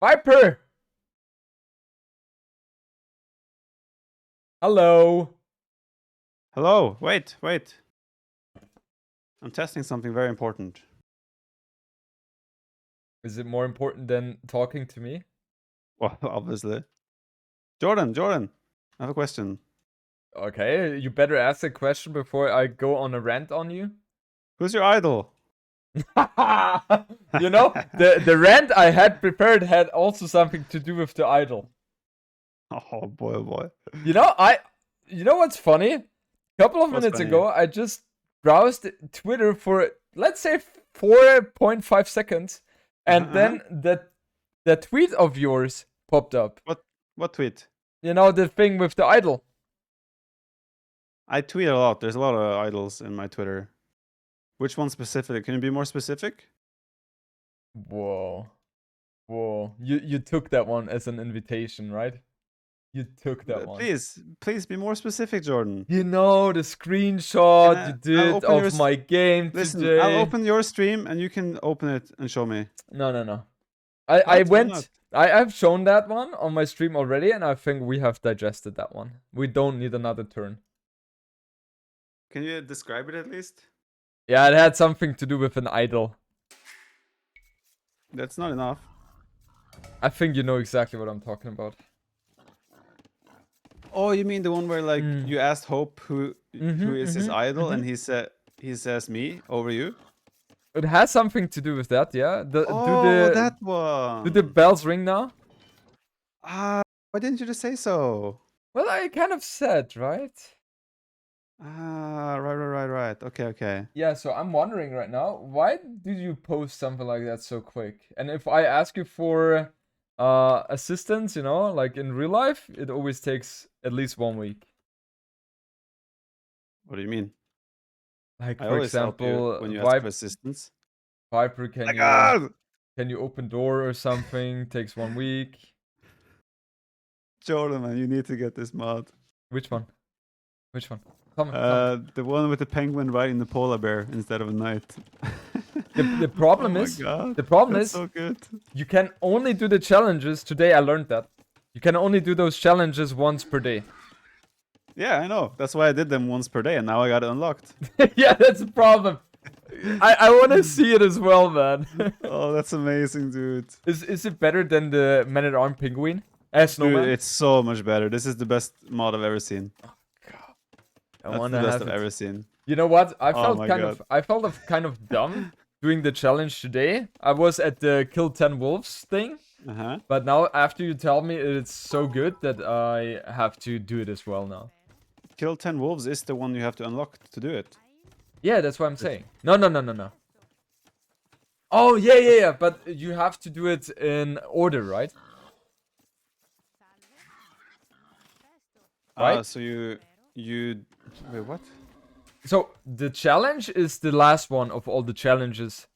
Viper! Hello. Hello, wait. I'm testing something very important. Is it more important than talking to me? Well, obviously. Jordan, I have a question. Okay, you better ask a question before I go on a rant on you. Who's your idol? You know, the rant I had prepared had also something to do with the idol. Oh boy, oh boy. You know what's funny? A couple of What's minutes funny? ago, I just browsed Twitter for, let's say, 4.5 seconds, and then the tweet of yours popped up. What tweet? You know, the thing with the idol. I tweet a lot. There's a lot of idols in my Twitter. Which one specific? Can you be more specific? Whoa. You took that one as an invitation, right? You took that one. Please be more specific, Jordan. You know, the screenshot you did of my game Listen, today. I'll open your stream and you can open it and show me. No. What? I've shown that one on my stream already, and I think we have digested that one. We don't need another turn. Can you describe it at least? Yeah, it had something to do with an idol. That's not enough. I think you know exactly what I'm talking about. Oh, you mean the one where like you asked Hope who is his idol, and he says me over you? It has something to do with that, yeah. That one. Do the bells ring now? Why didn't you just say so? Well, I kind of said, right? Right. Okay. Yeah, so I'm wondering right now, why did you post something like that so quick? And if I ask you for assistance, you know, like in real life, it always takes at least 1 week. What do you mean? Like, I for always help example, you when you ask for assistance. Viper, can you open door or something? Takes 1 week. Jordan, man, you need to get this mod. Which one? Tell me. The one with the penguin riding the polar bear instead of a knight. The problem Oh my is, God, the problem that's is, so good. you can only do the challenges. Today I learned that. You can only do those challenges once per day. Yeah, I know. That's why I did them once per day, and now I got it unlocked. Yeah, that's a problem. I want to see it as well, man. Oh, that's amazing, dude. Is it better than the Man-at-Arm Penguin? Dude, it's so much better. This is the best mod I've ever seen. Oh, God. That's the best I've ever seen. You know what? I felt kind of dumb doing the challenge today. I was at the kill 10 wolves thing. But now, after you tell me it's so good that I have to do it as well now. Kill 10 wolves is the one you have to unlock to do it. Yeah, that's what I'm saying. No. Oh, yeah. But you have to do it in order, right? Right? So you... Wait, what? So, the challenge is the last one of all the challenges.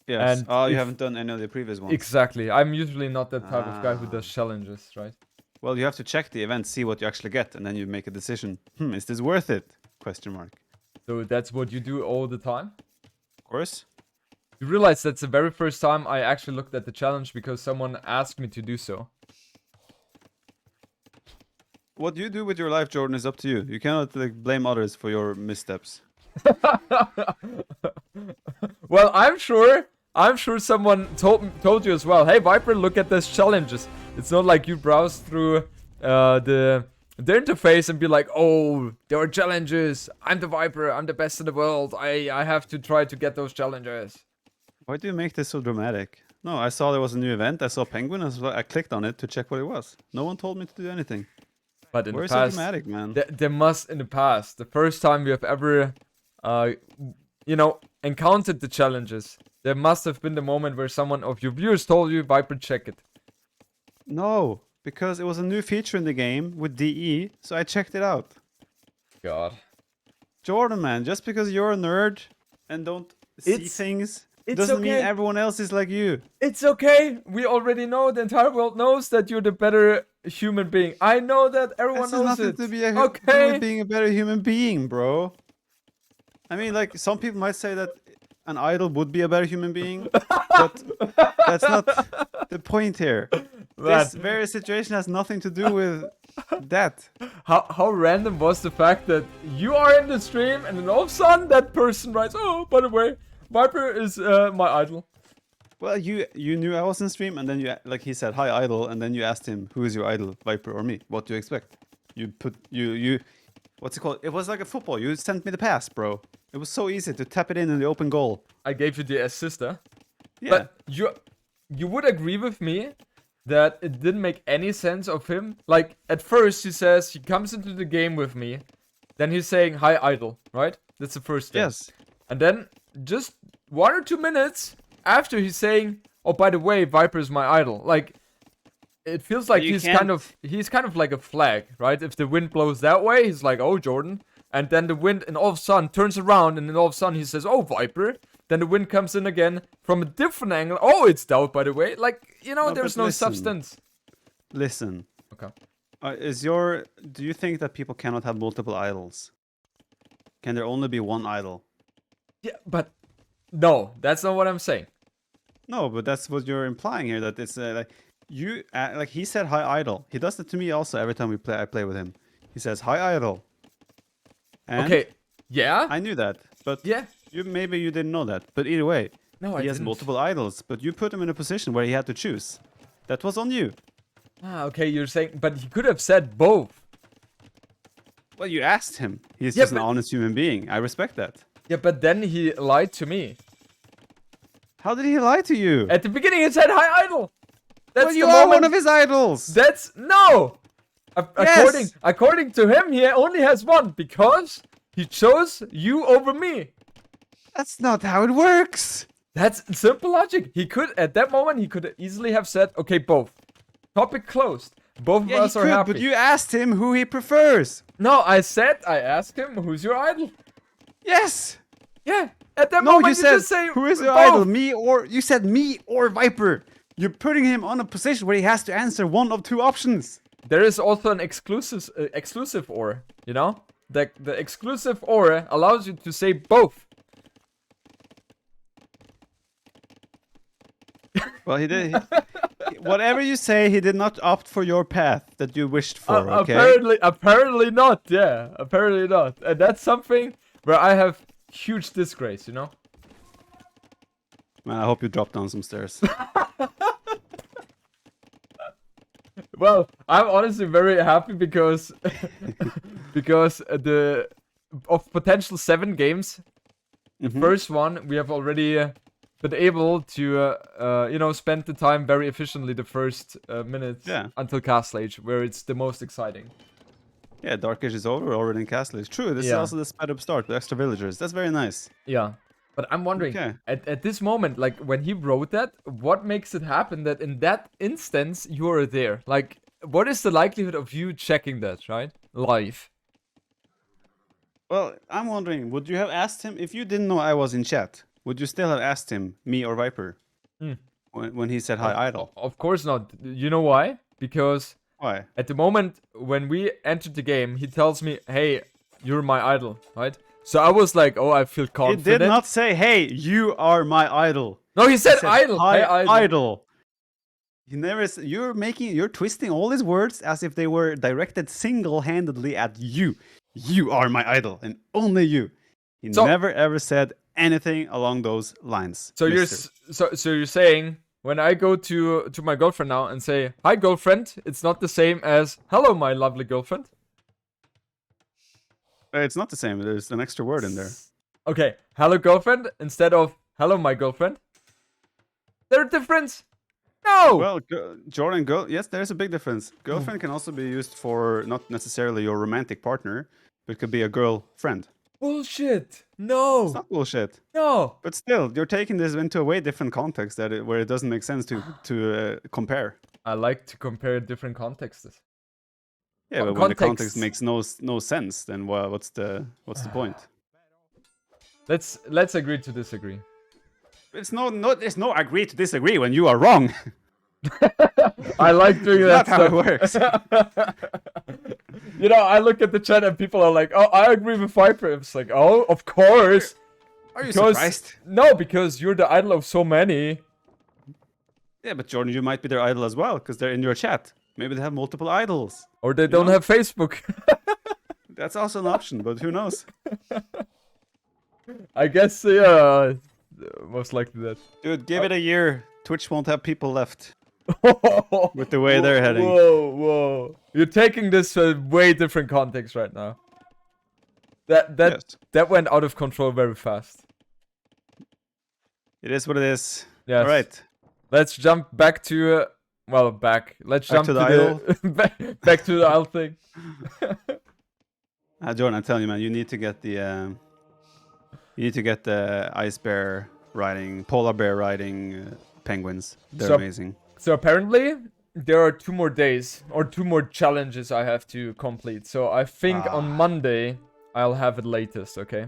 Yes. And you haven't done any of the previous ones. Exactly. I'm usually not that type of guy who does challenges, right? Well, you have to check the event, see what you actually get, and then you make a decision. Is this worth it? Question mark. So that's what you do all the time? Of course. You realize that's the very first time I actually looked at the challenge because someone asked me to do so. What you do with your life, Jordan, is up to you. You cannot blame others for your missteps. Well, I'm sure someone told you as well. Hey, Viper, look at these challenges. It's not like you browse through the interface and be like, oh, there are challenges. I'm the Viper. I'm the best in the world. I have to try to get those challenges. Why do you make this so dramatic? No, I saw there was a new event. I saw Penguin. I clicked on it to check what it was. No one told me to do anything. But in Where's the past, so dramatic, man? There must, in the past, the first time you have ever, encountered the challenges, there must have been the moment where someone of your viewers told you, Viper, check it. No, because it was a new feature in the game with DE, so I checked it out. God. Jordan, man, just because you're a nerd and don't see things doesn't mean everyone else is like you. It's okay. We already know, the entire world knows that you're the better human being. I know that everyone knows it. To be do with being a better human being, bro. I mean, like, some people might say that an idol would be a better human being, but that's not the point here. this very situation has nothing to do with that. How random was the fact that you are in the stream and then all of a sudden that person writes, "Oh, by the way, Viper is my idol." Well, you knew I was in stream, and then he said hi idol, and then you asked him who is your idol, Viper or me? What do you expect? You what's it called? It was like a football. You sent me the pass, bro. It was so easy to tap it in the open goal. I gave you the assist, huh? Yeah. But you would agree with me that it didn't make any sense of him. Like at first he says he comes into the game with me, then he's saying hi idol, right? That's the first thing. Yes. And then just 1 or 2 minutes after he's saying, "Oh, by the way, Viper is my idol." Like it feels like he's kind of like a flag, right? If the wind blows that way, he's like, "Oh, Jordan." And then the wind and all of a sudden turns around and then all of a sudden he says, "Oh, Viper." Then the wind comes in again from a different angle. "Oh, it's Doubt, by the way." Like, there's no substance. Listen. Okay. Do you think that people cannot have multiple idols? Can there only be one idol? Yeah, but no, that's not what I'm saying. No, but that's what you're implying here. That it's like he said hi idol. He does it to me also every time I play with him. He says hi idol. And okay. Yeah. I knew that, but Yeah. Maybe you didn't know that. But either way, No, he has multiple idols. But you put him in a position where he had to choose. That was on you. Okay, you're saying, but he could have said both. Well, you asked him. He's just an honest human being. I respect that. Yeah, but then he lied to me. How did he lie to you? At the beginning, he said hi idol. That's well, you are one of his idols. That's no. Yes. According to him, he only has one because he chose you over me. That's not how it works. That's simple logic. At that moment, he could easily have said, "Okay, both. Topic closed. Both of us are happy." But you asked him who he prefers. No, I asked him, "Who's your idol?" Yes. Yeah. At that No, moment, you said, just say, "Who is your both." idol? You said me or Viper. You're putting him on a position where he has to answer one of two options. There is also an exclusive or, the exclusive or allows you to say both. Well, he did. Whatever you say, he did not opt for your path that you wished for. Okay. Apparently not. Yeah, apparently not. And that's something where I have huge disgrace. Man, I hope you drop down some stairs. Well, I'm honestly very happy because of potential 7 games, the first one we have already been able to spend the time very efficiently the first minutes until Castle Age, where it's the most exciting. Yeah, Dark Age is over. We're already in Castle Age. True. This is also the sped up start with extra villagers. That's very nice. Yeah. But I'm wondering, at this moment, like when he wrote that, what makes it happen that in that instance you are there? Like, what is the likelihood of you checking that, right? Live. Well, I'm wondering, would you have asked him, if you didn't know I was in chat, would you still have asked him, me or Viper, when he said hi idol? Of course not. You know why? Because why? At the moment when we entered the game, he tells me, "Hey, you're my idol," right? So I was like, "Oh, I feel confident." He did not say, "Hey, you are my idol." No, he said idol. Hi, hey, idol. He never. You're twisting all his words as if they were directed single-handedly at you. You are my idol, and only you. He never ever said anything along those lines. So you're saying when I go to my girlfriend now and say, "Hi, girlfriend," it's not the same as "Hello, my lovely girlfriend." It's not the same. There's an extra word in there. Okay, hello, girlfriend, instead of "Hello, my girlfriend." There a difference? No. Well, Jordan, yes, there's a big difference. Girlfriend can also be used for not necessarily your romantic partner, but it could be a girlfriend. Bullshit. No. It's not bullshit. No. But still, you're taking this into a way different context where it doesn't make sense to compare. I like to compare different contexts. Yeah, but when the context makes no sense, then what's the point? Let's agree to disagree. It's no agree to disagree when you are wrong. I like doing that. That's how it works. I look at the chat and people are like, "Oh, I agree with Viper." It's like, "Oh, of course." Are you surprised? No, because you're the idol of so many. Yeah, but Jordan, you might be their idol as well because they're in your chat. Maybe they have multiple idols. Or they don't know? have Facebook. That's also an option, but who knows? I guess, yeah, most likely that. Dude, give it a year. Twitch won't have people left with the way they're heading. Whoa. You're taking this to a way different context right now. That went out of control very fast. It is what it is. Yes. All right. Let's jump back to Let's jump to the idol. back to the idol thing. Jordan, I'm telling you, man, you need to get the ice bear riding, polar bear riding penguins. They're amazing. So apparently there are 2 more days or 2 more challenges I have to complete. So I think on Monday I'll have it latest. Okay.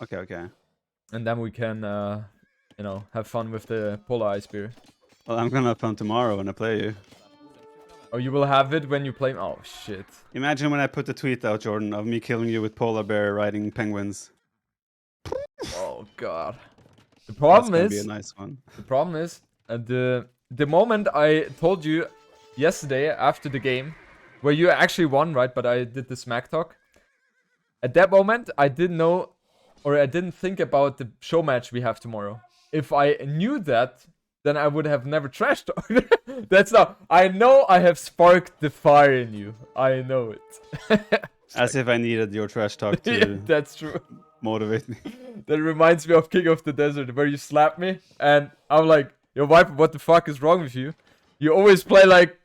Okay. And then we can, have fun with the polar ice bear. Well, I'm gonna have fun tomorrow when I play you. Oh, you will have it when you play? Oh, shit. Imagine when I put the tweet out, Jordan, of me killing you with polar bear riding penguins. Oh, God. The problem That's is... gonna be a nice one. The problem is, the moment I told you yesterday after the game, where you actually won, right? But I did the smack talk. At that moment, I didn't know, or I didn't think about the show match we have tomorrow. If I knew that, then I would have never trash talked. That's not. I know I have sparked the fire in you. I know it. As if I needed your trash talk to that's true. motivate me. That reminds me of King of the Desert, where you slapped me, and I'm like, "Yo, Viper, what the fuck is wrong with you? You always play like,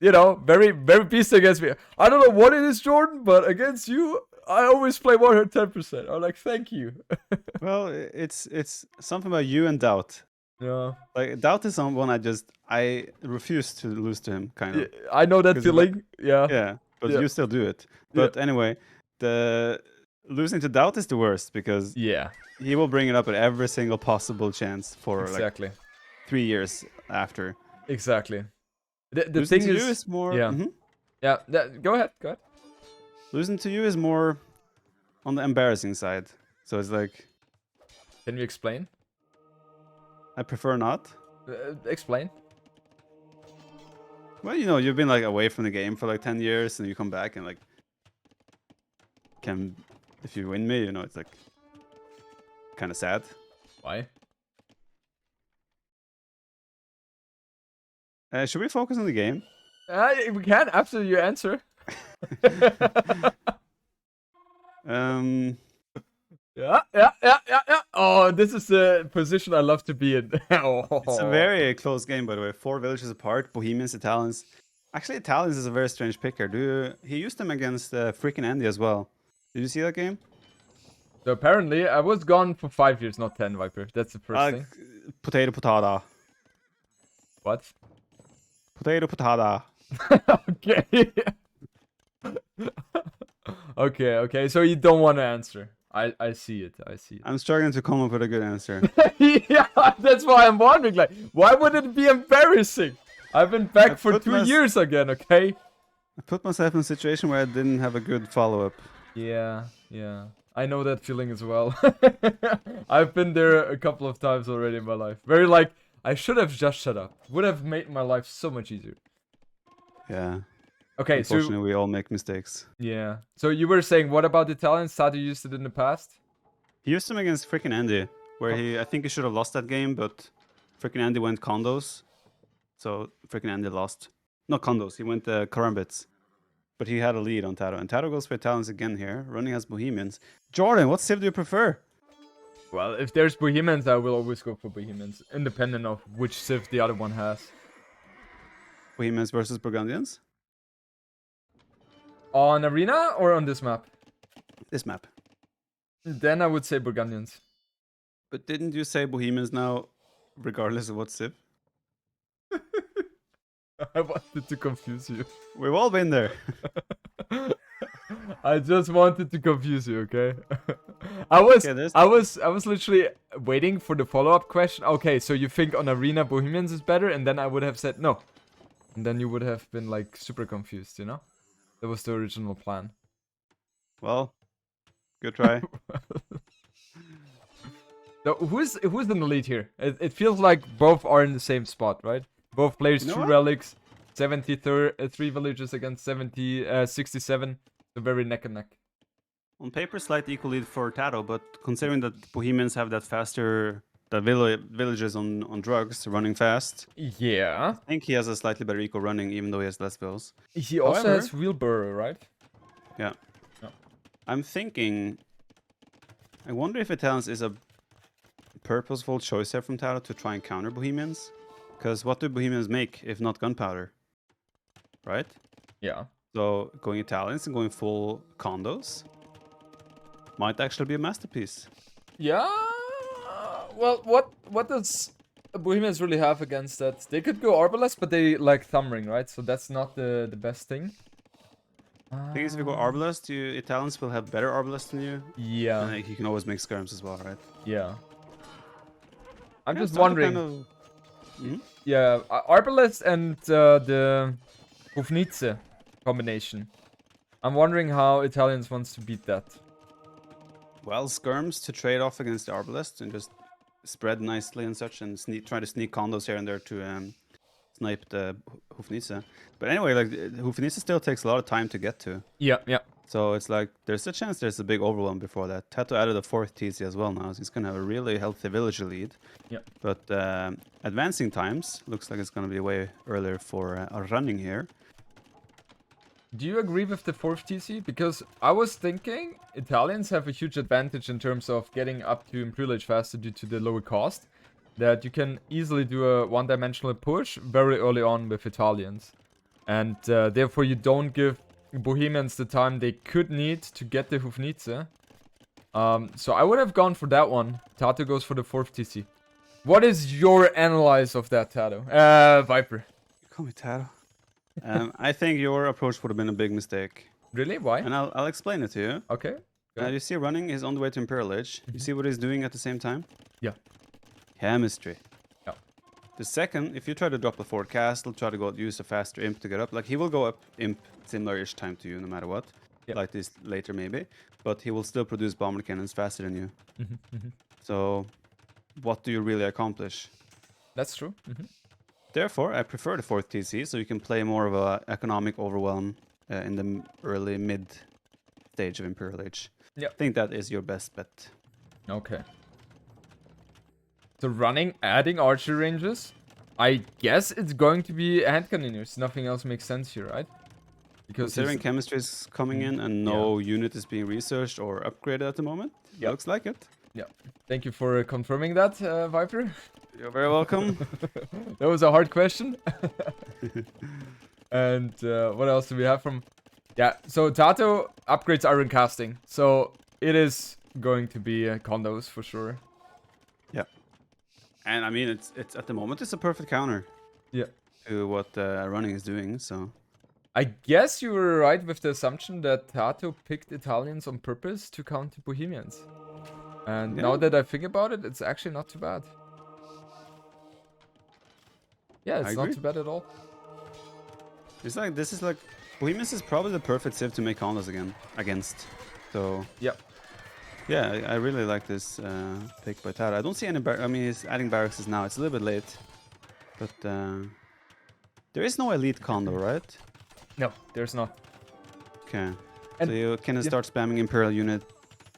very, very beast against me. I don't know what it is, Jordan, but against you, I always play 110%. I'm like, thank you." Well, it's something about you and Doubt. Yeah. Like Doubt is someone I refuse to lose to him, kind of. I know that feeling. Yeah. Yeah, but you still do it. But anyway, the losing to Doubt is the worst because he will bring it up at every single possible chance for like 3 years after. Exactly. The Losing thing to you is more. Go ahead. Losing to you is more on the embarrassing side. So it's like. Can you explain? I prefer not. Explain. Well, you've been like away from the game for like 10 years and you come back and like if you win me, it's like kind of sad. Why? Should we focus on the game? We can. Absolutely, your answer. Yeah. Oh, this is the position I love to be in. It's a very close game, by the way. 4 villages apart, Bohemians, Italians. Actually, Italians is a very strange picker. He used them against freaking Andy as well. Did you see that game? So apparently, I was gone for 5 years, not 10, Viper. That's the first thing. Potato. What? Potato. Okay. Okay. So you don't want to answer. I see it. I'm struggling to come up with a good answer. Yeah, that's why I'm wondering. Like, why would it be embarrassing? I've been back for 2 years again. Okay. I put myself in a situation where I didn't have a good follow-up. Yeah. I know that feeling as well. I've been there a couple of times already in my life. Very like, I should have just shut up. Would have made my life so much easier. Yeah. Okay, unfortunately, we all make mistakes. Yeah. So you were saying, what about the Italians? TaToH used it in the past? He used them against freaking Andy, where I think he should have lost that game, but freaking Andy went condos. So freaking Andy lost. Not condos, he went karambits. But he had a lead on TaToH. And TaToH goes for Italians again here, running as Bohemians. Jordan, what civ do you prefer? Well, if there's Bohemians, I will always go for Bohemians, independent of which civ the other one has. Bohemians versus Burgundians? On Arena or on this map? This map. Then I would say Burgundians. But didn't you say Bohemians now, regardless of what civ? I wanted to confuse you. We've all been there. I just wanted to confuse you, okay? I was literally waiting for the follow-up question. Okay, so you think on Arena Bohemians is better? And then I would have said no. And then you would have been like super confused, you know? That was the original plan. Well, good try. So who's in the lead here? It feels like both are in the same spot, right? Both players You know 2 what? relics, 73 villagers against 67. So very neck and neck. On paper, slight equal lead for Tato, but considering that Bohemians have that faster, the villages on drugs running fast, Yeah. I think he has a slightly better eco running, even though he has less vills. He also However- has wheelbarrow, right? Yeah. Yeah. I'm thinking. I wonder if Italians is a purposeful choice here from Tato to try and counter Bohemians. Because what do Bohemians make if not gunpowder? Right? Yeah. So going Italians and going full condos might actually be a masterpiece. Yeah. Well, what does Bohemians really have against that? They could go Arbalest, but they like Thumb Ring, right? So that's not the best thing. Thing is, if you go Arbalest, Italians will have better Arbalest than you. Yeah. And you can always make skirms as well, right? Yeah. I'm Yeah, just Tato wondering. kind of- Mhm. Yeah, Arbalest and the Hufnitze combination. I'm wondering how Italians wants to beat that. Well, skirms to trade off against the Arbalest and just spread nicely and such, and try to sneak condos here and there to snipe the Hufnitze. But anyway, like Hufnitze still takes a lot of time to get to. Yeah, yeah. So it's like there's a chance there's a big overwhelm before that. Tato added a 4th TC as well now, so he's gonna have a really healthy villager lead. Yeah. But advancing times looks like it's gonna be way earlier for running here. Do you agree with the 4th TC? Because I was thinking Italians have a huge advantage in terms of getting up to Imperial Age faster due to the lower cost. That you can easily do a one-dimensional push very early on with Italians. And therefore you don't give Bohemians the time they could need to get the Hufnitze. So I would have gone for that one. Tato goes for the 4th TC. What is your analyze of that, Tato? Viper. Call me Tato. I think your approach would have been a big mistake. Really? Why? And I'll explain it to you. Okay. Good. You see running is on the way to Imperial Age. You see what he's doing at the same time? Yeah. Chemistry. Yeah. The second, if you try to drop the forward castle, try to go use a faster imp to get up, like he will go up imp similar-ish time to you no matter what. Yeah. Like this later maybe. But he will still produce bomber cannons faster than you. So what do you really accomplish? That's true. Therefore, I prefer the 4th TC, so you can play more of a economic overwhelm in the early mid stage of Imperial Age. Yeah. I think that is your best bet. Okay. So adding archery ranges, I guess it's going to be hand cannoneers. Nothing else makes sense here, right? Because Considering chemistry is coming in and no unit is being researched or upgraded at the moment, looks like it. Yeah. Thank you for confirming that, Viper. You're very welcome. That was a hard question. And what else do we have from... Yeah, so Tato upgrades iron casting. So it is going to be condos for sure. Yeah. And I mean, it's at the moment, it's a perfect counter. Yeah. To what running is doing, so... I guess you were right with the assumption that Tato picked Italians on purpose to counter Bohemians. And now that I think about it, it's actually not too bad. Yeah, it's not too bad at all. It's like, this is like, Bohemians is probably the perfect civ to make condos against. So, yeah. Yeah, I really like this pick by Tato. I don't see any, I mean, he's adding barracks now. It's a little bit late. But there is no elite condo, right? No, there's not. Okay. And so you can start spamming Imperial unit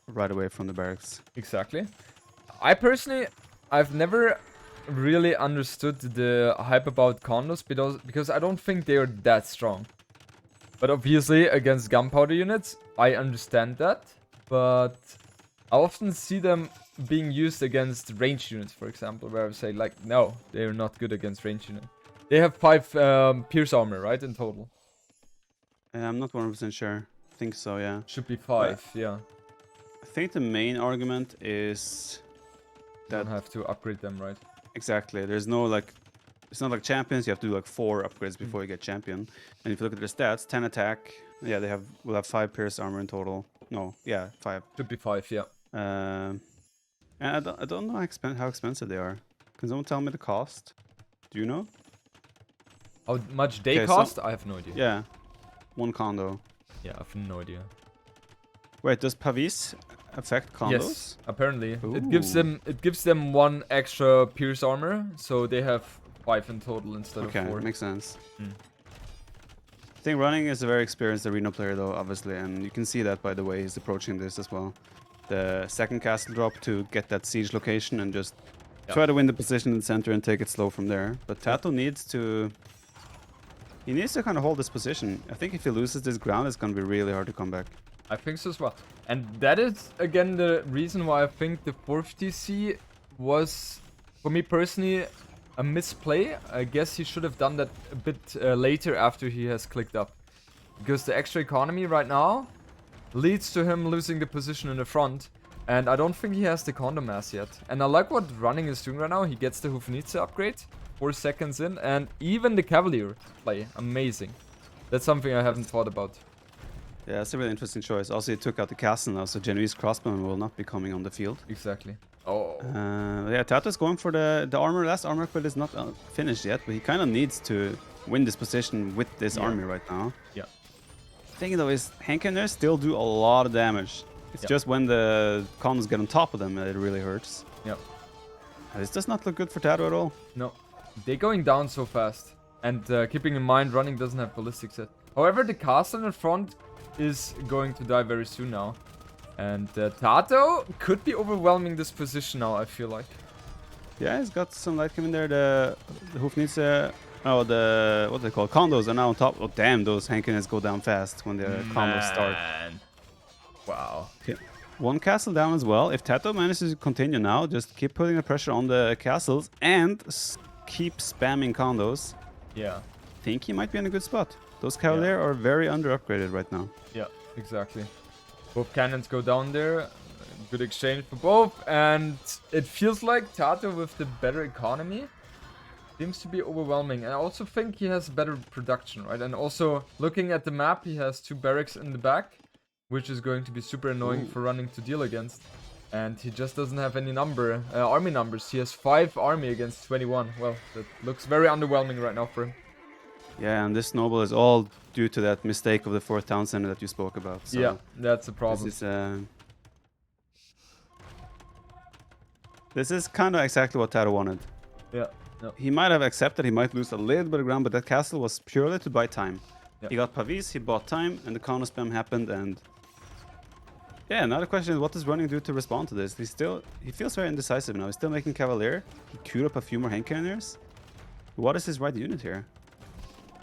right away from the barracks. Exactly. I personally, I've never really understood the hype about condos because I don't think they are that strong. But obviously against gunpowder units, I understand that. But I often see them being used against ranged units, for example, where I say like, no, they're not good against ranged units. They have 5 pierce armor, right, in total? I'm not 100% sure. I think so, yeah. Should be 5, yeah. I think the main argument is that you don't have to upgrade them, right? Exactly. There's no like, it's not like champions. You have to do like 4 upgrades before you get champion. And if you look at their stats, 10 attack. Yeah, will have 5 pierce armor in total. No, yeah, 5. Should be 5, yeah. And I don't know how expensive they are. Can someone tell me the cost? Do you know? How much they cost? I have no idea. Yeah, 1 condo. Yeah, I have no idea. Wait, does Pavis affect condos? Yes, apparently. Ooh. It gives them 1 extra pierce armor, so they have 5 in total instead Okay, of 4. makes sense. Mm. I think Running is a very experienced arena player, though, obviously, and you can see that by the way he's approaching this as well. The second castle drop to get that siege location and just try to win the position in the center and take it slow from there. But TaToH needs to... He needs to kind of hold this position. I think if he loses this ground, it's going to be really hard to come back. I think so as well. And that is, again, the reason why I think the 4th TC was, for me personally, a misplay. I guess he should have done that a bit later after he has clicked up. Because the extra economy right now leads to him losing the position in the front. And I don't think he has the condo mass yet. And I like what Running is doing right now. He gets the Hufnitze upgrade 4 seconds in. And even the Cavalier play. Amazing. That's something I haven't thought about. Yeah, it's a really interesting choice. Also, he took out the castle now, so Genoese crossbowmen will not be coming on the field. Exactly. Oh. Yeah, TaToH's going for the armor. Last armor upgrade is not finished yet, but he kind of needs to win this position with this army right now. Yeah. The thing though is, Henkeners still do a lot of damage. It's just when the columns get on top of them that it really hurts. Yeah. This does not look good for TaToH at all. No. They're going down so fast. And keeping in mind, Running doesn't have ballistics yet. However, the castle in front is going to die very soon now. And TaToH could be overwhelming this position now, I feel like. Yeah, he's got some light coming there. The Hufnitze... Oh, the... What they call condos are now on top. Oh, damn, those Henkeners go down fast when the condos start. Wow. Okay. One castle down as well. If TaToH manages to continue now, just keep putting the pressure on the castles and keep spamming condos. Yeah. I think he might be in a good spot. Those Cavalier are very under upgraded right now. Yeah, exactly. Both cannons go down there. Good exchange for both. And it feels like TaToH with the better economy seems to be overwhelming. And I also think he has better production, right? And also, looking at the map, he has 2 barracks in the back, which is going to be super annoying for Running to deal against. And he just doesn't have any army numbers. He has 5 army against 21. Well, that looks very underwhelming right now for him. Yeah, and this noble is all due to that mistake of the 4th town center that you spoke about. So yeah, that's a problem. This is kind of exactly what TaToH wanted. Yeah. No. He might have accepted he might lose a little bit of ground, but that castle was purely to buy time. Yeah. He got Pavis, he bought time, and the counter spam happened, and... Yeah, now the question is, what does Running do to respond to this? He feels very indecisive now. He's still making Cavalier. He queued up a few more Henkeners. What is his right unit here?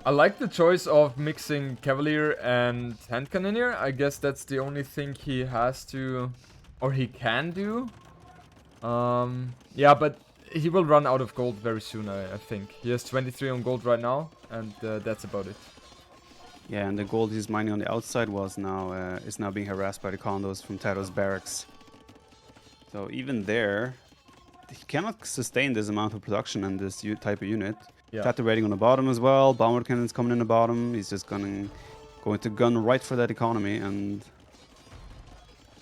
I like the choice of mixing Cavalier and Hand Cannoneer. I guess that's the only thing he has to... Or he can do. Yeah, but he will run out of gold very soon, I think. He has 23 on gold right now, and that's about it. Yeah, and the gold he's mining on the outside is now being harassed by the condos from TaToH's barracks. So even there, he cannot sustain this amount of production and this type of unit. Yeah. TaToH raiding on the bottom as well. Bomber cannons coming in the bottom. He's just going to gun right for that economy. And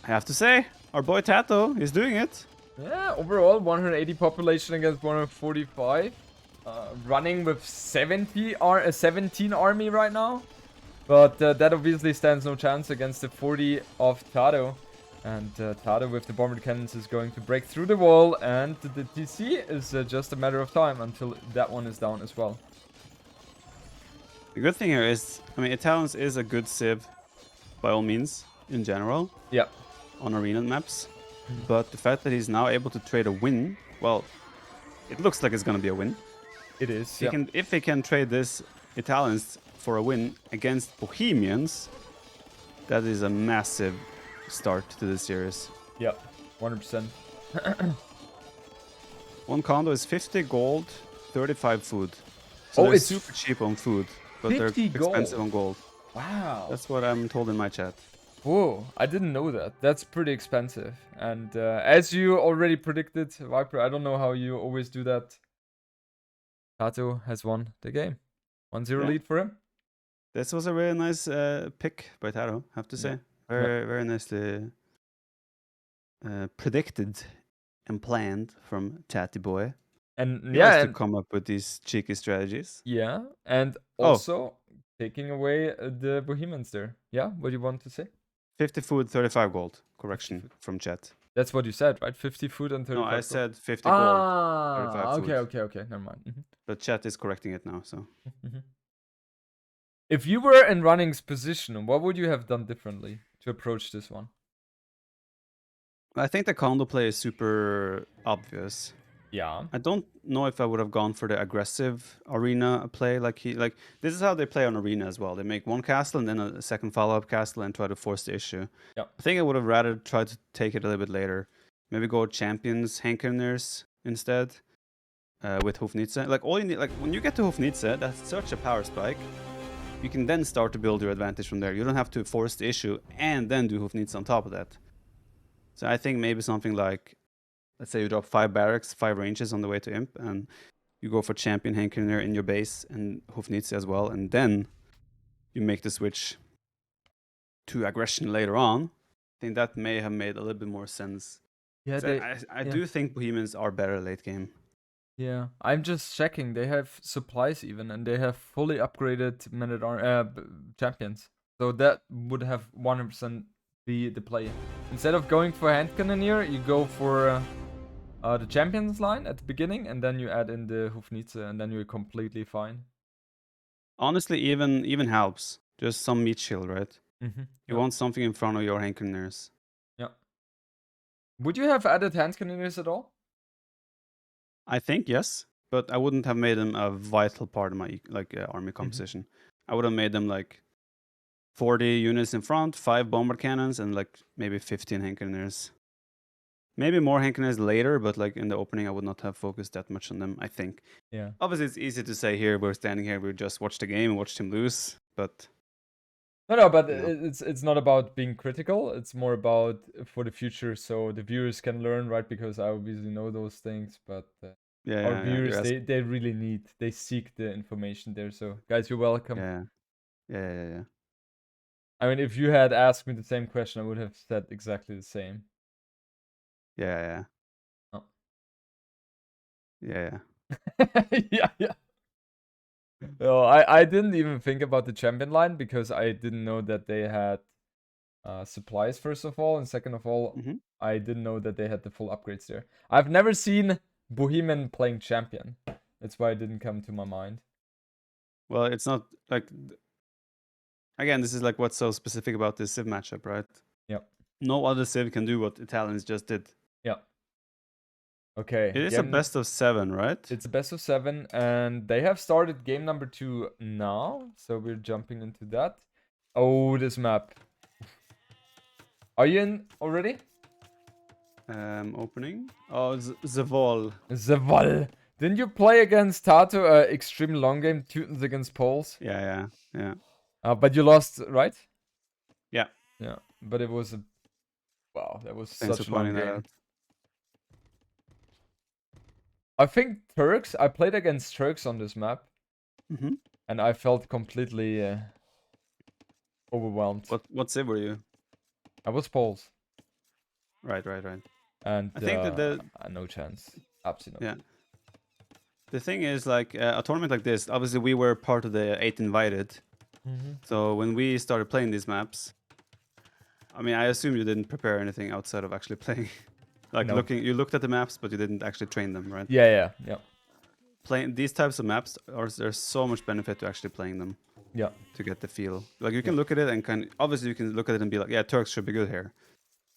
I have to say, our boy TaToH is doing it. Yeah, overall 180 population against 145. Running with 17 army right now. But that obviously stands no chance against the 40 of TaToH. And TaToH with the bomber cannons is going to break through the wall. And the TC is just a matter of time until that one is down as well. The good thing here is, I mean, Italians is a good civ by all means in general. Yeah. On arena maps. But the fact that he's now able to trade a win, well, it looks like it's going to be a win. It is. If he can trade this Italians for a win against Bohemians, that is a massive start to this series. Yeah, 100%. One condo is 50 gold, 35 food. So it's super cheap on food, but they're expensive on gold. Wow. That's what I'm told in my chat. Whoa, I didn't know that. That's pretty expensive. And as you already predicted, Viper, I don't know how you always do that. TaToH has won the game. 1-0 lead for him. This was a really nice pick by TaToH, I have to say. Very nicely predicted and planned from Tatty Boy. And he has to come up with these cheeky strategies. Yeah, and also taking away the Bohemians there. Yeah, what do you want to say? 50 food, 35 gold. Correction from chat. That's what you said, right? 50 food and 35 No, I gold. said 50 gold, 35 Ah, food. okay. Never mind. But chat is correcting it now, so. If you were in Running's position, what would you have done differently to approach this one? I think the condo play is super obvious. Yeah. I don't know if I would have gone for the aggressive arena play like this is how they play on arena as well. They make one castle and then a second follow-up castle and try to force the issue. Yeah. I think I would have rather tried to take it a little bit later. Maybe go champions Henkeners instead with Hofnitze. Like all you need, like when you get to Hofnitze, that's such a power spike. You can then start to build your advantage from there. You don't have to force the issue and then do Hofnitze on top of that. So I think maybe something like, let's say you drop 5 barracks, 5 ranges on the way to Imp, and you go for champion Henkener in your base and Hofnitze as well, and then you make the switch to aggression later on. I think that may have made a little bit more sense. Yeah, I do think Bohemians are better late game. Yeah, I'm just checking. They have supplies even, and they have fully upgraded champions. So that would have 100% be the play. Instead of going for hand cannoneer, you go for the champions line at the beginning, and then you add in the Hofnitze, and then you're completely fine. Honestly, even helps. Just some meat shield, right? You You want something in front of your Henkeners. Yeah. Would you have added hand cannoneers at all? I think yes, but I wouldn't have made them a vital part of my army composition. I would have made them like 40 units in front, 5 bomber cannons, and like maybe 15 Henkeners. Maybe more Henkeners later, but like in the opening, I would not have focused that much on them, I think. Yeah. Obviously, it's easy to say here, we're standing here, we just watched the game and watched him lose, but... No, but you know. it's not about being critical. It's more about for the future, so the viewers can learn, right? Because I obviously know those things, but our viewers, they really they seek the information there. So guys, you're welcome. Yeah. I mean, if you had asked me the same question, I would have said exactly the same. Yeah. Oh. Yeah. Yeah. No, I didn't even think about the champion line because I didn't know that they had supplies first of all, and second of all, I didn't know that they had the full upgrades there. I've never seen Bohemian playing champion. That's why it didn't come to my mind. Well, it's not like... Again, this is like what's so specific about this Civ matchup, right? Yep. No other Civ can do what Italians just did. Yeah. Okay. It is a best of 7, right? It's a best of 7, and they have started game number 2 now, so we're jumping into that. Oh, this map. Are you in already? Opening. Oh, the Wall. The Wall. Didn't you play against TaToH, extreme long game, Teutons against Poles? Yeah. But you lost, right? Yeah. Yeah, but it was a... Wow, that was Thanks such a for long pointing that game. out. I think Turks, I played against Turks on this map. Mm-hmm. And I felt completely overwhelmed. What Civ were you? I was Poles. Right. And I think that no chance. Absolutely. Yeah. The thing is, like, a tournament like this, obviously we were part of the 8 invited. So when we started playing these maps, I mean, I assume you didn't prepare anything outside of actually playing. Like, No. you looked at the maps, but you didn't actually train them, right? Yeah. Playing these types of maps, there's so much benefit to actually playing them. Yeah. To get the feel. Like, you can look at it and obviously you can look at it and be like, yeah, Turks should be good here.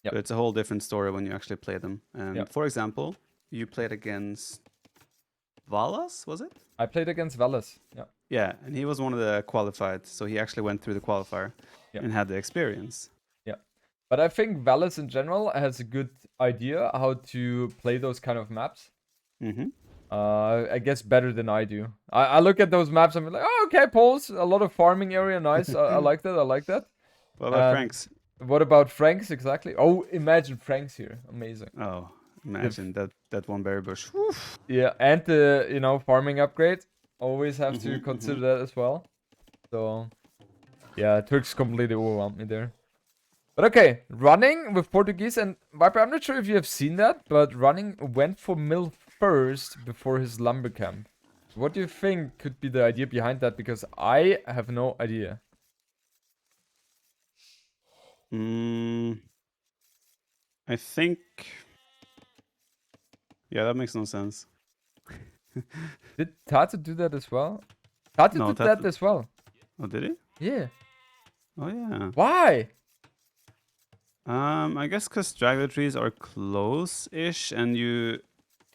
Yeah. But it's a whole different story when you actually play them. And for example, you played against Valas, was it? I played against Valas. Yeah. Yeah, and he was one of the qualified, so he actually went through the qualifier and had the experience. Yeah. But I think Valas in general has a good idea how to play those kind of maps. I guess better than I do. I look at those maps and I'm like, oh, okay, Poles, a lot of farming area, nice. I like that. What about Franks? What about Franks exactly? Oh, imagine Franks here, amazing. Oh, imagine that one berry bush. Yeah, and the farming upgrade. Always have to consider that as well. So yeah, Turks completely overwhelmed me there. But okay, running with Portuguese and Viper, I'm not sure if you have seen that, but running went for mill first before his lumber camp. What do you think could be the idea behind that? Because I have no idea. I think. Yeah, that makes no sense. Did Tato do that as well? Tato No, did that as well. Oh, did he? Yeah. Oh yeah. Why? I guess because straggler trees are close-ish, and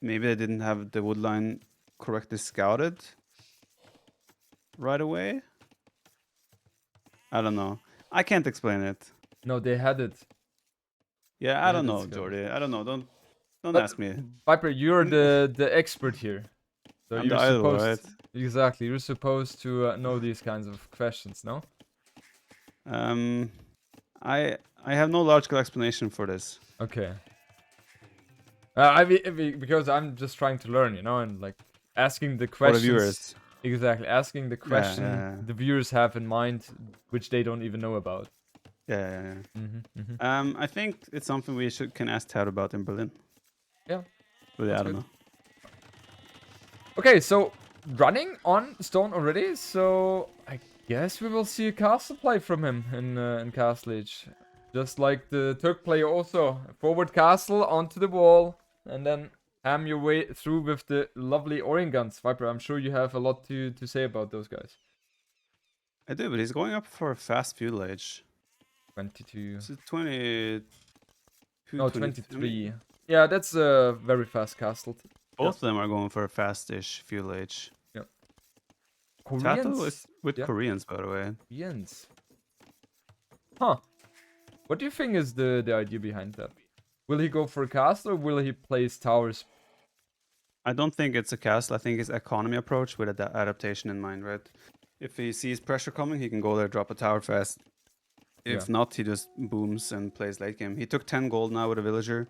maybe they didn't have the wood line correctly scouted right away. I don't know. I can't explain it. No, they had it. Yeah, They I had don't it know, scouted. Jordy. I don't know. Don't But ask me. Viper, you're the expert here. So I'm you're the idol, supposed right? exactly. You're supposed to know these kinds of questions, no? I have no logical explanation for this. Okay. Because I'm just trying to learn, you know, and like asking the For the questions. viewers. Exactly, asking the question Yeah. the viewers have in mind, which they don't even know about. Yeah. Mm-hmm. I think it's something we can ask Tad about in Berlin. Yeah. But yeah, I don't good. know. Okay, so running on stone already, so I guess we will see a castle play from him in Castle Age. Just like the Turk play also. Forward castle onto the wall, and then ham your way through with the lovely Orion guns. Viper, I'm sure you have a lot to say about those guys. I do, but he's going up for a fast feudal age. 22. It's 22, No, 23. 23. Yeah, that's a very fast castle. Both of them are going for a fast-ish feudal age. Yeah. Tato Koreans? is with Yeah. Koreans, by the way. Koreans. Huh. What do you think is the idea behind that? Will he go for a castle or will he place towers? I don't think it's a castle. I think it's economy approach with adaptation in mind, right? If he sees pressure coming, he can go there, drop a tower fast. If not, he just booms and plays late game. He took 10 gold now with a villager,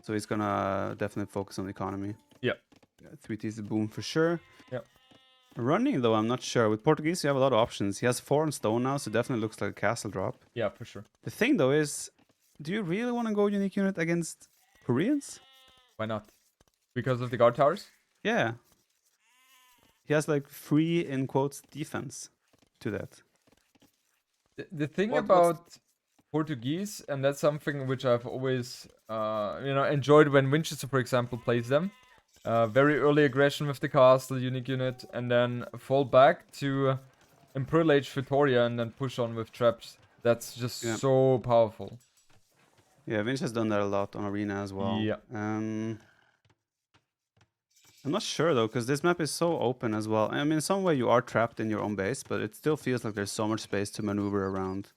so he's gonna definitely focus on the economy. Yeah. 3T is a boom for sure. Yeah. Running though, I'm not sure. With Portuguese, you have a lot of options. He has 4 on stone now, so definitely looks like a castle drop. Yeah, for sure. The thing though is, do you really want to go unique unit against Koreans? Why not? Because of the guard towers? Yeah. He has like free, in quotes, defense to that. The thing about Portuguese, and that's something which I've always enjoyed when Winchester, for example, plays them. Very early aggression with the castle unique unit, and then fall back to Imperial Age Victoria and then push on with traps. That's just so powerful. Yeah, Vinch has done that a lot on Arena as well. Yeah. I'm not sure though, because this map is so open as well. I mean, in some way you are trapped in your own base, but it still feels like there's so much space to maneuver around.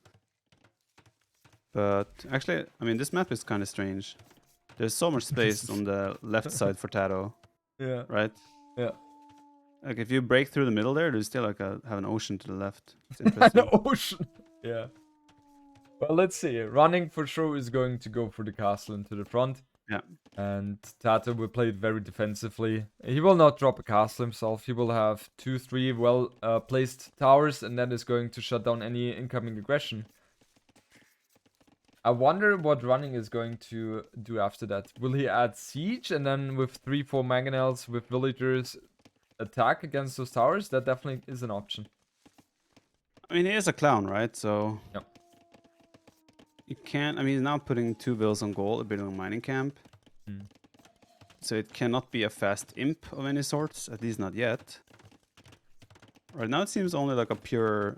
But actually, I mean, this map is kind of strange. There's so much space on the left side for Tato. Yeah. Right? Yeah. Like if you break through the middle there's still like have an ocean to the left. It's interesting. An ocean. Yeah. Well, let's see. Running for sure is going to go for the castle into the front. Yeah. And Tato will play it very defensively. He will not drop a castle himself. He will have 2-3 well placed towers, and that is going to shut down any incoming aggression. I wonder what running is going to do after that. Will he add siege and then with 3-4 mangonels with villagers attack against those towers? That definitely is an option. I mean, he is a clown, right? So yep. You can't. I mean, he's now putting 2 bills on gold, a bit on mining camp. So it cannot be a fast imp of any sorts, at least not yet. Right now, it seems only like a pure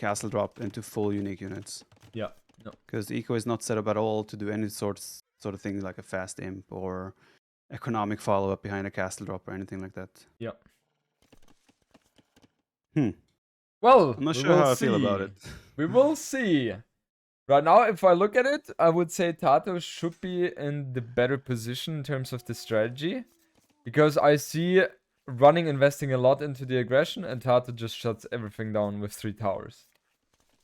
castle drop into full unique units. Yeah. No. Because the eco is not set up at all to do any sort of thing like a fast imp or economic follow-up behind a castle drop or anything like that. Yeah. Well, I'm not sure how I feel about it. We will see. Right now, if I look at it, I would say Tato should be in the better position in terms of the strategy. Because I see running investing a lot into the aggression and Tato just shuts everything down with 3 towers.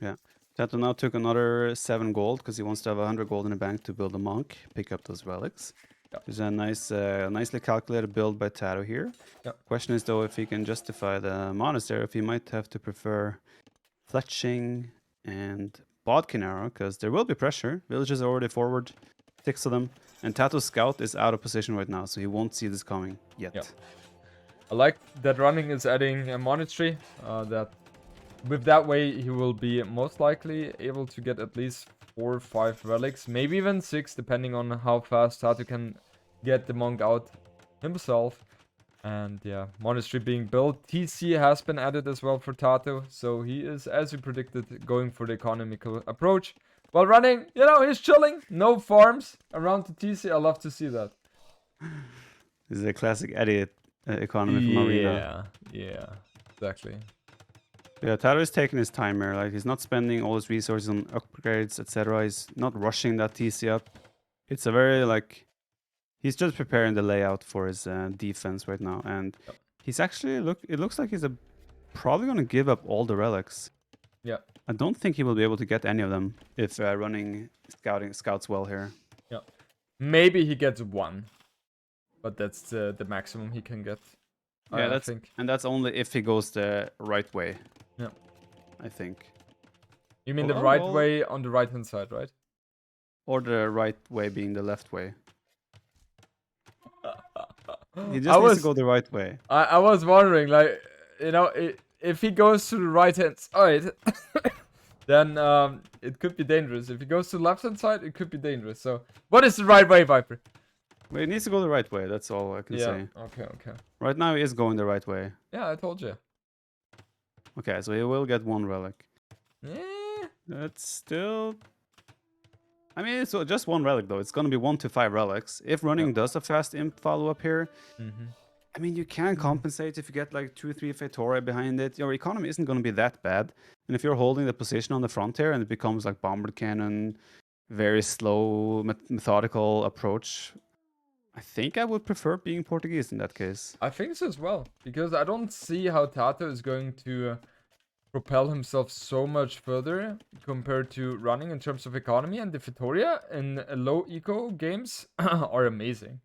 Yeah. Tato now took another 7 gold because he wants to have 100 gold in the bank to build a monk, pick up those relics. Yep. There's a nice, nicely calculated build by Tato here. Yep. Question is though if he can justify the monastery, if he might have to prefer fletching and Bodkin arrow, because there will be pressure. Villages are already forward, 6 of them, and Tato's scout is out of position right now, so he won't see this coming yet. Yep. I like that running is adding a monastery. That with that way he will be most likely able to get at least 4 or 5 relics, maybe even 6, depending on how fast Tato can get the monk out himself. And yeah, monastery being built. TC has been added as well for Tato, so he is, as we predicted, going for the economical approach. While running, you know, he's chilling. No farms around the TC. I love to see that. This is a classic Eddie economy from Arena. Yeah, exactly. Yeah, Tato is taking his time here. Like, he's not spending all his resources on upgrades, etc. He's not rushing that TC up. It's a very, like... He's just preparing the layout for his defense right now. And he's actually... It looks like he's probably going to give up all the relics. Yeah. I don't think he will be able to get any of them if running scouts well here. Yeah. Maybe he gets 1. But that's the maximum he can get. Yeah, I think. And that's only if he goes the right way. Yeah. I think. You mean the right way on the right hand side, right? Or the right way being the left way. He just needs to go the right way. I was wondering, like, you know, if he goes to the right hand side, then it could be dangerous. If he goes to the left hand side, it could be dangerous. So, what is the right way, Viper? Well, he needs to go the right way. That's all I can say. Okay. Right now, he is going the right way. Yeah, I told you. Okay, so he will get 1 relic. Yeah. That's still... I mean, it's just 1 relic, though. It's going to be 1 to 5 relics. If running does a fast imp follow-up here, I mean, you can compensate if you get like 2 or 3 Fetora behind it. Your economy isn't going to be that bad. And if you're holding the position on the front here and it becomes like bomber cannon, very slow, methodical approach, I think I would prefer being Portuguese in that case. I think so as well. Because I don't see how Tato is going to... propel himself so much further compared to running in terms of economy, and the Victoria in low eco games are amazing.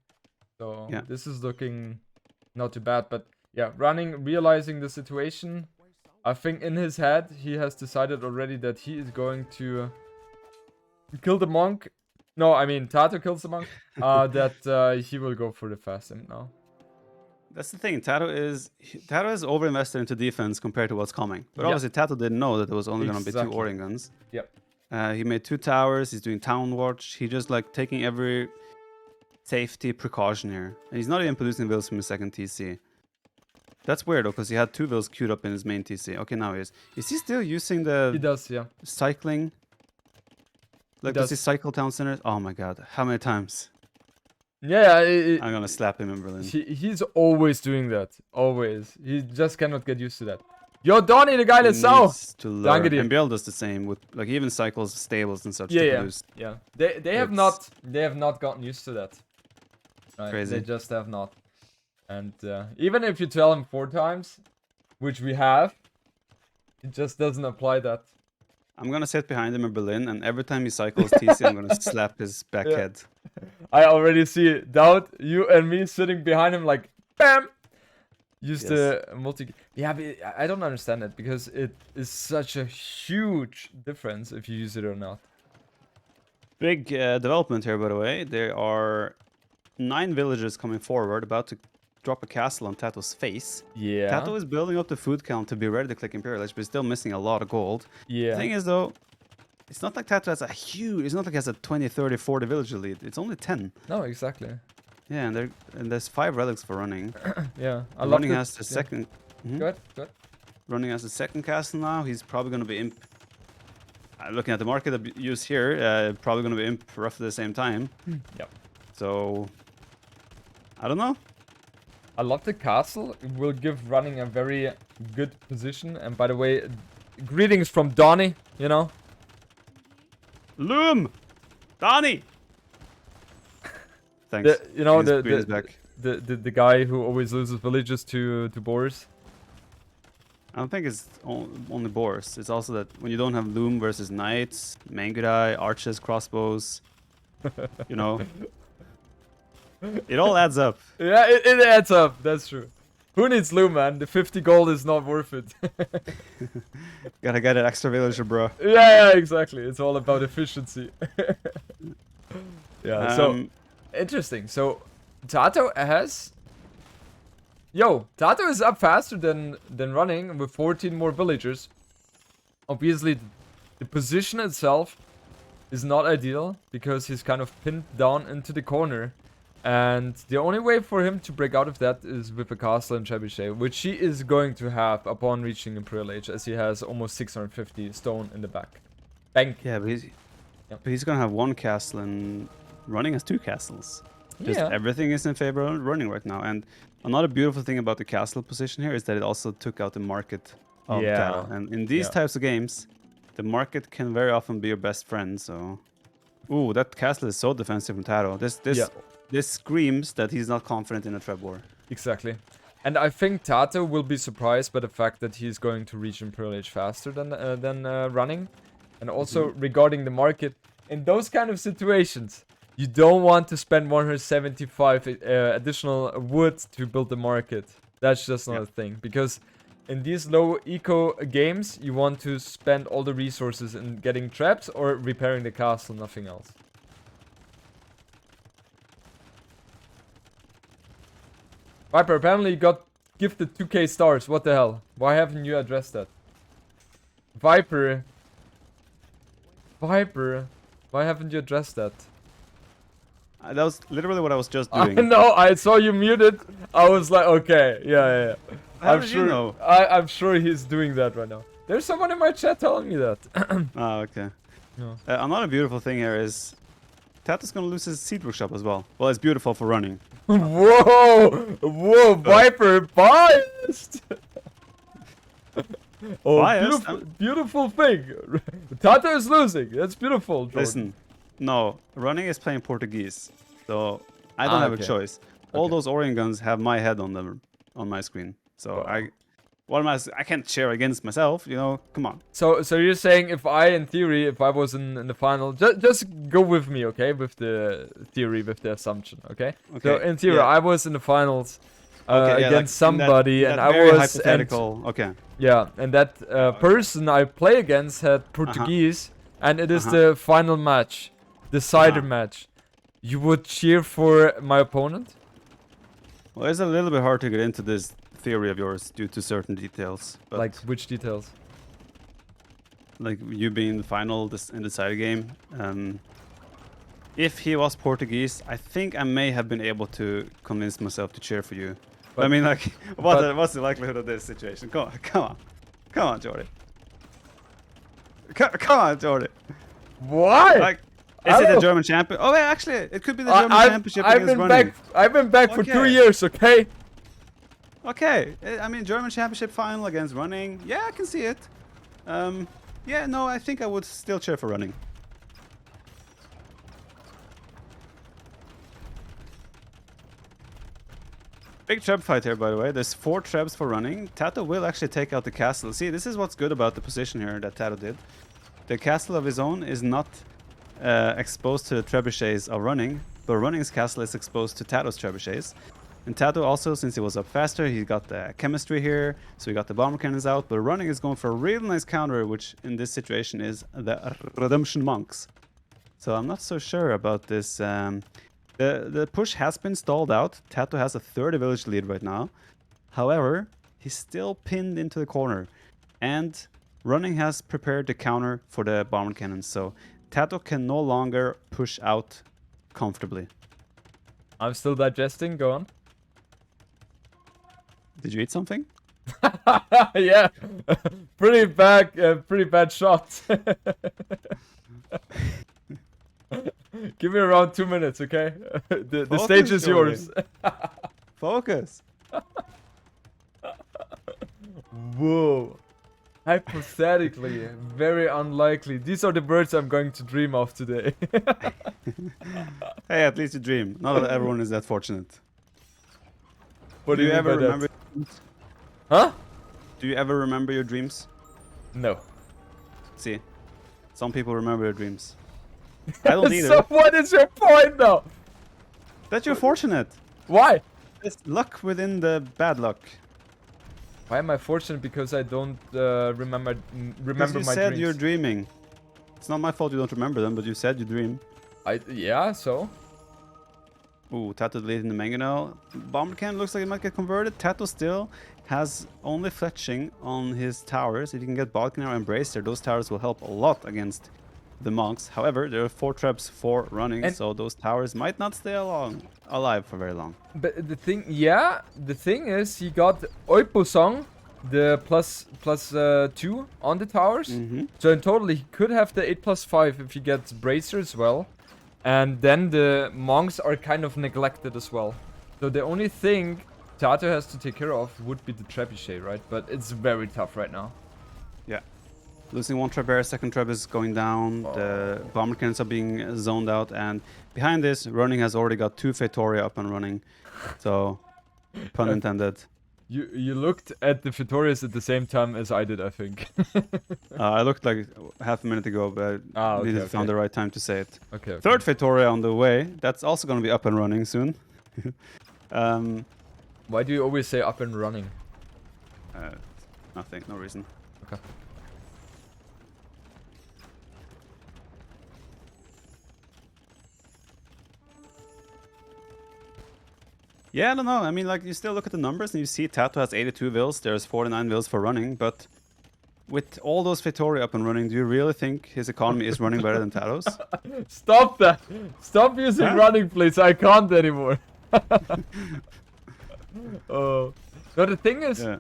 So this is looking not too bad, but yeah, running, realizing the situation, I think in his head he has decided already that he is going to kill the monk. No, I mean Tato kills the monk. That he will go for the fast imp now. That's the thing. Tato is overinvested into defense compared to what's coming. But obviously, Tato didn't know that there was only going to be 2 Orion guns. Yep. He made 2 towers. He's doing town watch. He just like taking every safety precaution here, and he's not even producing vills from his second TC. That's weird though, because he had 2 vills queued up in his main TC. Okay, now he is. Is he still using the? He does, yeah. Cycling. Like, does he cycle town centers? Oh my god, how many times? Yeah, I'm gonna slap him in Berlin. He's always doing that. Always. He just cannot get used to that. Yo, Donnie, the guy that's so. And Bill does the same with, like, he even cycles stables and such. Yeah. They have not gotten used to that. Right? Crazy. They just have not. And even if you tell him 4 times, which we have, he just doesn't apply that. I'm gonna sit behind him in Berlin, and every time he cycles TC, I'm gonna slap his back head. I already see it. Doubt, you and me sitting behind him like, BAM! Use the multi... Yeah, but I don't understand it, because it is such a huge difference if you use it or not. Big development here, by the way. There are 9 villagers coming forward, about to drop a castle on TaToH's face. Yeah. Tato is building up the food count to be ready to click Imperial Edge, but he's still missing a lot of gold. Yeah. The thing is, though, it's not like Tato has a huge... It's not like he has a 20, 30, 40 villager lead. It's only 10. No, exactly. Yeah, and there's 5 relics for running. Yeah. Running has the second... Good. Running has the second castle now. He's probably going to be imp... looking at the market use here, probably going to be imp roughly the same time. Yep. So... I don't know. I love the castle. It will give running a very good position. And by the way, greetings from Donnie, you know. Loom! Donnie! Thanks. The guy who always loses villages to Boris. I don't think it's only Boris. It's also that when you don't have Loom versus Knights, Mangudai, Archers, Crossbows, you know. It all adds up. Yeah, it adds up. That's true. Who needs Loom, man? The 50 gold is not worth it. Gotta get an extra villager, bro. Yeah, exactly. It's all about efficiency. Yeah, so... Interesting. So, Tato has... Tato is up faster than running with 14 more villagers. Obviously, the position itself is not ideal because he's kind of pinned down into the corner. And the only way for him to break out of that is with a castle and trebuchet, which he is going to have upon reaching Imperial Age, as he has almost 650 stone in the back. Bank. Yeah, but he's gonna have one castle, and running has two castles. Just everything is in favor of running right now. And another beautiful thing about the castle position here is that it also took out the market of Tato. And in these types of games, the market can very often be your best friend. So, ooh, that castle is so defensive from Tato. This screams that he's not confident in a treb war. Exactly. And I think Tato will be surprised by the fact that he's going to reach Imperial Age faster than running. And also regarding the market, in those kind of situations, you don't want to spend 175 additional wood to build the market. That's just not a thing. Because in these low eco games, you want to spend all the resources in getting traps or repairing the castle, nothing else. Viper, apparently you got gifted 2k stars. What the hell? Why haven't you addressed that? Viper, why haven't you addressed that? That was literally what I was just doing. I know, I saw you muted. I was like, okay, yeah. How did you know? I'm sure he's doing that right now. There's someone in my chat telling me that. Oh, okay. Yeah. Another beautiful thing here is Tato's gonna lose his seed workshop as well. Well, it's beautiful for running. Whoa, Viper biased. Oh, biased? beautiful thing. Tato is losing. That's beautiful, Jordan. Listen, no, running is playing Portuguese, so I don't have a choice. All those Orion guns have my head on them on my screen, so I can't cheer against myself. You know, come on. So you're saying if I was in the final, just go with me, okay? With the theory, with the assumption, okay? So in theory, I was in the finals against somebody, and I was hypothetical. Okay. Yeah, and that person I play against had Portuguese, and it is the final match, decider match. You would cheer for my opponent? Well, it's a little bit hard to get into this theory of yours due to certain details. But like which details? Like you being the final in the side game. If he was Portuguese, I think I may have been able to convince myself to cheer for you. But I mean, like, what's the likelihood of this situation? Come on, Jordy. Come on, Jordy. Why? Like, is it the German champion? Oh, yeah, actually, it could be the German championship against running. I've been back for 2 years, okay? Okay, I mean, German championship final against running. Yeah, I can see it. Yeah, no, I think I would still cheer for running. Big treb fight here, by the way. There's 4 trebs for running. Tato will actually take out the castle. See, this is what's good about the position here that Tato did. The castle of his own is not exposed to the trebuchets of running, but running's castle is exposed to Tato's trebuchets. And Tato also, since he was up faster, he got the chemistry here, so he got the bomber cannons out. But running is going for a real nice counter, which in this situation is the Redemption Monks. So I'm not so sure about this. The push has been stalled out. Tato has a 30 village lead right now. However, he's still pinned into the corner. And running has prepared the counter for the bomber cannons. So Tato can no longer push out comfortably. I'm still digesting. Go on. Did you eat something? Yeah. Pretty bad shot. Give me around 2 minutes, okay? The stage is yours. Focus. Whoa. Hypothetically, very unlikely. These are the words I'm going to dream of today. Hey, at least you dream. Not everyone is that fortunate. What do you ever remember? Huh? Do you ever remember your dreams? No. See, some people remember their dreams. I don't either. So what is your point now? That you're fortunate. Why? It's luck within the bad luck. Why am I fortunate? Because I don't remember my dreams. You said you're dreaming. It's not my fault you don't remember them, but you said you dream. Yeah, so? Ooh, Tato leading the mangonel. Bomber cannon looks like it might get converted. Tato still has only fletching on his towers. If you can get Balkan or Embracer, those towers will help a lot against the monks. However, there are 4 traps for running, And- so those towers might not stay alive for very long. But the thing is, he got Oiposong, the +2 on the towers. Mm-hmm. So in total, he could have the 8+5 if he gets Bracer as well. And then the monks are kind of neglected as well. So the only thing TaToH has to take care of would be the trebuchet, right? But it's very tough right now. Yeah. Losing 1 trap bear, 2nd trap is going down. The bomber cannons are being zoned out, and behind this, running has already got 2 Fatoria up and running. So, pun intended. You looked at the Fitorias at the same time as I did, I think. I looked like half a minute ago, but I didn't found the right time to say it. Okay. 3rd Fatoria on the way. That's also going to be up and running soon. Why do you always say up and running? Nothing, no reason. Okay. Yeah, I don't know. I mean, like, you still look at the numbers and you see TaToH has 82 vills. There's 49 vills for running, but with all those Fatoria up and running, do you really think his economy is running better than TaToH's? Stop that! Stop using running, please. I can't anymore. Oh. No, the thing is, Yeah.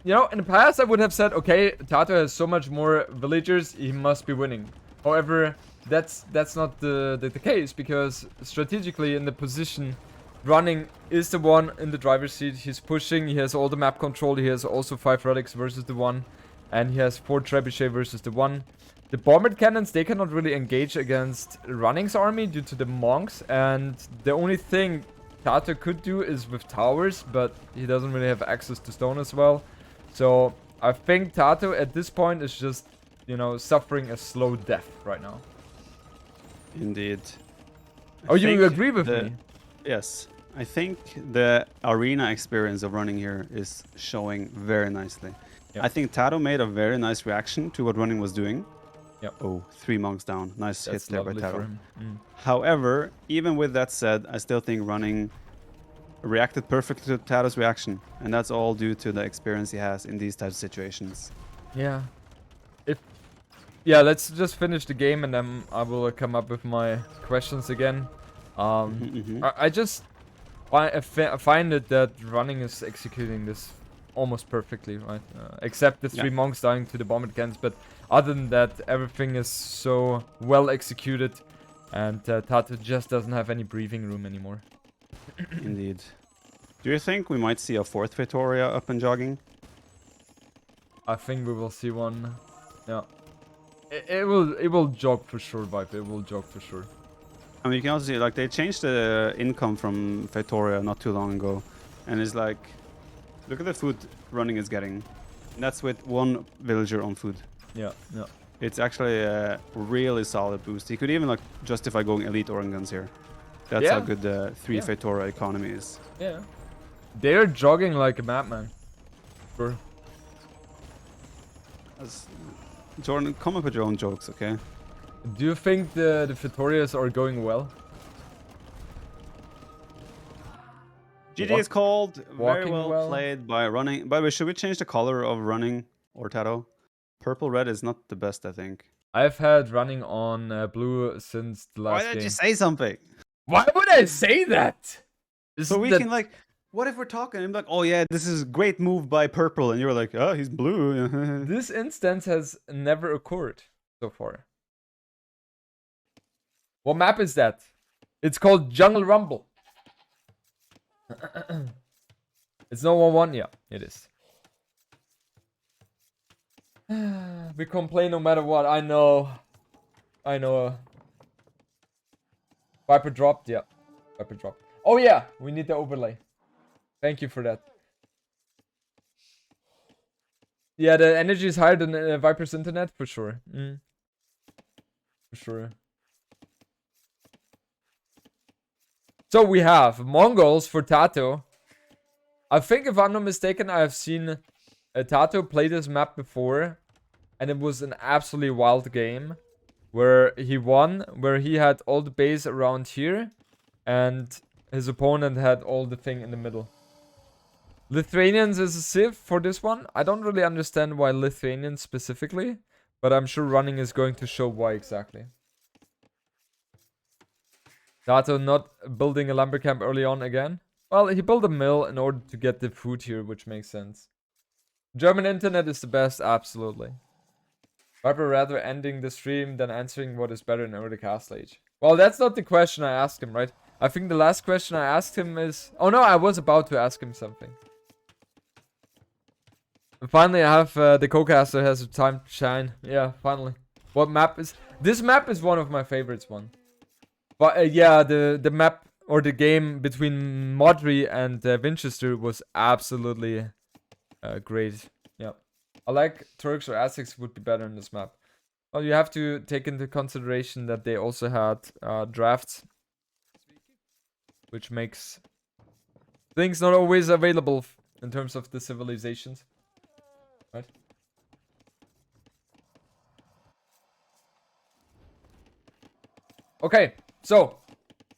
you know, in the past I would have said, okay, TaToH has so much more villagers, he must be winning. However, that's not the case, because strategically in the position, running is the one in the driver's seat. He's pushing, he has all the map control, he has also 5 relics versus the 1, and he has 4 trebuchet versus the 1. The bombard cannons, they cannot really engage against running's army due to the monks, and the only thing TaToH could do is with towers, but he doesn't really have access to stone as well. So I think TaToH at this point is just, you know, suffering a slow death right now. Indeed. Oh, you agree with me? Yes. I think the arena experience of running here is showing very nicely. Yeah. I think TaToH made a very nice reaction to what running was doing. Yep. Oh, 3 monks down. Nice hits there by lovely for TaToH. him. Mm. However, even with that said, I still think running reacted perfectly to TaToH's reaction. And that's all due to the experience he has in these types of situations. Yeah. Yeah, let's just finish the game and then I will come up with my questions again. I just find it that running is executing this almost perfectly, right? Except the 3 monks dying to the bombard cannons, but other than that, everything is so well executed, and TaToH just doesn't have any breathing room anymore. Indeed. Do you think we might see a 4th Fatoria up and jogging? I think we will see one. Yeah. It will jog for sure, Viper. It will jog for sure. I mean, you can also see, like, they changed the income from Fatoria not too long ago. And it's like, look at the food running is getting. And that's with 1 villager on food. Yeah, yeah. It's actually a really solid boost. He could even, like, justify going elite organ guns here. That's how good the 3 Fatoria economy is. Yeah. They're jogging like a madman. Sure. Jordan, come up with your own jokes, okay? Do you think the Fitorias are going well? GG is called. Very walking well, well. played by running. By the way, should we change the color of running or TaToH? Purple red is not the best, I think. I've had running on blue since the last Why did game. you say something? Why would I say that? So we can, like, what if we're talking and I'm like, oh yeah, this is a great move by purple, and you're like, oh, he's blue. This instance has never occurred so far. What map is that? It's called Jungle Rumble. It's no 1-1? Yeah, it is. We complain no matter what. I know. Viper dropped? Yeah. Viper dropped. Oh yeah, we need the overlay. Thank you for that. Yeah, the energy is higher than Viper's internet, for sure. For sure. So we have Mongols for TaToH. I think, if I'm not mistaken, I have seen TaToH play this map before, and it was an absolutely wild game where he won, where he had all the base around here, and his opponent had all the thing in the middle. Lithuanians is a civ for this one. I don't really understand why Lithuanians specifically, But I'm sure running is going to show why exactly. Tato not building a lumber camp early on again. Well, he built a mill in order to get the food here, which makes sense. German internet is the best, absolutely. Viper rather ending the stream than answering what is better in early castle age. Well, that's not the question I asked him, right? I think the last question I asked him is... Oh no, I was about to ask him something. Finally, I have the co-caster has a time to shine. Yeah, finally. What map is... This map is one of my favorites one. But yeah, the map or the game between Modri and Winchester was absolutely great. Yeah. I like Turks or Aztecs would be better in this map. Well, you have to take into consideration that they also had drafts. Which makes things not always available in terms of the civilizations. Right? Okay, so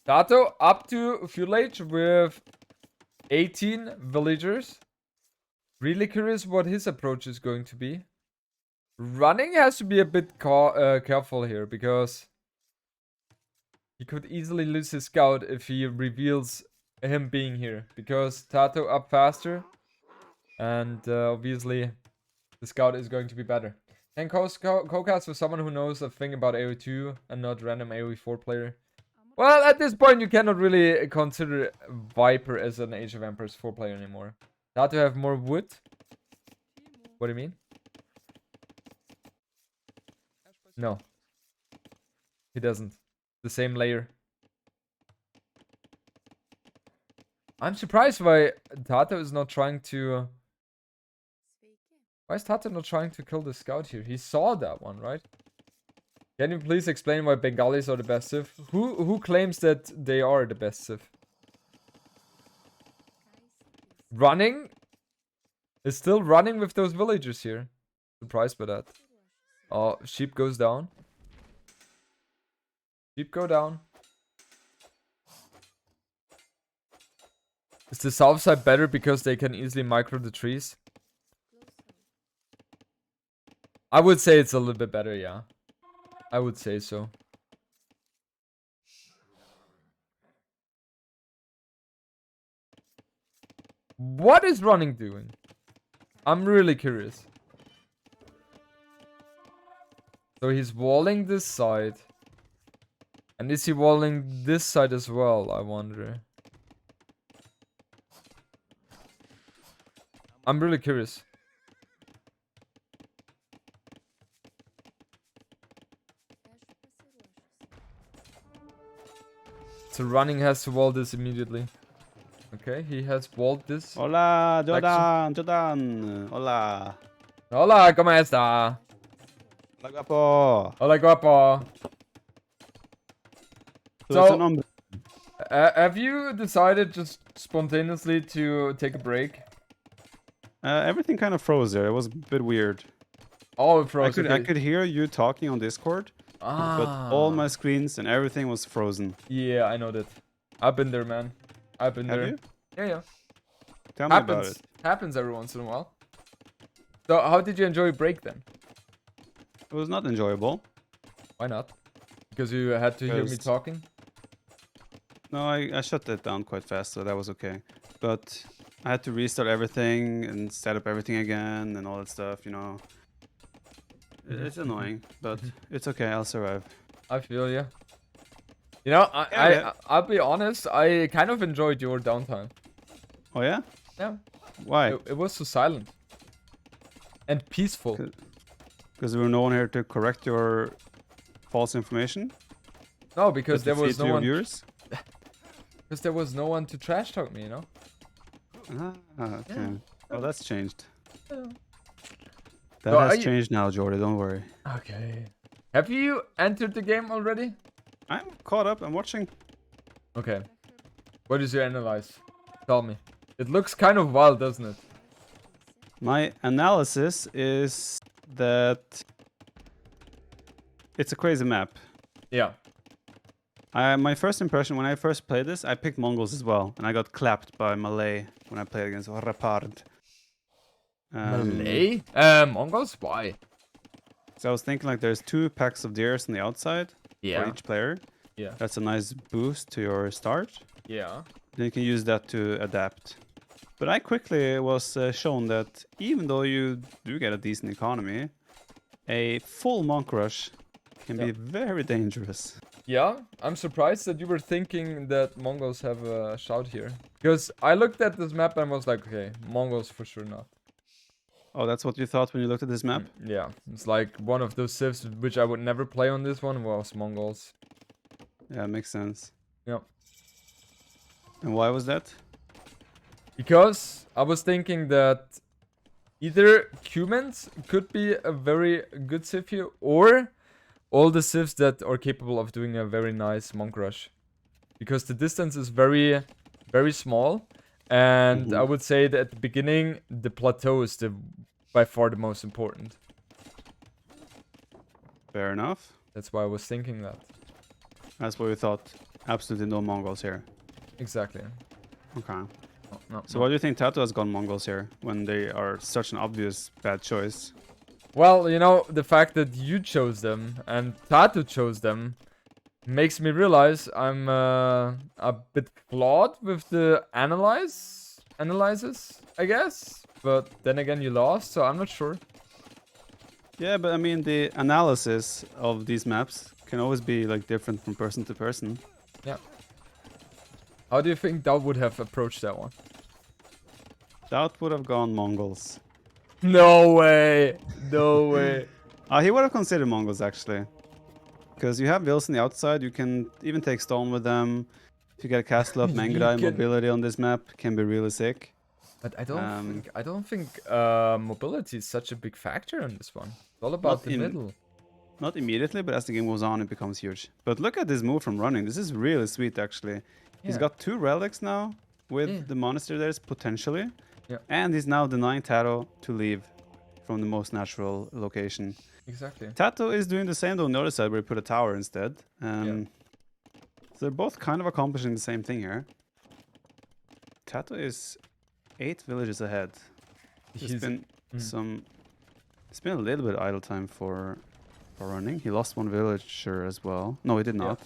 Tato up to fuel age with 18 villagers. Really curious what his approach is going to be. Running has to be a bit careful here because he could easily lose his scout if he reveals him being here. Because Tato up faster and obviously the scout is going to be better. And cocast with someone who knows a thing about AoE2 and not random AoE4 player. Well, at this point you cannot really consider Viper as an Age of Empires 4 player anymore. Tato have more wood? What do you mean? No. He doesn't. The same layer. I'm surprised why Tato is not trying to... Why is Tato not trying to kill the scout here? He saw that one, right? Can you please explain why Bengalis are the best civ? Who claims that they are the best civ? Running? Is still running with those villagers here. Surprised by that. Oh, sheep goes down. Sheep go down. Is the south side better because they can easily micro the trees? I would say it's a little bit better, yeah. I would say so. What is running doing? I'm really curious. So he's walling this side. And is he walling this side as well, I wonder. I'm really curious. So running has to wall this immediately. Okay, he has walled this. Hola, Jordan. Hola. Hola, ¿cómo está? Hola, guapo. Hola, guapo. So, have you decided just spontaneously to take a break? Everything kind of froze there. It was a bit weird. Oh, it froze. I could hear you talking on Discord, but all my screens and everything was frozen. Yeah, I know that. I've been there, man. I've been there. You? Yeah. Tell me about it. Happens every once in a while. So, how did you enjoy break then? It was not enjoyable. Why not? Because you had to hear me talking? No, I shut that down quite fast, so that was okay. But I had to restart everything and set up everything again and all that stuff, you know. It's annoying, but it's okay. I'll survive. I feel you. You know, I'll be honest. I kind of enjoyed your downtime. Oh yeah? Yeah. Why? It was so silent and peaceful. Because there was no one here to correct your false information. No, because there was no one. Viewers? Because there was no one to trash talk me, you know. Okay. Yeah. Well, that's changed. Yeah. That has changed now, Jordy. Don't worry. Okay. Have you entered the game already? I'm caught up. I'm watching. Okay. What is your analyze? Tell me. It looks kind of wild, doesn't it? My analysis is that it's a crazy map. Yeah. My first impression when I first played this, I picked Mongols as well, and I got clapped by Malay when I played against Rapard. Malay? Mongols? Why? So I was thinking like there's 2 packs of deers on the outside for each player. Yeah. That's a nice boost to your start. Yeah. Then you can use that to adapt. But I quickly was shown that even though you do get a decent economy, a full monk rush can be very dangerous. Yeah, I'm surprised that you were thinking that Mongols have a shout here. Because I looked at this map and was like, okay, Mongols for sure not. Oh, that's what you thought when you looked at this map? Yeah, it's like one of those civs which I would never play on this one was Mongols. Yeah, makes sense. Yeah. And why was that? Because I was thinking that either Cumans could be a very good civ here, or all the civs that are capable of doing a very nice monk rush. Because the distance is very, very small. And I would say that at the beginning, the plateau is by far the most important. Fair enough. That's why I was thinking that. That's why we thought absolutely no Mongols here. Exactly. Okay. No, So why do you think TaToH has gone Mongols here when they are such an obvious bad choice? Well, you know, the fact that you chose them and TaToH chose them makes me realize I'm a bit flawed with the analyzes, I guess. But then again, you lost, so I'm not sure. Yeah, but I mean, the analysis of these maps can always be like different from person to person. Yeah. How do you think Dao would have approached that one? TaToH would have gone Mongols. No way. No way. He would have considered Mongols actually. Because you have Wills on the outside, you can even take stone with them. If you get a castle up, Mangudai mobility on this map can be really sick. But I don't think mobility is such a big factor in this one. It's all about the middle. Not immediately, but as the game goes on, it becomes huge. But look at this move from running. This is really sweet, actually. He's got 2 relics now with the monastery there, potentially. Yeah. And he's now denying TaToH to leave from the most natural location. Exactly. TaToH is doing the same though on the other side, where he put a tower instead. So they're both kind of accomplishing the same thing here. TaToH is 8 villages ahead. It's been it's been a little bit idle time for running. He lost 1 villager as well. No, he did not.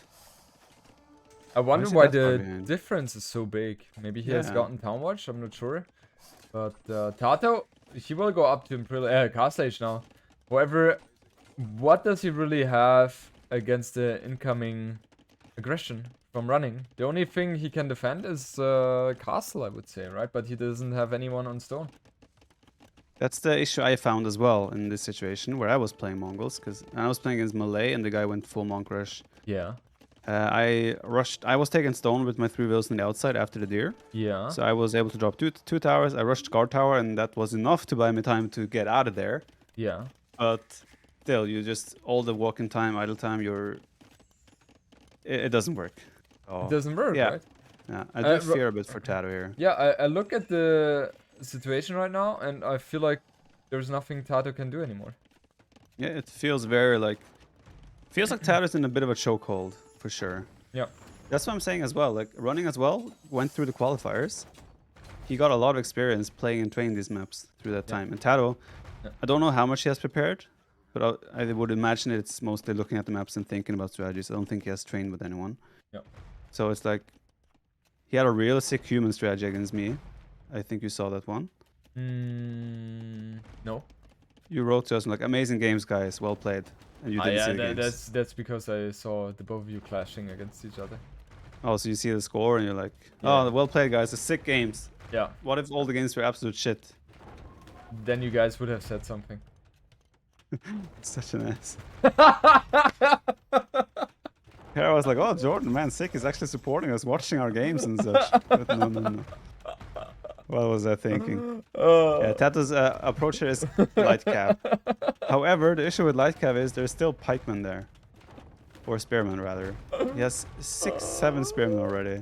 I wonder why the difference is so big. Maybe he has gotten town watch, I'm not sure. But TaToH, he will go up to castle age now. However, what does he really have against the incoming aggression from running? The only thing he can defend is castle, I would say, right? But he doesn't have anyone on stone. That's the issue I found as well in this situation where I was playing Mongols, because I was playing against Malay and the guy went full monk rush. Yeah. I was taking stone with my 3 wheels on the outside after the deer. Yeah. So I was able to drop two towers. I rushed guard tower, and that was enough to buy me time to get out of there. Yeah. But still, you just all the walking time, idle time, it doesn't work. It doesn't work, right? Yeah, I do fear a bit for TaToH here. Yeah, I look at the situation right now, and I feel like there's nothing TaToH can do anymore. Yeah, it feels very like TaToH's in a bit of a chokehold for sure. Yeah, that's what I'm saying as well. Like running as well, went through the qualifiers. He got a lot of experience playing and training these maps through that time. And TaToH, I don't know how much he has prepared, but I would imagine it's mostly looking at the maps and thinking about strategies. I don't think he has trained with anyone. Yeah. So it's like he had a real sick human strategy against me. I think you saw that one. No. You wrote to us like, amazing games, guys. Well played. And you didn't see the games. That's because I saw the both of you clashing against each other. Oh, so you see the score and you're like, oh, well played, guys. The sick games. Yeah. What if all the games were absolute shit? Then you guys would have said something. Such an ass. Here I was like, oh, Jordan, man, sick. He's actually supporting us, watching our games and such. But no. What was I thinking? Yeah, TaToH's approach here is light cap. However, the issue with light cap is there's still pikemen there. Or spearmen, rather. He has 6-7 spearmen already.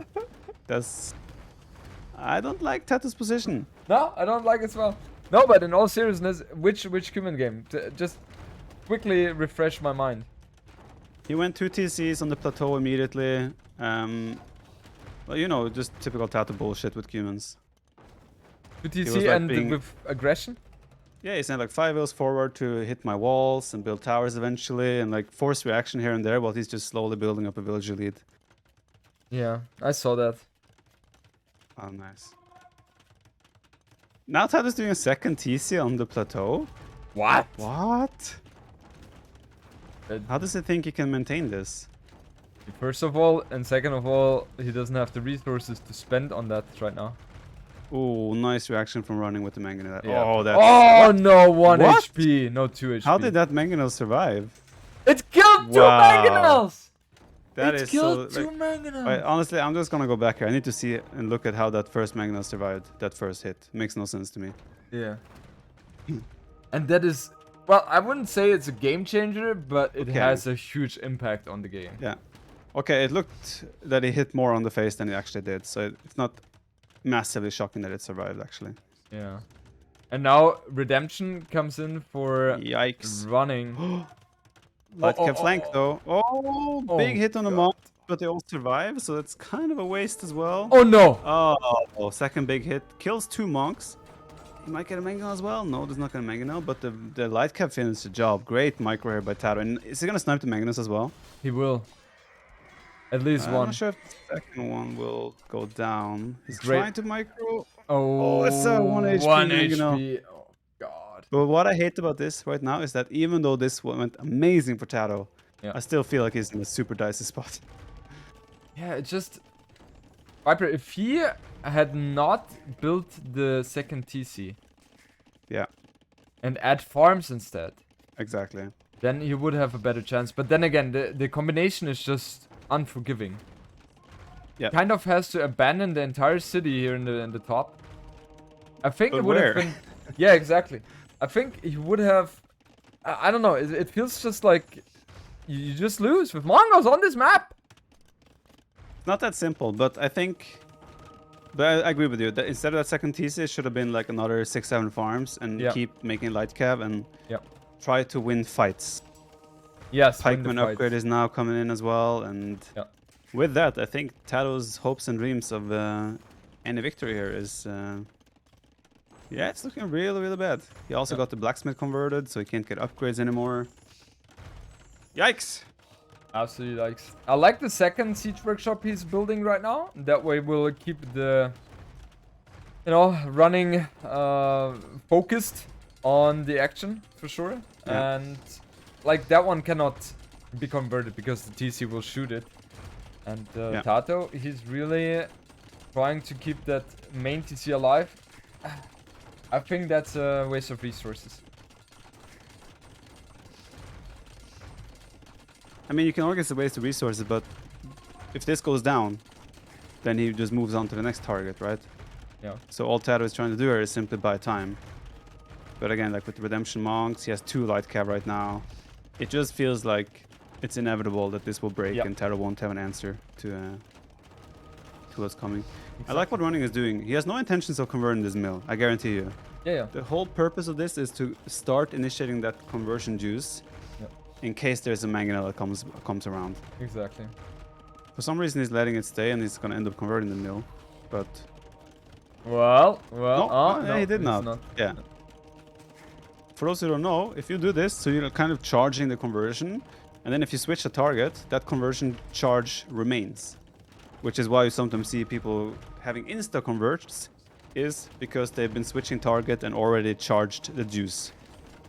I don't like TaToH's position. No, I don't like it as well. No, but in all seriousness, which Cuman game? Just quickly refresh my mind. He went 2 TCs on the plateau immediately. Well, you know, just typical TaToH bullshit with humans. 2 TC and with aggression? Yeah, he sent like 5 wheels forward to hit my walls and build towers eventually, and like force reaction here and there, while he's just slowly building up a villager lead. Yeah, I saw that. Oh, nice. Now TaToH's doing a second TC on the plateau. What? What? How does he think he can maintain this? First of all, and second of all, he doesn't have the resources to spend on that right now. Ooh, nice reaction from running with the mangonel. Yeah. Oh, that's... Oh what? no, 1 What? HP, no 2 HP. How did that mangonel survive? It killed 2 Wow. mangonels! That It is killed so... 2 mangonels! Wait, honestly, I'm just gonna go back here. I need to see and look at how that first mangonel survived that first hit. Makes no sense to me. Yeah. And that is... Well, I wouldn't say it's a game changer, but it Okay. has a huge impact on the game. Yeah. Okay, it looked that he hit more on the face than he actually did, so it's not massively shocking that it survived, actually. Yeah. And now Redemption comes in for Yikes. running. Light Oh, cap flank, though. Oh, big hit on the God. monk, but they all survive, so it's kind of a waste as well. Oh no! Oh, second big hit. Kills 2 monks. He might get a mangonel as well. No, there's not going to mangonel, but the light cap finished the job. Great micro here by TaToH. And is he going to snipe the mangonels as well? He will. At least I'm one. not sure if the second one will go down. He's Great. trying to micro. Oh, it's a 1 HP 1 mangonel. HP. Oh, God. But what I hate about this right now is that even though this went amazing for TaToH, Yeah. I still feel like he's in a super dicey spot. Yeah, it just... Viper, if he had not built the second TC Yeah, and add farms instead, exactly. then he would have a better chance. But then again, the combination is just unforgiving. Yeah. Kind of has to abandon the entire city here in the top. I think But it would where? have been... Yeah, exactly. I think he would have... I don't know, it feels just like you just lose with Mongols on this map. Not that simple, but I think... But I agree with you, that instead of that second TC, it should have been like another 6-7 farms and Yeah. keep making light cav and Yep. try to win fights. Yes, win the Pikeman fights. upgrade is now coming in as well, and Yeah. with that, I think TaToH's hopes and dreams of any victory here is... yeah, it's looking really, really bad. He also got the blacksmith converted, so he can't get upgrades anymore. Yikes! Absolutely likes. I like the second siege workshop he's building right now. That way we'll keep the, you know, running focused on the action for sure. Yeah. And like that one cannot be converted because the TC will shoot it. And Yeah. TaToH, he's really trying to keep that main TC alive. I think that's a waste of resources. I mean, you can always waste the resources, but if this goes down, then he just moves on to the next target, right? Yeah. So all TaToH is trying to do here is simply buy time. But again, like with the Redemption Monks, he has 2 light cav right now. It just feels like it's inevitable that this will break Yep. and TaToH won't have an answer to what's coming. I like what Running is doing. He has no intentions of converting this mill, I guarantee you. Yeah, yeah. The whole purpose of this is to start initiating that conversion juice Yep. in case there's a mangonel that comes around. Exactly. For some reason he's letting it stay and he's gonna end up converting the mill, but Well, no, no, he did it's not. Yeah. For those who don't know, if you do this, so you're kind of charging the conversion, and then if you switch the target, that conversion charge remains, which is why you sometimes see people having insta converts, is because they've been switching target and already charged the juice,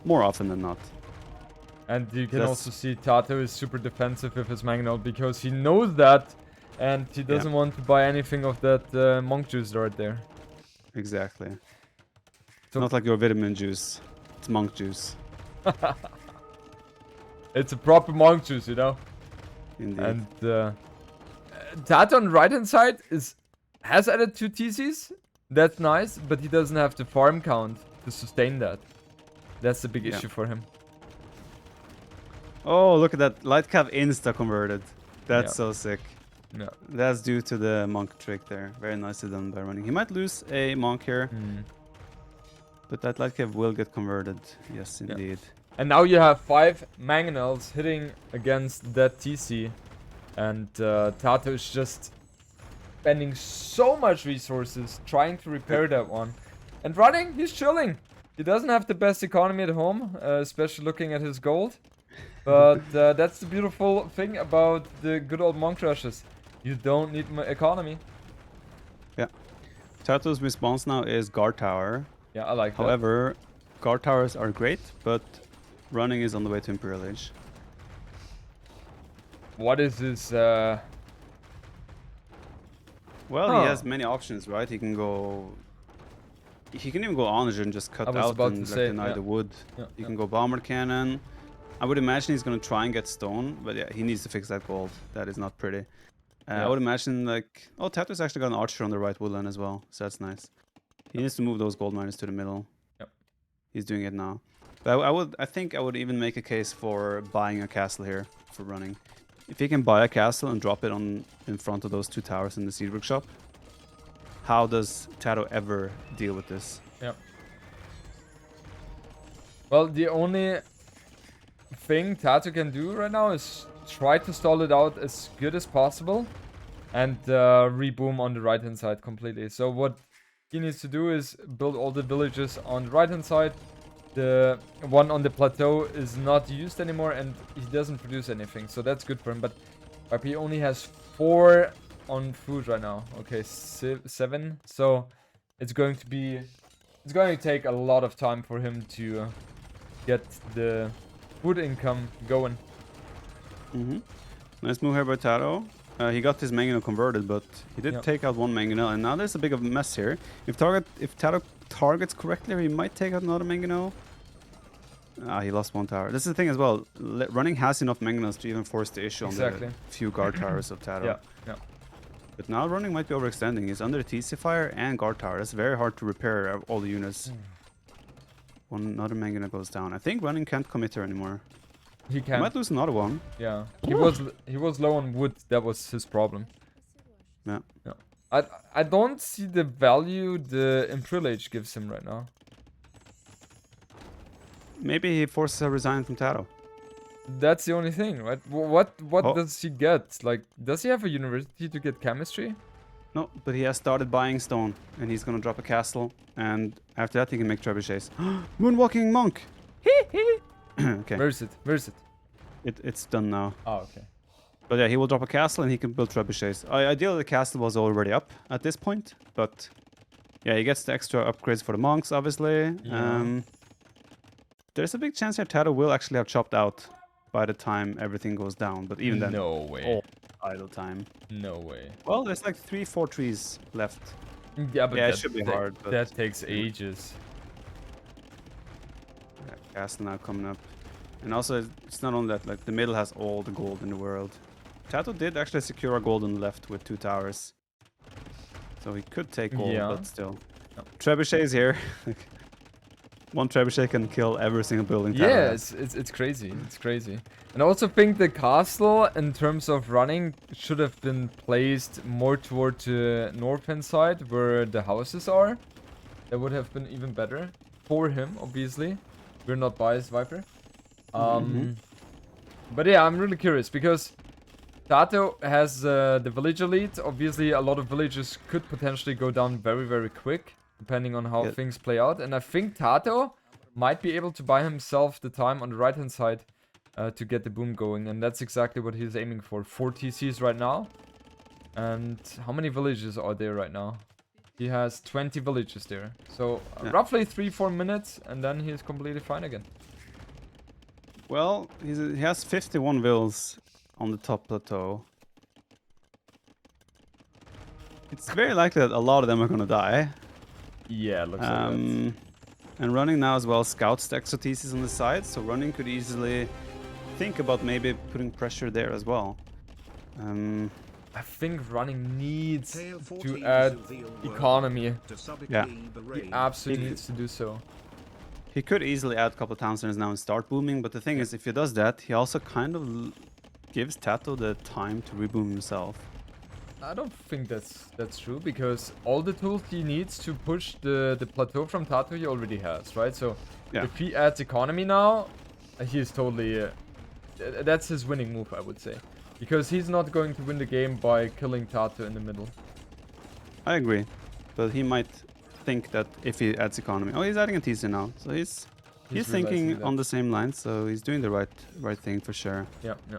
more often than not. And you can That's- also see TaToH is super defensive with his Mangonel because he knows that and he doesn't want to buy anything of that monk juice right there. Exactly. So- Not like your vitamin juice, it's monk juice. It's a proper monk juice, you know? Indeed. And TaToH on the right hand side has added 2 TCs. That's nice, but he doesn't have the farm count to sustain that. That's the big Yeah. issue for him. Oh, look at that. Light cav insta converted. That's Yeah. so sick. Yeah. That's due to the monk trick there. Very nicely done by Running. He might lose a monk here, but that light cav will get converted. Yes, indeed. And now you have 5 Mangonels hitting against that TC. And TaToH is just spending so much resources trying to repair that one. And Running, he's chilling. He doesn't have the best economy at home, especially looking at his gold. But that's the beautiful thing about the good old monk rushes. You don't need economy. Yeah. TaToH's response now is guard tower. Yeah, I like that. However, guard towers are great, but running is on the way to Imperial Age. What is this? Well, he has many options, right? He can go. He can even go Onager and just cut out and deny the wood. Yeah, He can go bomber cannon. I would imagine he's gonna try and get stone, but yeah, he needs to fix that gold. That is not pretty. I would imagine like, oh, TaToH's actually got an archer on the right woodland as well, so that's nice. He needs to move those gold miners to the middle. Yep. He's doing it now. But I think I would even make a case for buying a castle here for running. If he can buy a castle and drop it on in front of those 2 towers in the seed workshop, how does TaToH ever deal with this? Yep. Well, the only thing TaToH can do right now is try to stall it out as good as possible and reboom on the right hand side completely. So what he needs to do is build all the villages on the right hand side. The one on the plateau is not used anymore and he doesn't produce anything, so that's good for him. But he only has 4 on food right now. Okay, 7. So it's going to take a lot of time for him to get the food income going. Nice move here by TaToH. He got his mangonel converted, but he did take out 1 mangonel, and now there's a big of a mess here. If TaToH targets correctly, he might take out another mangonel. He lost 1 tower. This is the thing as well. Running has enough mangonels to even force the issue on the few guard towers of TaToH. Yeah. But now running might be overextending. He's under TC fire and guard tower. That's very hard to repair all the units. Another mangonel goes down. I think running can't commit here anymore. He can. He might lose another one. Yeah. He was low on wood. That was his problem. Yeah. I don't see the value the Imperial Age gives him right now. Maybe he forces a resign from TaToH. That's the only thing, right? What does he get? Like, does he have a university to get chemistry? No, but he has started buying stone, and he's gonna drop a castle, and after that he can make trebuchets. Moonwalking monk! Okay. Where is it? It's done now. Oh, okay. But yeah, he will drop a castle and he can build trebuchets. Ideally, the castle was already up at this point, but yeah, he gets the extra upgrades for the monks, obviously. Yeah. There's a big chance here TaToH will actually have chopped out by the time everything goes down, but even then, no way. All idle time. No way. Well, there's like 3-4 trees left. Yeah, but it should be hard. But that takes ages. Yeah, castle now coming up. And also, it's not only that, like, the middle has all the gold in the world. TaToH did actually secure a gold on the left with 2 towers. So he could take gold, but still. No. Trebuchets here. 1 trebuchet can kill every single building. Yeah, it's crazy. It's crazy. And I also think the castle, in terms of running, should have been placed more toward the northern side, where the houses are. That would have been even better for him, obviously. We're not biased, Viper. But yeah, I'm really curious, because TaToH has the village elite. Obviously, a lot of villages could potentially go down very, very quick, depending on how things play out. And I think TaToH might be able to buy himself the time on the right-hand side to get the boom going. And that's exactly what he's aiming for. 4 TCs right now. And how many villages are there right now? He has 20 villages there. So roughly 3-4 minutes, and then he's completely fine again. Well, he has 51 vills on the top plateau. It's very likely that a lot of them are going to die. Yeah, looks like that. And running now as well scouts the extra TCs on the side, so running could easily think about maybe putting pressure there as well. I think running needs to add economy. Yeah. He absolutely needs to do so. He could easily add a couple of town centers now and start booming, but the thing is, if he does that, he also kind of gives TaToH the time to reboom himself. I don't think that's true, because all the tools he needs to push the plateau from TaToH he already has, right? So if he adds economy now, he is totally... that's his winning move, I would say. Because he's not going to win the game by killing TaToH in the middle. I agree, but he might think that if he adds economy. Oh, he's adding a TC now, so he's thinking realizing on that. the same lines. So he's doing the right thing for sure. Yeah, yeah.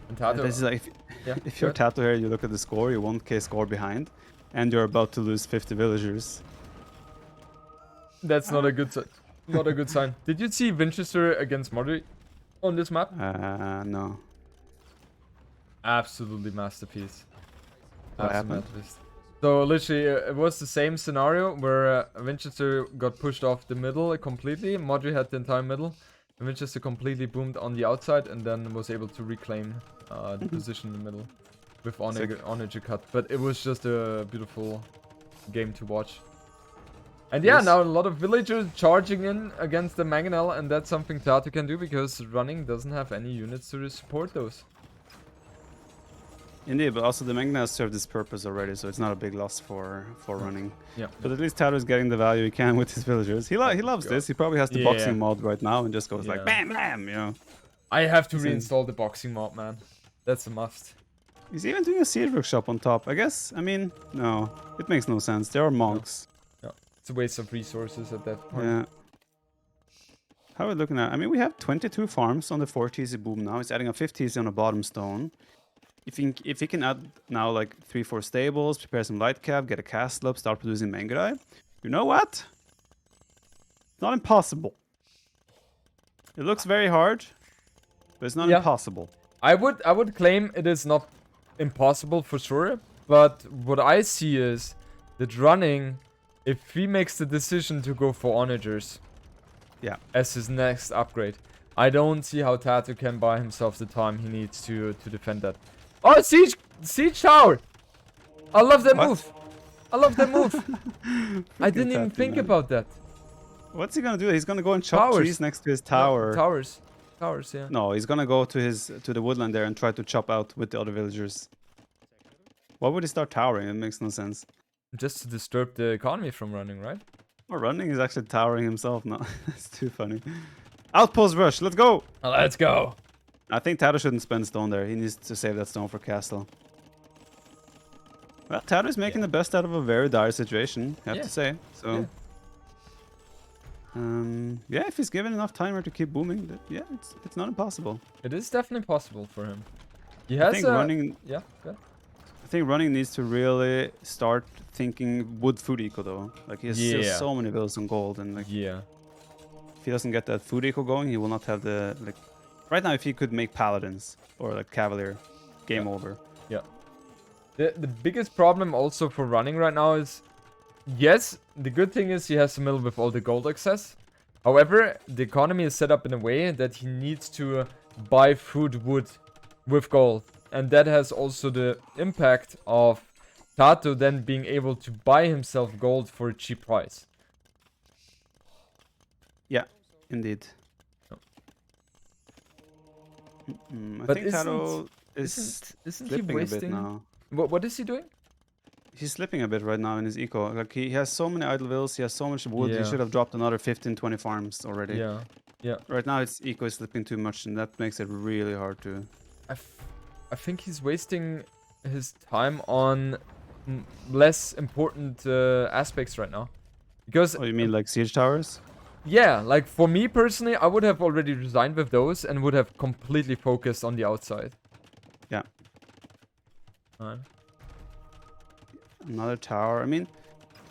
And This is Tato, like yeah, if you're good. Tato here, you look at the score, you're 1k score behind, and you're about to lose 50 villagers. That's not a good sign. Not a good sign. Did you see Winchester against Muddy on this map? No. Absolutely masterpiece. What Absolute happened? masterpiece. So literally, it was the same scenario where Winchester got pushed off the middle completely. Modri had the entire middle. And Winchester completely boomed on the outside and then was able to reclaim the position in the middle with Sick. Onager cut. But it was just a beautiful game to watch. And yeah, Yes. now a lot of villagers charging in against the Mangonel, and that's something Tato can do because running doesn't have any units to support those. Indeed, but also the Magna has served its purpose already, so it's not a big loss for running. Yeah. But at least Tato is getting the value he can with his villagers. He loves God. this. He probably has the Yeah. boxing mod right now and just goes like Yeah. bam bam, you know. I have to He's in- reinstall the boxing mod, man. That's a must. He's even doing a siege workshop on top. I guess. I mean, no, it makes no sense. There are monks. Yeah. It's a waste of resources at that point. Yeah. How are we looking at? I mean, we have 22 farms on the 4 TC boom now. He's adding a 5 TC on the bottom stone. If he can add now like 3-4 stables, prepare some light cap, get a castle up, start producing Mangrai, you know what? It's not impossible. It looks very hard, but it's not Yeah. impossible. I would claim it is not impossible for sure, but what I see is that running, if he makes the decision to go for onagers, Yeah. as his next upgrade, I don't see how Tato can buy himself the time he needs to defend that. Oh, siege tower! I love that What? move. I love that move. I didn't even Tato, think man. about that. What's he gonna do? He's gonna go and chop Towers. trees next to his tower. Towers, yeah. No, he's gonna go to the woodland there and try to chop out with the other villagers. Why would he start towering? It makes no sense. Just to disturb the economy from running, right? Or running is actually towering himself now. It's too funny. Outpost rush, let's go! Let's go. I think Tato shouldn't spend stone there. He needs to save that stone for castle. Well, Tato's making the best out of a very dire situation, I have Yeah. to say. So, yeah, if he's given enough timer to keep booming, yeah, it's not impossible. It is definitely possible for him. He I has think a... running. Yeah, good. I think running needs to really start thinking wood food eco though. Like he has still Yeah. so many villas on gold, and like Yeah. if he doesn't get that food eco going, he will not have the like. Right now, if he could make paladins or like cavalier, game over. Yeah. The biggest problem also for running right now is, yes, the good thing is he has a mill with all the gold access. However, the economy is set up in a way that he needs to buy food wood with gold. And that has also the impact of Tato then being able to buy himself gold for a cheap price. Yeah, indeed. Oh. I But think isn't- Tato is Isn't he slipping a bit wasting? now. What is he doing? He's slipping a bit right now in his eco. Like he has so many idle vills, he has so much wood. He Yeah. should have dropped another 15-20 farms already. Yeah. Yeah. Right now, his eco is slipping too much, and that makes it really hard to. I think he's wasting his time on less important aspects right now. Because, Oh, you mean like siege towers? yeah, like for me personally, I would have already resigned with those and would have completely focused on the outside. Yeah. Alright. Another tower. I mean,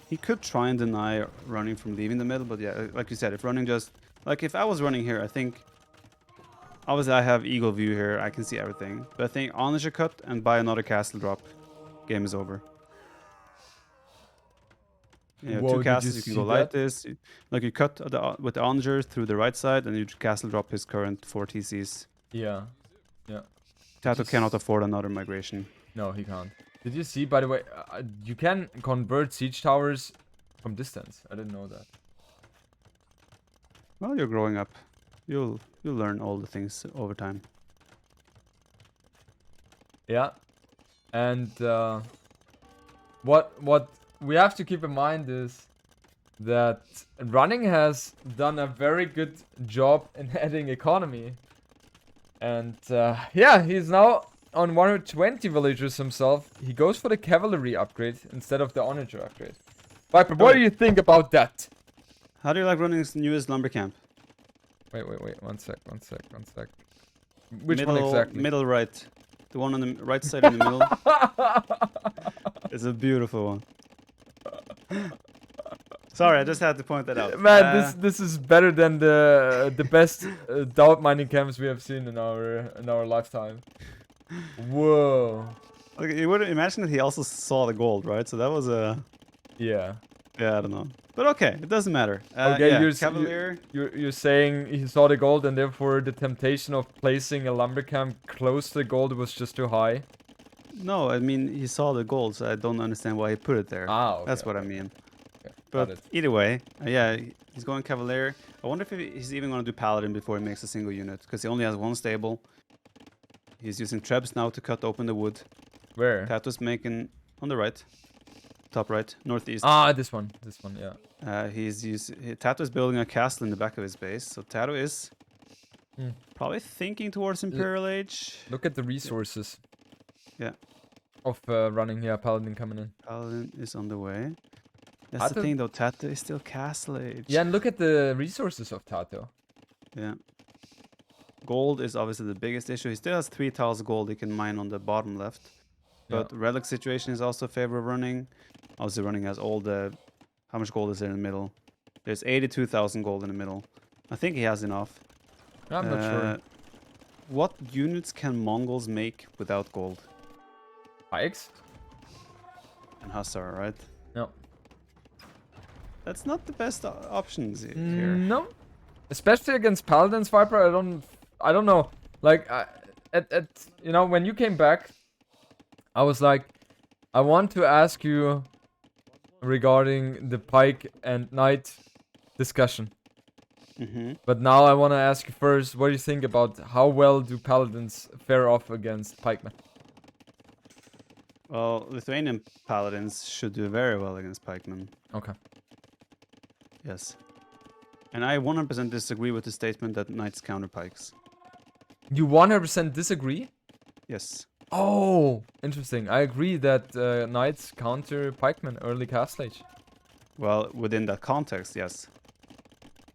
he could try and deny running from leaving the middle, but yeah, like you said, if running just like if I was running here, I think obviously I have eagle view here, I can see everything. But I think Onager cut and buy another castle drop, game is over. Yeah, Whoa, two did castles, you you can see go like that? this. Like you cut with the Onager through the right side, and you castle drop his current 4 TCs. Yeah. Yeah. Tato Just- cannot afford another migration. No, he can't. Did you see, by the way, you can convert siege towers from distance. I didn't know that. Well, you're growing up. You'll learn all the things over time. Yeah. And what we have to keep in mind is that running has done a very good job in adding economy. And yeah, he's now on 120 villagers himself. He goes for the cavalry upgrade instead of the onager upgrade. Viper, what do you think about that? How do you like running this newest lumber camp? Wait. One sec. Which one exactly? Middle right. The one on the right side in the middle. It's a beautiful one. Sorry, I just had to point that out. Man, this is better than the best doubt mining camps we have seen in our lifetime. Whoa. Okay, you would imagine that he also saw the gold, right? So that was a... Yeah. Yeah, I don't know. But okay, it doesn't matter. Okay, yeah, Cavalier... You're saying he saw the gold and therefore the temptation of placing a lumber camp close to the gold was just too high? No, I mean, he saw the gold, so I don't understand why he put it there. Ah, okay, That's what I mean. Okay, but either way, yeah, he's going Cavalier. I wonder if he's even going to do Paladin before he makes a single unit, because he only has one stable. He's using Trebs now to cut open the wood. Where? TaToH's making on the right. Top right, northeast. Ah, this one, yeah. TaToH's building a castle in the back of his base, so TaToH is probably thinking towards Imperial Age. Look at the resources. Yeah. Of running here, Paladin coming in. Paladin is on the way. That's the thing though, TaToH is still Castle Age. Yeah, and look at the resources of TaToH. Yeah. Gold is obviously the biggest issue. He still has 3 tiles gold he can mine on the bottom left. But relic situation is also a favor of running. Obviously running has all the... How much gold is there in the middle? There's 82,000 gold in the middle. I think he has enough. I'm not sure. What units can Mongols make without gold? Pikes? And Hussar, right? No. That's not the best options here. No. Especially against Paladins, Viper, I don't know. Like, you know, when you came back, I was like, I want to ask you regarding the Pike and Knight discussion. But now I want to ask you first, what do you think about how well do Paladins fare off against Pikemen? Well, Lithuanian Paladins should do very well against Pikemen. Okay. Yes. And I 100% disagree with the statement that Knights counter Pikes. You 100% disagree? Yes. Oh, interesting. I agree that Knights counter Pikemen early Castle Age. Well, within that context, yes.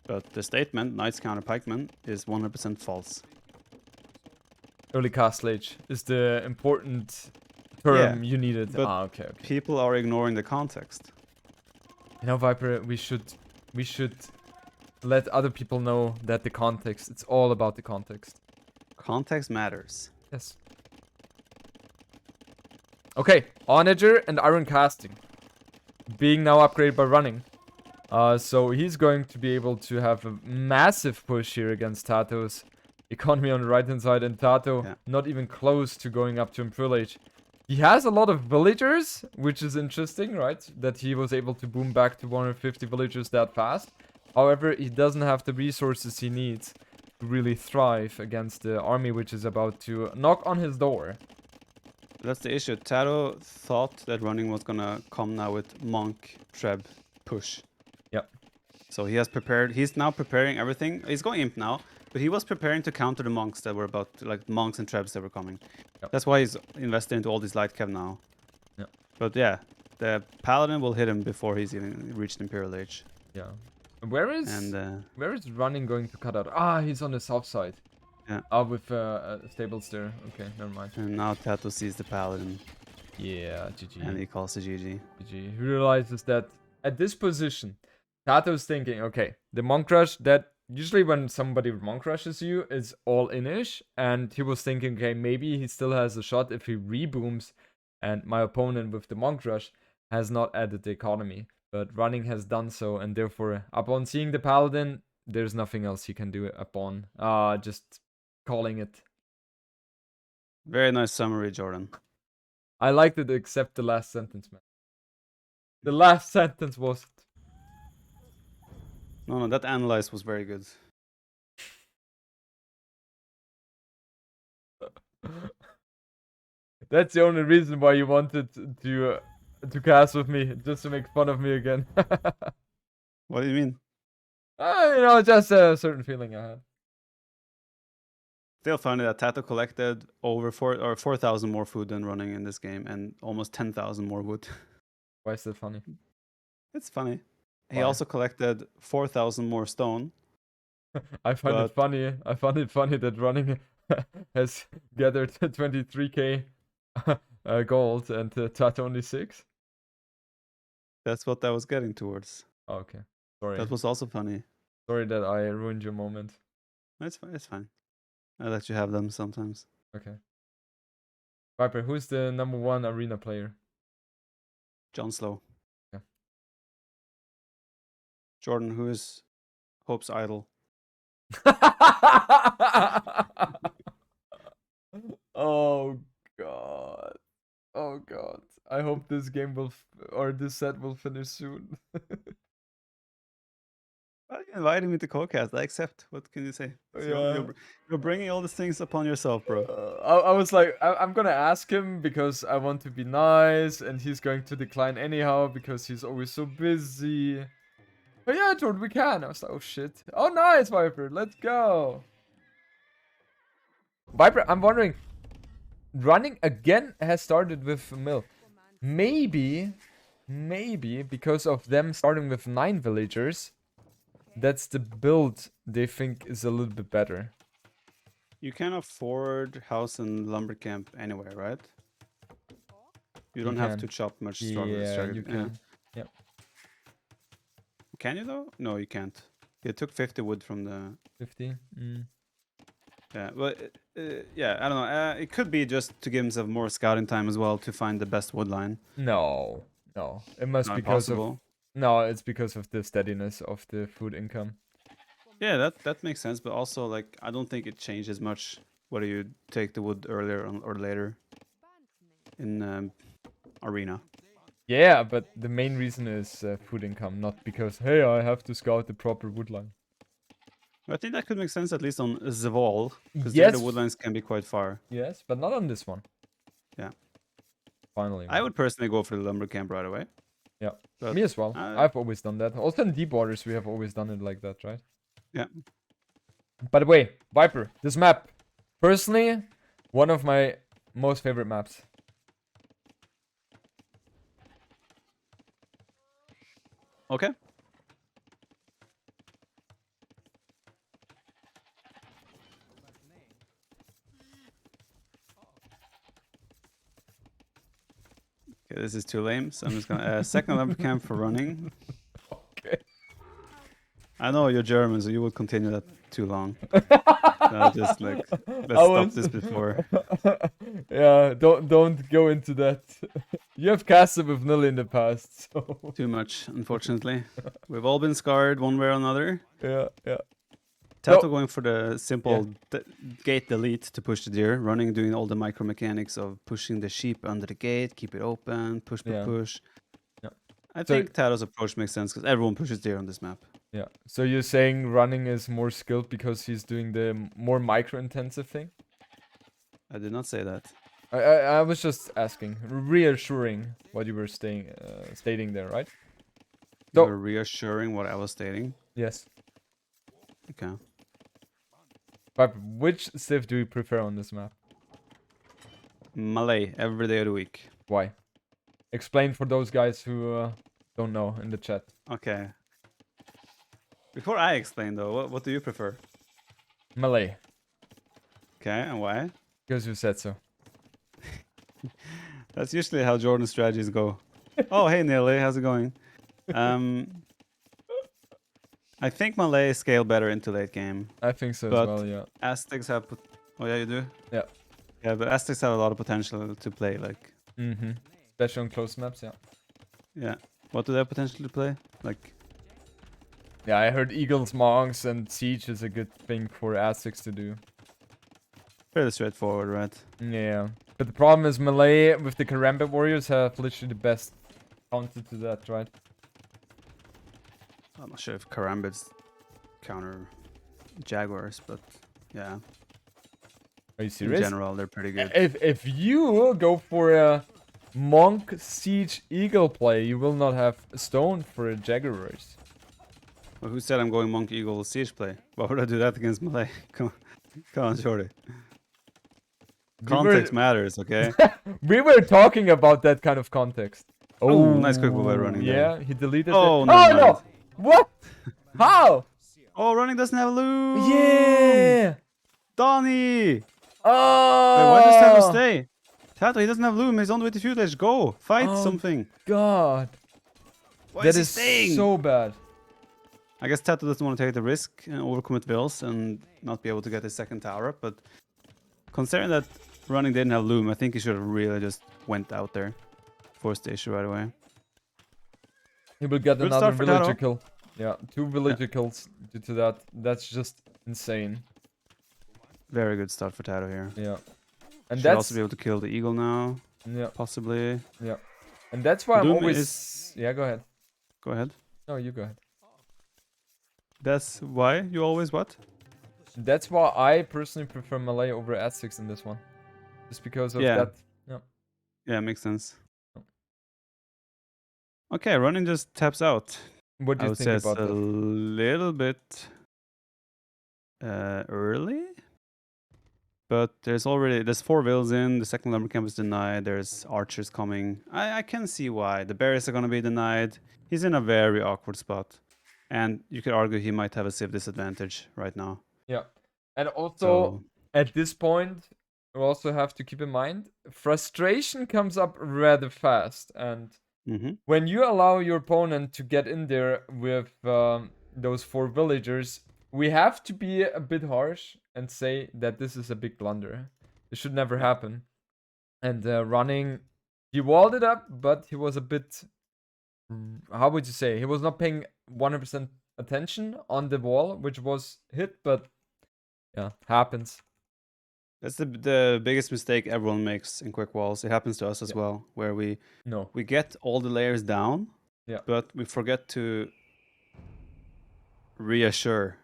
But the statement, Knights counter Pikemen, is 100% false. Early Castle Age is the important term you needed. But okay. People are ignoring the context. You know, Viper, we should let other people know that the context, it's all about the context. Context matters. Yes. Okay, Onager and Iron Casting. Being now upgraded by running. So he's going to be able to have a massive push here against TaToH's economy on the right hand side, and TaToH not even close to going up to Imperial Age. He has a lot of villagers, which is interesting, right? That he was able to boom back to 150 villagers that fast. However, he doesn't have the resources he needs to really thrive against the army, which is about to knock on his door. That's the issue. TaToH thought that running was gonna come now with Monk, Treb, push. Yep. So he has prepared, he's now preparing everything. He's going Imp now, but he was preparing to counter the monks that were about, like monks and Trebs that were coming. Yep. That's why he's invested into all these light cav now. Yep. But yeah, the Paladin will hit him before he's even reached Imperial Age. Yeah. Where is running going to cut out? Ah, he's on the south side. Yeah. With stables there. Okay, never mind. And now TaToH sees the Paladin. Yeah, GG. And he calls it GG. GG. He realizes that at this position, TaToH's thinking, okay, the Monk Rush, that usually when somebody Monk Rushes you, is all in-ish. And he was thinking, okay, maybe he still has a shot if he rebooms. And my opponent with the Monk Rush has not added the economy. But running has done so, and therefore, upon seeing the Paladin, there's nothing else he can do upon just calling it. Very nice summary, Jordan. I liked it except the last sentence, man. The last sentence was... No, that analyze was very good. That's the only reason why you wanted to cast with me, just to make fun of me again. What do you mean? You know, just a certain feeling I had. Still funny that TaToH collected over 4,000 more food than running in this game, and almost 10,000 more wood. Why is that funny? It's funny. He Why? also collected 4,000 more stone. I find it But- funny. I find it funny that running has gathered 23k gold and Tat only 6. That's what I was getting towards. Oh, okay. Sorry. That was also funny. Sorry that I ruined your moment. It's fine. It's fine. I let you have them sometimes. Okay. Viper, who's the number 1 arena player? JonSlow. Yeah. Jordan, who is Hope's idol? Oh god. Oh god. I hope this game will or this set will finish soon. Well, you invited me to cocast. I accept. What can you say? Yeah. You're bringing all these things upon yourself, bro. I was like, I'm gonna ask him because I want to be nice, and he's going to decline anyhow because he's always so busy. But yeah, I told we can. I was like, oh shit. Oh, nice, Viper. Let's go. Viper, I'm wondering, running again has started with Mill. Maybe because of them starting with 9 villagers, that's the build they think is a little bit better. You can afford house and lumber camp anywhere, right? You don't have to can. chop much Yeah, strategy. you can. Yep. Can you though? No, you can't. You took 50 wood from the. 50. Yeah, but yeah, I don't know. It could be just to give himself more scouting time as well to find the best wood line. No. It must Not be because possible. of. No, it's because of the steadiness of the food income. Yeah, that makes sense. But also, like, I don't think it changes much whether you take the wood earlier or later in arena. Yeah, but the main reason is food income, not because, hey, I have to scout the proper wood line. I think that could make sense at least on the wall, because Yes. there the wood lines can be quite far. Yes, but not on this one. Yeah. Finally. I would personally go for the lumber camp right away. Yeah. But, Me as well. I've always done that. Also in deep waters, we have always done it like that, right? Yeah. By the way, Viper, this map, personally, one of my most favorite maps. Okay. Okay, this is too lame, so I'm just gonna second lumber camp for running. Okay. I know you're German, so you will continue that too long. So just like let's stop this before. Yeah, don't go into that. You have casted with Nilly in the past, so Too much, unfortunately. We've all been scarred one way or another. yeah. TaToH going for the simple gate delete to push the deer, running doing all the micro mechanics of pushing the sheep under the gate, keep it open, push. Yeah. I think TaToH's approach makes sense because everyone pushes deer on this map. Yeah. So you're saying running is more skilled because he's doing the more micro-intensive thing? I did not say that. I was just asking, reassuring what you were stating there, right? You So- were reassuring what I was stating. Yes. Okay. But which civ do you prefer on this map? Malay every day of the week. Why? Explain for those guys who don't know in the chat. Okay. Before I explain though, what do you prefer? Malay, Okay, and why? because you said so. That's usually how Jordan's strategies go. Oh, hey Nelly, how's it going? I think Malay scale better into late game. I think so But- as well, yeah. Aztecs have... Oh yeah, you do? Yeah. Yeah, but Aztecs have a lot of potential to play, like... Mm-hmm. Especially on close maps, yeah. Yeah. What do they have potential to play? Like... Yeah, I heard Eagles, Monks, and Siege is a good thing for Aztecs to do. Fairly straightforward, right? Yeah. But the problem is Malay with the Karambit Warriors have literally the best counter to that, right? I'm not sure if Karambits counter Jaguars, but yeah. Are you In serious? general, they're pretty good. If you go for a Monk Siege Eagle play, you will not have a stone for a Jaguars. Well, who said I'm going Monk Eagle Siege play? Why would I do that against Malay? Come on, Shorty. Context matters, okay? We were talking about that kind of context. Oh, nice quick move by running there. Yeah, he deleted Oh, it. never Oh, no! mind. What? How? Oh, running doesn't have loom. Yeah! Donnie. Wait, why does Tato Oh! stay? Tato, he doesn't have loom. He's on the way to feud edge. Go. Fight Oh, something. God. Why That is he is staying? so bad. I guess Tato doesn't want to take the risk and overcommit Wills and not be able to get his second tower up, but considering that running didn't have loom, I think he should have really just went out there. Forced the issue right away. He will get Good another start for villager Tato. kill. Yeah, 2 villager kills due to that. That's just insane. Very good start for Tato here. Yeah. And Should that's also be able to kill the eagle now, yeah, possibly. yeah. And that's why I'm Loom always is- Yeah, go ahead. Go ahead. No, you go ahead. That's why you always what? That's why I personally prefer melee over ad6 in this one. Just because of Yeah. that. Yeah. Yeah, makes sense. Okay, running just taps out. What do I you would say think it's about a that? little bit early. But there's 4 vills in, the second lumber camp is denied, there's archers coming. I can see why. The berries are gonna be denied. He's in a very awkward spot. And you could argue he might have a civ disadvantage right now. Yeah. And also, So at this point, you also have to keep in mind, frustration comes up rather fast. And when you allow your opponent to get in there with those 4 villagers, we have to be a bit harsh and say that this is a big blunder. This should never happen. And running, he walled it up, but he was a bit, how would you say? He was not paying 100% attention on the wall, which was hit, but yeah, happens. that's the biggest mistake everyone makes in quick walls. It happens to us as well, where we get all the layers down, but we forget to reassure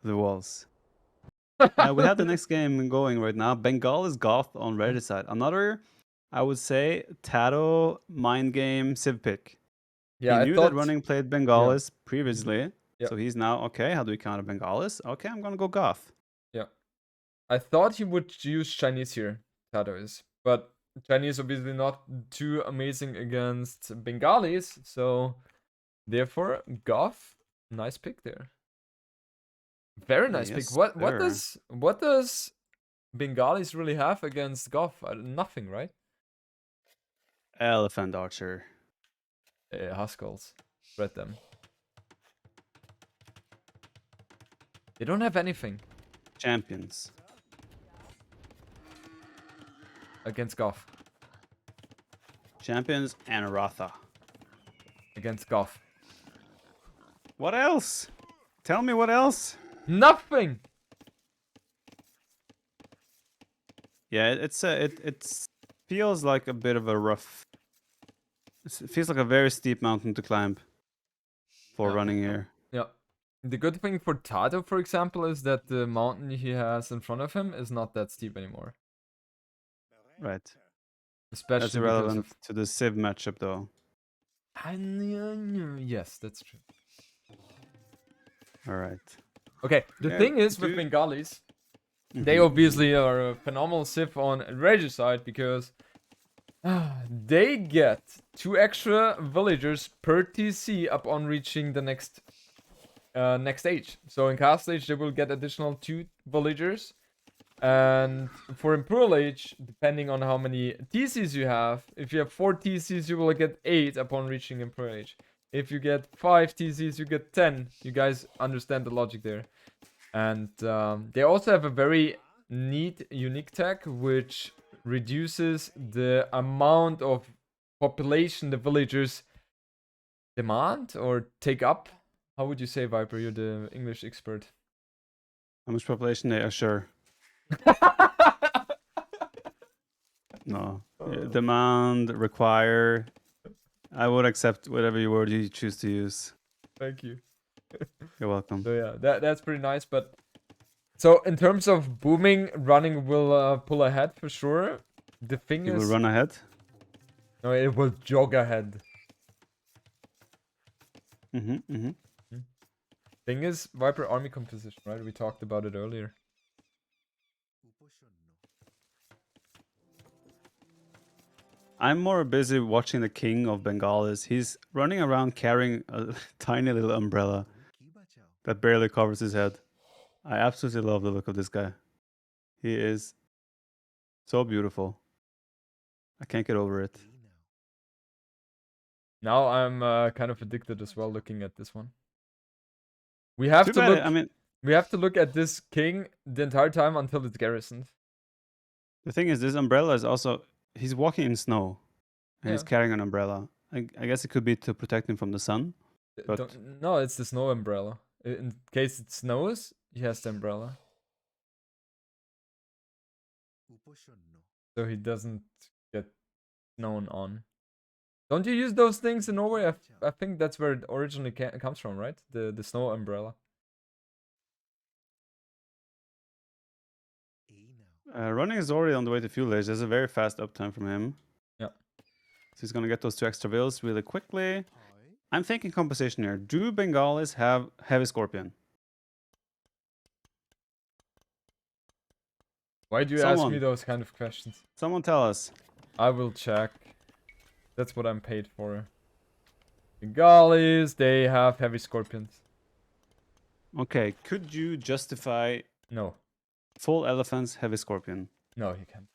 the walls. We have the next game going right now. Bengalis Goth on Reddit side. Another, I would say, Tato mind game civ pick. Yeah, he knew that running played Bengalis previously, Yeah. so he's now, okay, how do we counter Bengalis? Okay, I'm gonna go Goth. Yeah. I thought he would use Chinese here, TaToH's. But Chinese obviously not too amazing against Bengalis, so therefore Goth, nice pick there. Very nice pick. What does Bengalis really have against Goth? Nothing, right? Elephant Archer. Huskarls. Spread them. They don't have anything. Champions. Against Goth. Champions and Ratha. Against Goth. What else? Tell me what else. Nothing! Yeah, it feels like a bit of a rough... It feels like a very steep mountain to climb for running here. Yeah. The good thing for Tato, for example, is that the mountain he has in front of him is not that steep anymore. Right. Especially That's irrelevant to the civ matchup, though. Yes, that's true. All right. Okay, the thing is with Bengalis, they obviously are a phenomenal civ on Regicide because they get 2 extra villagers per TC upon reaching the next stage. So in cast stage they will get additional 2 villagers, and for Imperial Age, depending on how many TCs you have, if you have 4 TCs you will get 8 upon reaching Imperial Age. If you get 5 TCs you get 10. You guys understand the logic there. And they also have a very neat unique tech which reduces the amount of population the villagers demand or take up. How would you say, Viper? You're the English expert. How much population they are? Sure. No. Demand, require. I would accept whatever word you choose to use. Thank you. You're welcome. So yeah, that's pretty nice. But so in terms of booming, running will pull ahead for sure. The thing is, it will run ahead. No, it will jog ahead. Thing is, Viper army composition, right? We talked about it earlier. I'm more busy watching the king of Bengalis. He's running around carrying a tiny little umbrella that barely covers his head. I absolutely love the look of this guy. He is so beautiful. I can't get over it. Now I'm kind of addicted as well looking at this one. We have Too to bad. look. I mean, We have to look at this king the entire time until it's garrisoned. the thing is, this umbrella is also. He's walking in snow, and he's Yeah. carrying an umbrella. I guess it could be to protect him from the sun. But No, it's the snow umbrella. In case it snows, he has the umbrella. So he doesn't get snown on. Don't you use those things in Norway? I think that's where it originally comes from, right? The snow umbrella. running is already on the way to fuel age. There's a very fast uptime from him. Yeah. So he's gonna get those 2 extra vills really quickly. I'm thinking composition here. Do Bengalis have heavy scorpion? Why do you ask me Someone. those kind of questions? Someone tell us. I will check. That's what I'm paid for. Bengalis, they have heavy scorpions. Okay, could you justify No. full elephants, heavy scorpion? No, you can't.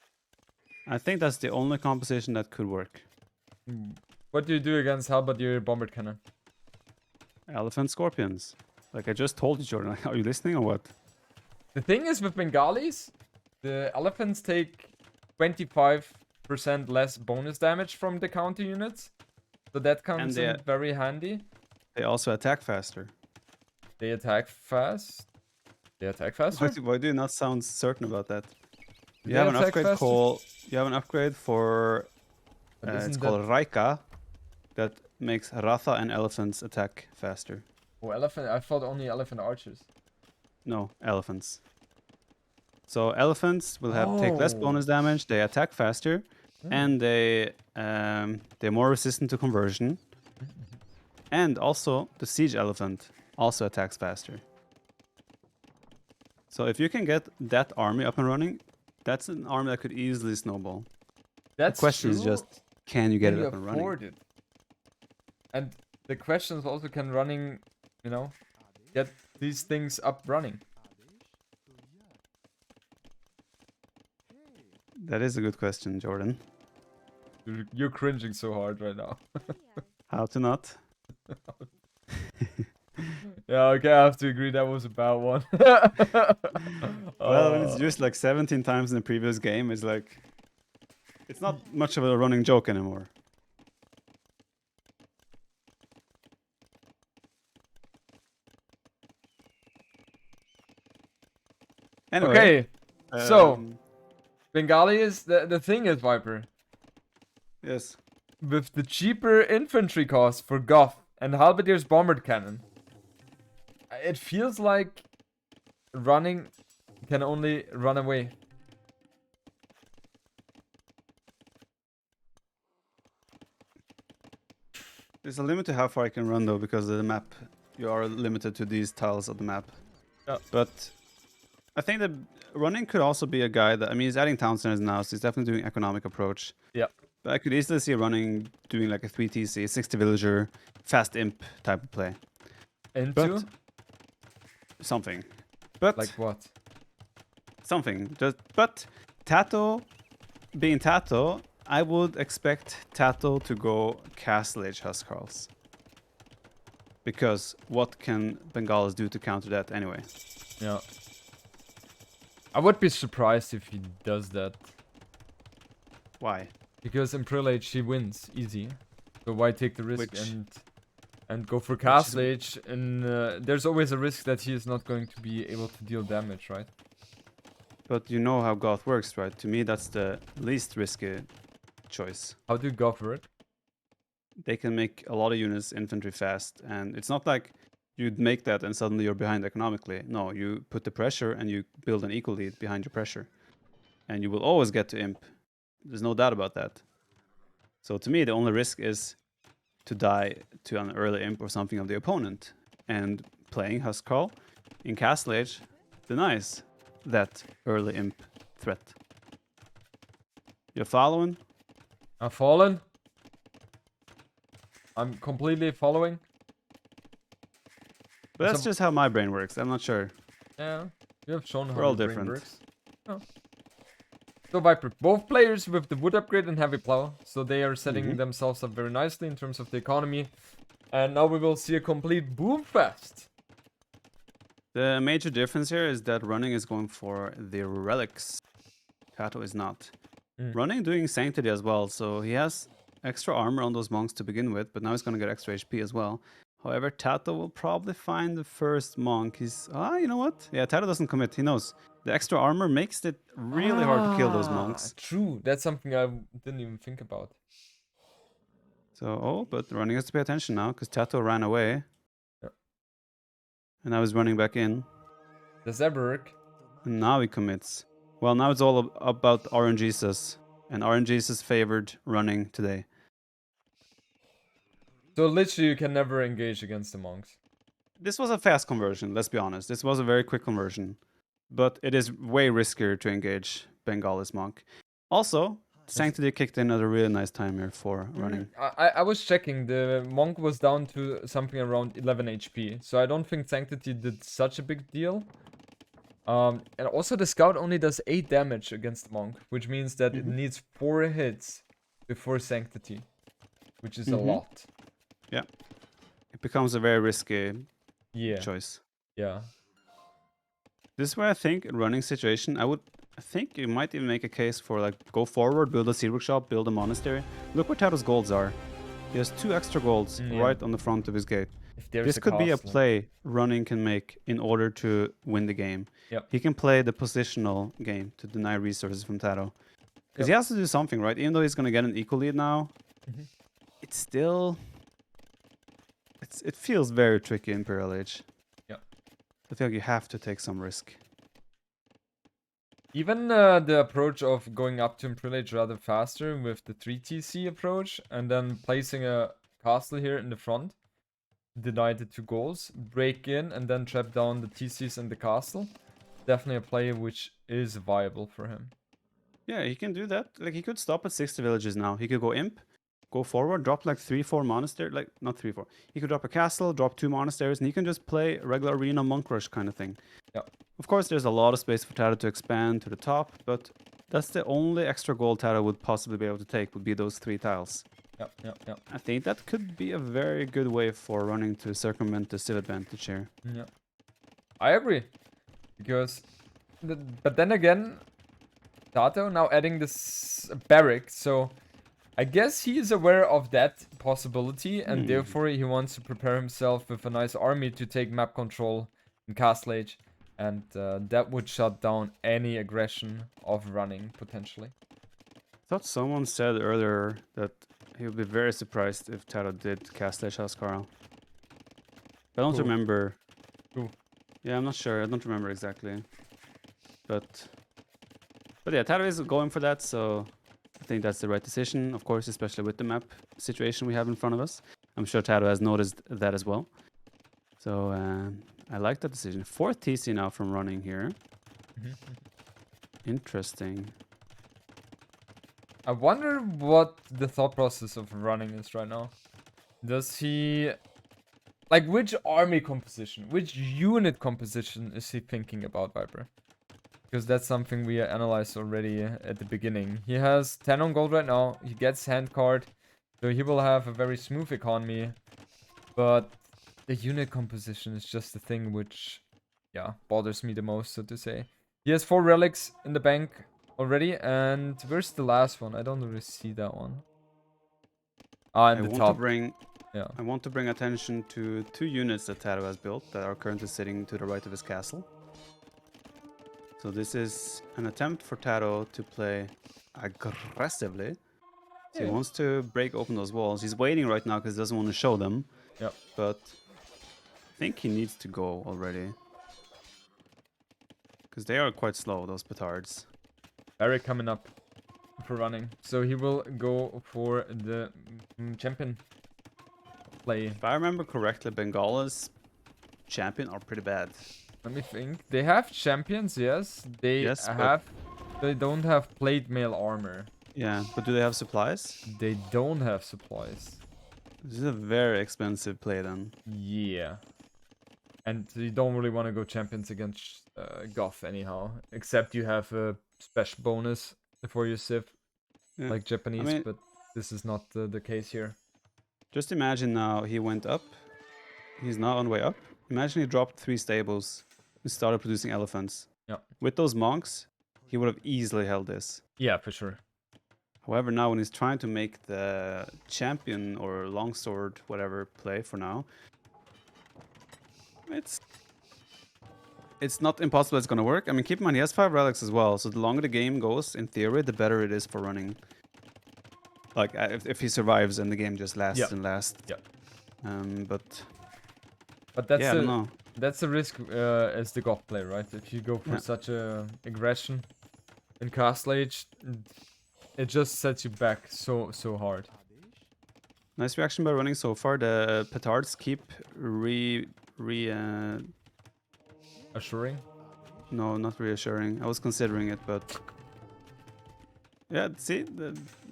I think that's the only composition that could work. What do you do against halberd bombard cannon? Elephant scorpions. Like I just told you, Jordan. Are you listening or what? The thing is with Bengalis, the elephants take 25% less bonus damage from the counter units. So that comes in very handy. They also attack faster. They attack fast. They attack faster? Why do you not sound certain about that? You They have an attack upgrade faster? called. You have an upgrade for. But It's isn't called Raika, that makes Ratha and elephants attack faster. Oh, elephant. I thought only elephant archers. No, elephants. So elephants will have take less Oh. bonus damage. They attack faster, and they're more resistant to conversion. And also the siege elephant also attacks faster. So if you can get that army up and running, that's an army that could easily snowball. That's The question is true. just, can you get Can it you up and running? afford it? And the question is also, can running, you know, get these things up running? That is a good question, Jordan. You're cringing so hard right now. How to not? Yeah, okay, I have to agree that was a bad one. Well, when it's used like 17 times in the previous game, it's like... It's not much of a running joke anymore. Anyway, Okay, so um, Bengali is the thing is, Viper, yes. with the cheaper infantry cost for Goth and Halberdier's bombard cannon, it feels like running can only run away. There's a limit to how far I can run though, because of the map. You are limited to these tiles of the map. Yeah. But I think that running could also be a guy that, I mean, he's adding town centers now, so he's definitely doing economic approach. Yeah. But I could easily see running doing like a 3 TC, 60 villager, fast imp type of play. Into? But something. But Like what? something. But Tato, being Tato, I would expect Tato to go Castle Age Huskarls. Because what can Bengalis do to counter that anyway? Yeah. I would be surprised if he does that. Why? Because in Prill Age he wins easy. So why take the risk Which- and go for Castle Age? And there's always a risk that he is not going to be able to deal damage, right? But you know how Goth works, right? To me, that's the least risky choice. How do Goth work? They can make a lot of units infantry fast, and it's not like you'd make that and suddenly you're behind economically. No, you put the pressure and you build an equal lead behind your pressure. And you will always get to imp. There's no doubt about that. So to me, the only risk is to die to an early imp or something of the opponent. And playing Huskarl in Castle Age denies that early imp threat. You're following? I've fallen. I'm completely following. But that's just how my brain works. I'm not sure. Yeah, you have shown how We're all your brain different. works. Oh. So Viper, both players with the wood upgrade and heavy plow, so they are setting themselves up very nicely in terms of the economy. And now we will see a complete boom fest. The major difference here is that Running is going for the relics. TaToH is not. Running doing Sanctity as well, so he has extra armor on those monks to begin with, but now he's going to get extra HP as well. However, TaToH will probably find the first monk. He's... you know what? Yeah, TaToH doesn't commit. He knows. The extra armor makes it really hard to kill those monks. True. That's something I didn't even think about. So, but Running has to pay attention now, because TaToH ran away. Yep. And now he's running back in. Does that work? And now he commits. Well, now it's all about RNGesus. And RNGesus favored Running today. So literally you can never engage against the monks. This was a fast conversion, let's be honest. This was a very quick conversion. But it is way riskier to engage Bengalis monk. Also, Sanctity kicked in at a really nice time here for Running. I was checking. The monk was down to something around 11 HP. So I don't think Sanctity did such a big deal. And also the scout only does 8 damage against the monk, which means that it needs 4 hits before Sanctity, which is a lot. Yeah. It becomes a very risky choice. Yeah. This is where I think in Running situation, I think you might even make a case for like go forward, build a sea workshop, build a monastery. Look where TaToH's golds are. He has 2 extra golds right on the front of his gate. This could be a play Running can make in order to win the game. Yep. He can play the positional game to deny resources from TaToH. Because he has to do something, right? Even though he's going to get an equal lead now, it's still... It feels very tricky in Imperial Age. Yep. I feel like you have to take some risk. Even the approach of going up to Imperial Age rather faster with the 3TC approach and then placing a castle here in the front. Deny the 2 goals, break in, and then trap down the TCs in the castle. Definitely a play which is viable for him. Yeah, he can do that. Like, he could stop at 60 villages now. He could go Imp, go forward, drop like 3-4 monasteries. Like, not 3-4. He could drop a castle, drop 2 monasteries, and he can just play regular arena monk rush kind of thing. Yeah. Of course, there's a lot of space for TaToH to expand to the top, but that's the only extra goal TaToH would possibly be able to take, would be those 3 tiles. Yep. I think that could be a very good way for Running to circumvent the civ advantage here. Yeah. I agree. Because... but then again... TaToH now adding this barrack, so... I guess he is aware of that possibility, and therefore he wants to prepare himself with a nice army to take map control in Castle Age. And that would shut down any aggression of Running, potentially. I thought someone said earlier that he would be very surprised if TaToH did Castle Age Housecarl. I don't remember. Who? Yeah, I'm not sure. I don't remember exactly. But yeah, TaToH is going for that, so I think that's the right decision. Of course, especially with the map situation we have in front of us. I'm sure TaToH has noticed that as well. So I like that decision. 4th TC now from Running here. Interesting. I wonder what the thought process of Running is right now. Does he... like, which army composition, which unit composition is he thinking about, Viper? Because that's something we analyzed already at the beginning. He has 10 on gold right now. He gets hand card. So he will have a very smooth economy. But the unit composition is just the thing which, yeah, bothers me the most, so to say. He has 4 relics in the bank already. And where's the last one? I don't really see that one. In the top. I want to bring attention to 2 units that TaToH has built that are currently sitting to the right of his castle. So this is an attempt for TaToH to play aggressively. So he wants to break open those walls. He's waiting right now because he doesn't want to show them. Yep. But I think he needs to go already. Because they are quite slow, those petards. Barrack coming up for Running. So he will go for the champion play. If I remember correctly, Bengala's champion are pretty bad. Let me think. They have champions, yes. They don't have plate mail armor. Yeah, but do they have supplies? They don't have supplies. This is a very expensive play then. Yeah. And you don't really want to go champions against Goth anyhow. Except you have a special bonus before you Civ, Yeah. like I Japanese, mean, but this is not the case here. just imagine now he went up. He's now on way up. Imagine he dropped 3 stables and started producing elephants. Yeah. With those monks, he would have easily held this. Yeah, for sure. However, now when he's trying to make the champion or longsword, whatever, play for now, it's not impossible it's going to work. I mean, keep in mind, he has 5 relics as well, so the longer the game goes, in theory, the better it is for running. Like, if he survives and the game just lasts and lasts. Yeah. But that's yeah, I don't know. That's the risk as the Goth player, right? If you go for such a aggression in Castle Age, it just sets you back so hard. Nice reaction by running so far. The petards keep Assuring? No, not reassuring. I was considering it, but yeah. See,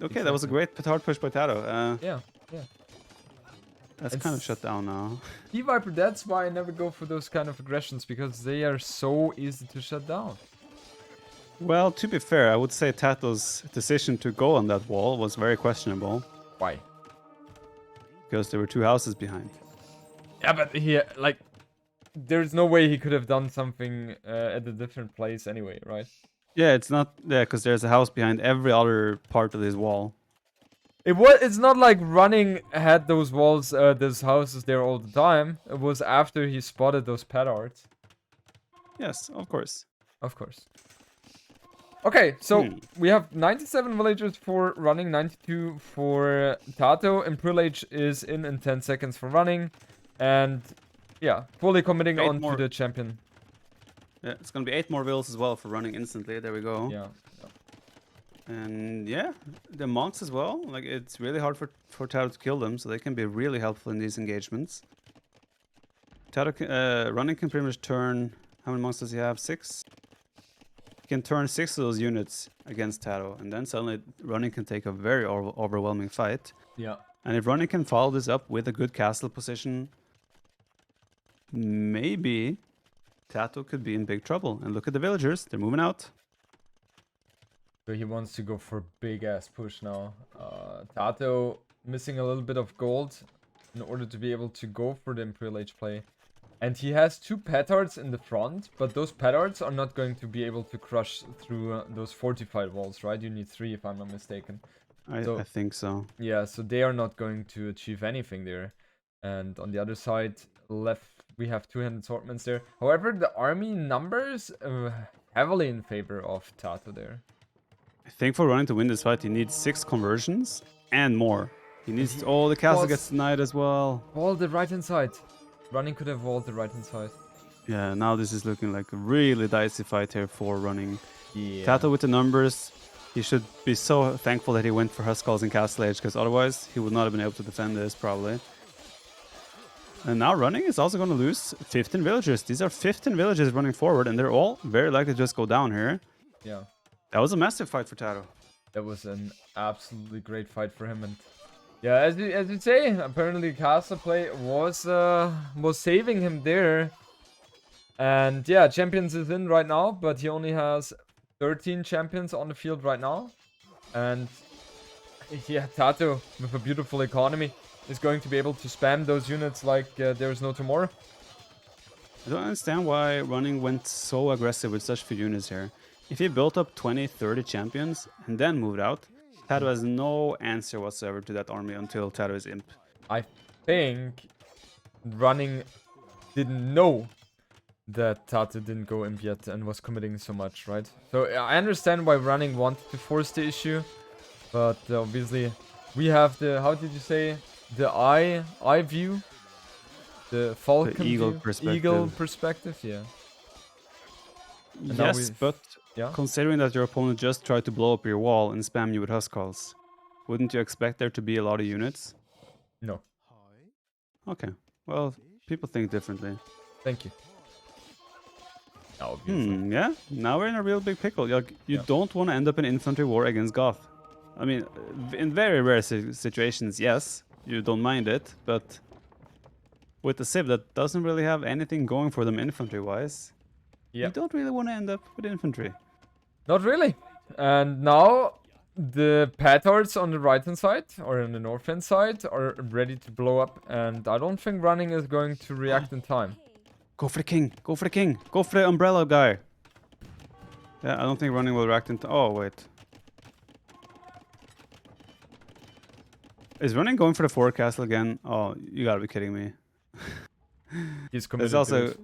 okay, that was a great petard push by TaToH. Yeah. That's kind of shut down now. Viper, that's why I never go for those kind of aggressions, because they are so easy to shut down. Well, to be fair, I would say TaToH's decision to go on that wall was very questionable. Why? Because there were 2 houses behind. Yeah, but there's no way he could have done something at a different place anyway, right? Yeah, it's not. Yeah, because there's a house behind every other part of this wall. It's not like running had those walls, those houses there all the time. It was after he spotted those petards. Yes, of course. Of course. Okay, so we have 97 villagers for running, 92 for TaToH. Imperial Age is in 10 seconds for running. And yeah, fully committing on to the champion. Yeah, it's gonna be 8 more vills as well for running instantly. There we go. Yeah. And yeah, the monks as well. Like, it's really hard for TaToH to kill them, so they can be really helpful in these engagements. TaToH running can pretty much turn. How many monks does he have? 6. He can turn 6 of those units against TaToH, and then suddenly running can take a very overwhelming fight. Yeah. And if running can follow this up with a good castle position, maybe TaToH could be in big trouble. And look at the villagers; they're moving out. So he wants to go for a big ass push now. TaToH missing a little bit of gold in order to be able to go for the Imperial Age play. And he has 2 petards in the front, but those petards are not going to be able to crush through those fortified walls, right? You need 3 if I'm not mistaken. I think so. Yeah, so they are not going to achieve anything there. And on the other side, left, we have 200 swordsmen there. However, the army numbers heavily in favor of TaToH there. I think for running to win this fight, he needs 6 conversions and more. He needs... Oh, the castle gets denied as well. Wall the right-hand side. Running could have walled the right-hand side. Yeah, now this is looking like a really dicey fight here for running. Yeah. TaToH with the numbers. He should be so thankful that he went for Huskarls in Castle Age, because otherwise he would not have been able to defend this, probably. And now running is also going to lose 15 villagers. These are 15 villagers running forward, and they're all very likely to just go down here. Yeah. That was a massive fight for TaToH. That was an absolutely great fight for him, and yeah, as you say, apparently castle play was saving him there. And yeah, champions is in right now, but he only has 13 champions on the field right now. And yeah, TaToH with a beautiful economy is going to be able to spam those units like there's no tomorrow. I don't understand why running went so aggressive with such few units here. If he built up 20, 30 champions and then moved out, TaToH has no answer whatsoever to that army until TaToH is imp. I think running didn't know that TaToH didn't go imp yet and was committing so much, right? So I understand why running wanted to force the issue, but obviously we have the, how did you say, the eye view, the falcon the eagle view? perspective. Eagle perspective, yeah. And yes, but yeah? considering that your opponent just tried to blow up your wall and spam you with Huskarls, wouldn't you expect there to be a lot of units? No. Okay, well, people think differently. Thank you. Obviously. Yeah, now we're in a real big pickle. You don't want to end up in infantry war against Goth. I mean, in very rare situations, yes, you don't mind it, but with the Civ that doesn't really have anything going for them infantry-wise, you don't really want to end up with infantry. Not really. And now the petards on the right hand side or on the north hand side are ready to blow up, and I don't think running is going to react in time. Go for the king! Go for the king! Go for the umbrella guy! Yeah, I don't think running will react in time. Oh, wait. Is running going for the forward castle again? Oh, you gotta be kidding me. He's committed There's to also it.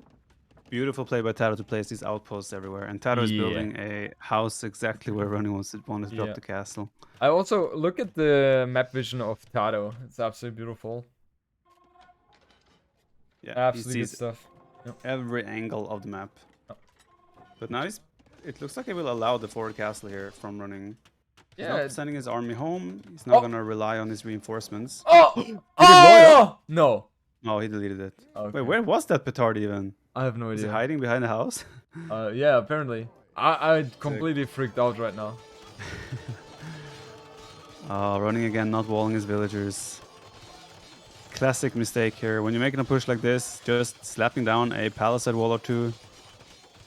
beautiful play by TaToH to place these outposts everywhere. And TaToH is Yeah. building a house exactly where running wants to drop the castle. I also look at the map vision of TaToH. It's absolutely beautiful. Yeah, Absolutely he good sees stuff. Yep. every angle of the map. Oh. But now it looks like he will allow the forward castle here from running. He's not sending his army home. He's not gonna rely on his reinforcements. Oh! Oh! No. Oh, he deleted it. Okay. Wait, where was that petard even? I have no Is he idea. hiding behind the house? Yeah, apparently. I completely freaked out right now. Running again, not walling his villagers. Classic mistake here. When you're making a push like this, just slapping down a palisade wall or two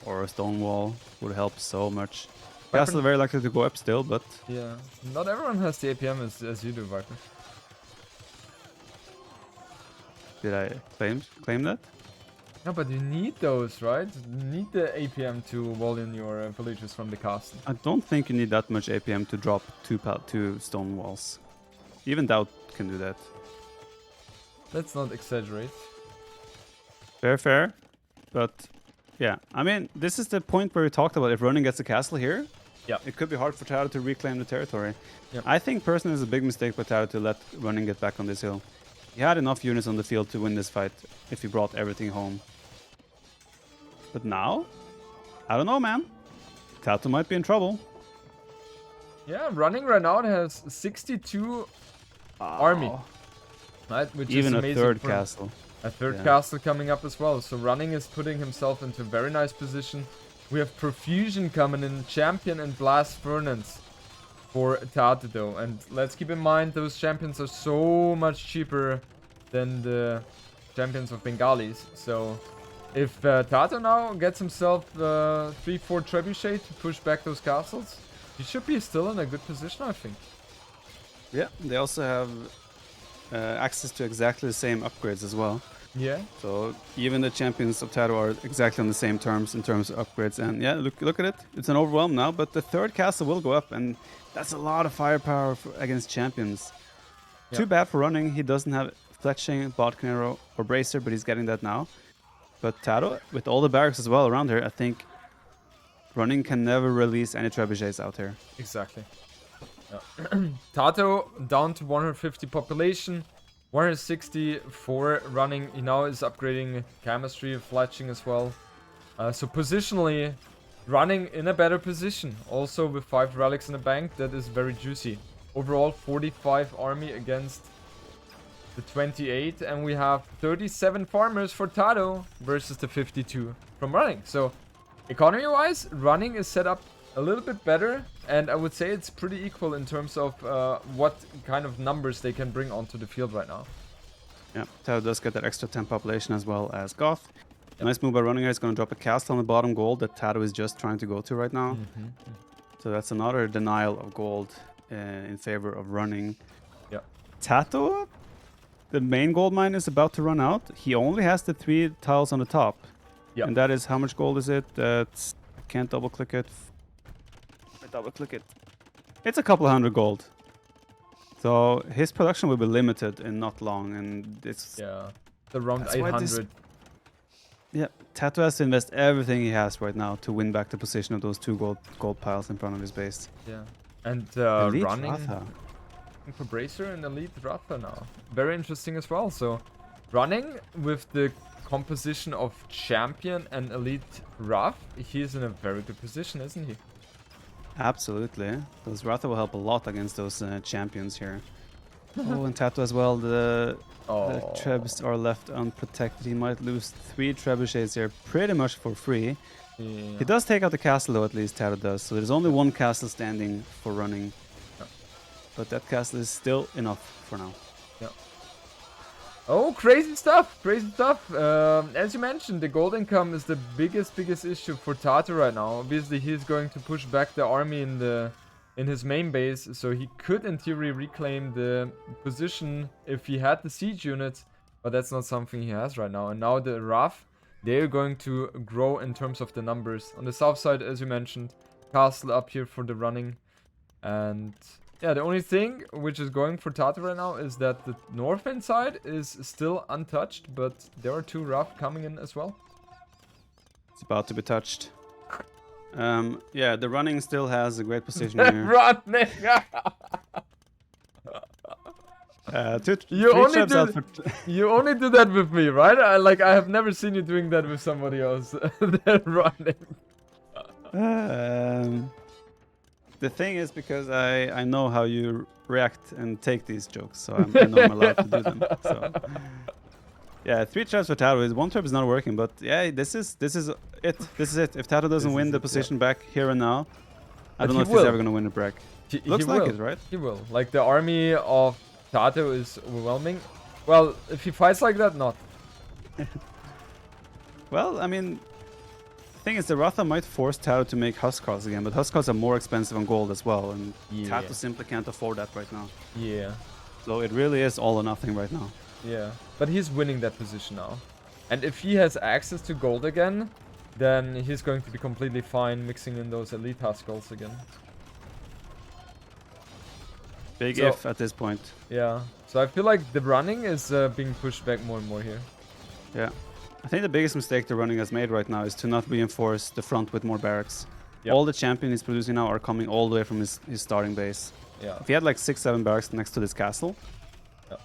or a stone wall would help so much. Castle very likely to go up still, but... Yeah, not everyone has the APM as you do, Viper. Did I claim that? No, but you need those, right? You need the APM to wall in your villagers from the castle. I don't think you need that much APM to drop two stone walls. Even Doubt can do that. Let's not exaggerate. Fair. But yeah, I mean, this is the point where we talked about if running gets a castle here, it could be hard for TaToH to reclaim the territory. Yep. I think personally it's a big mistake by TaToH to let running get back on this hill. He had enough units on the field to win this fight if he brought everything home. But now, I don't know, man. TaToH might be in trouble. Yeah, running right now has 62 army. Right, which Even is a amazing third for castle. a third castle coming up as well. So running is putting himself into a very nice position. We have Profusion coming in, Champion and Blast Furnace for TaToH though. And let's keep in mind those champions are so much cheaper than the champions of Bengalis. So if TaToH now gets himself 3-4 trebuchet to push back those castles, he should be still in a good position, I think. Yeah, they also have access to exactly the same upgrades as well. Yeah. So even the champions of TaToH are exactly on the same terms in terms of upgrades. And yeah, look at it. It's an overwhelm now, but the third castle will go up, and that's a lot of firepower against champions. Yep. Too bad for running. He doesn't have Fletching, Bodkinero, or Bracer, but he's getting that now. But TaToH, with all the barracks as well around here, I think running can never release any trebuchets out here. Exactly. TaToH down to 150 population, 160 for running. He now is upgrading chemistry, fletching as well. So positionally, running in a better position. Also with 5 relics in the bank, that is very juicy. Overall 45 army against the 28, and we have 37 farmers for TaToH versus the 52 from running. So economy wise, running is set up a little bit better, and I would say it's pretty equal in terms of what kind of numbers they can bring onto the field right now. Yeah, TaToH does get that extra 10 population as well as Goth. Nice move by running here. He's going to drop a castle on the bottom gold that TaToH is just trying to go to right now. So that's another denial of gold in favor of running. Yeah. TaToH, the main gold mine is about to run out. He only has the 3 tiles on the top. Yeah. And that is, how much gold is it? That's, can't double click it. Double click it. It's a couple hundred gold. So his production will be limited in not long, and it's around 800. Yeah, TaToH has to invest everything he has right now to win back the position of those 2 gold piles in front of his base. Yeah, and Elite running Ratha. for Bracer and Elite Ratha now. Very interesting as well. So running with the composition of Champion and Elite Rath, he's in a very good position, isn't he? Absolutely. Those Ratha will help a lot against those champions here. Oh, and TaToH as well. The trebs are left unprotected. He might lose 3 trebuchets here pretty much for free. Yeah. He does take out the castle though, at least TaToH does. So there's only 1 castle standing for running. but that castle is still enough for now. Yeah. Oh, crazy stuff! Crazy stuff. As you mentioned, the gold income is the biggest issue for TaTo right now. Obviously, he's going to push back the army in his main base, so he could, in theory, reclaim the position if he had the siege units, but that's not something he has right now. And now the RAF, they're going to grow in terms of the numbers. On the south side, as you mentioned, castle up here for the running, and yeah, the only thing which is going for TaTo right now is that the northern side is still untouched, but there are 2 RAF coming in as well. It's about to be touched. Yeah, the running still has a great position here. Running! You only do that with me, right? I have never seen you doing that with somebody else. They're running. The thing is, because I know how you react and take these jokes, so I know I'm allowed to do them. So. Yeah, 3 traps for TaTo. 1 trap is not working, but yeah, this is it. This is it. If TaTo doesn't win the position back here and now, I don't know if he's ever gonna win a break. Looks like it, right? He will. Like, the army of TaTo is overwhelming. Well, if he fights like that, not. Well, I mean, the thing is, the Ratha might force TaTo to make Huskarls again, but Huskarls are more expensive on gold as well, and TaTo simply can't afford that right now. Yeah. So it really is all or nothing right now. Yeah, but he's winning that position now. And if he has access to gold again, then he's going to be completely fine mixing in those elite Huskarls again. Big if at this point. Yeah, so I feel like the running is being pushed back more and more here. Yeah. I think the biggest mistake the running has made right now is to not reinforce the front with more barracks. Yep. All the champions he's producing now are coming all the way from his starting base. Yeah. If he had like 6-7 barracks next to this castle, I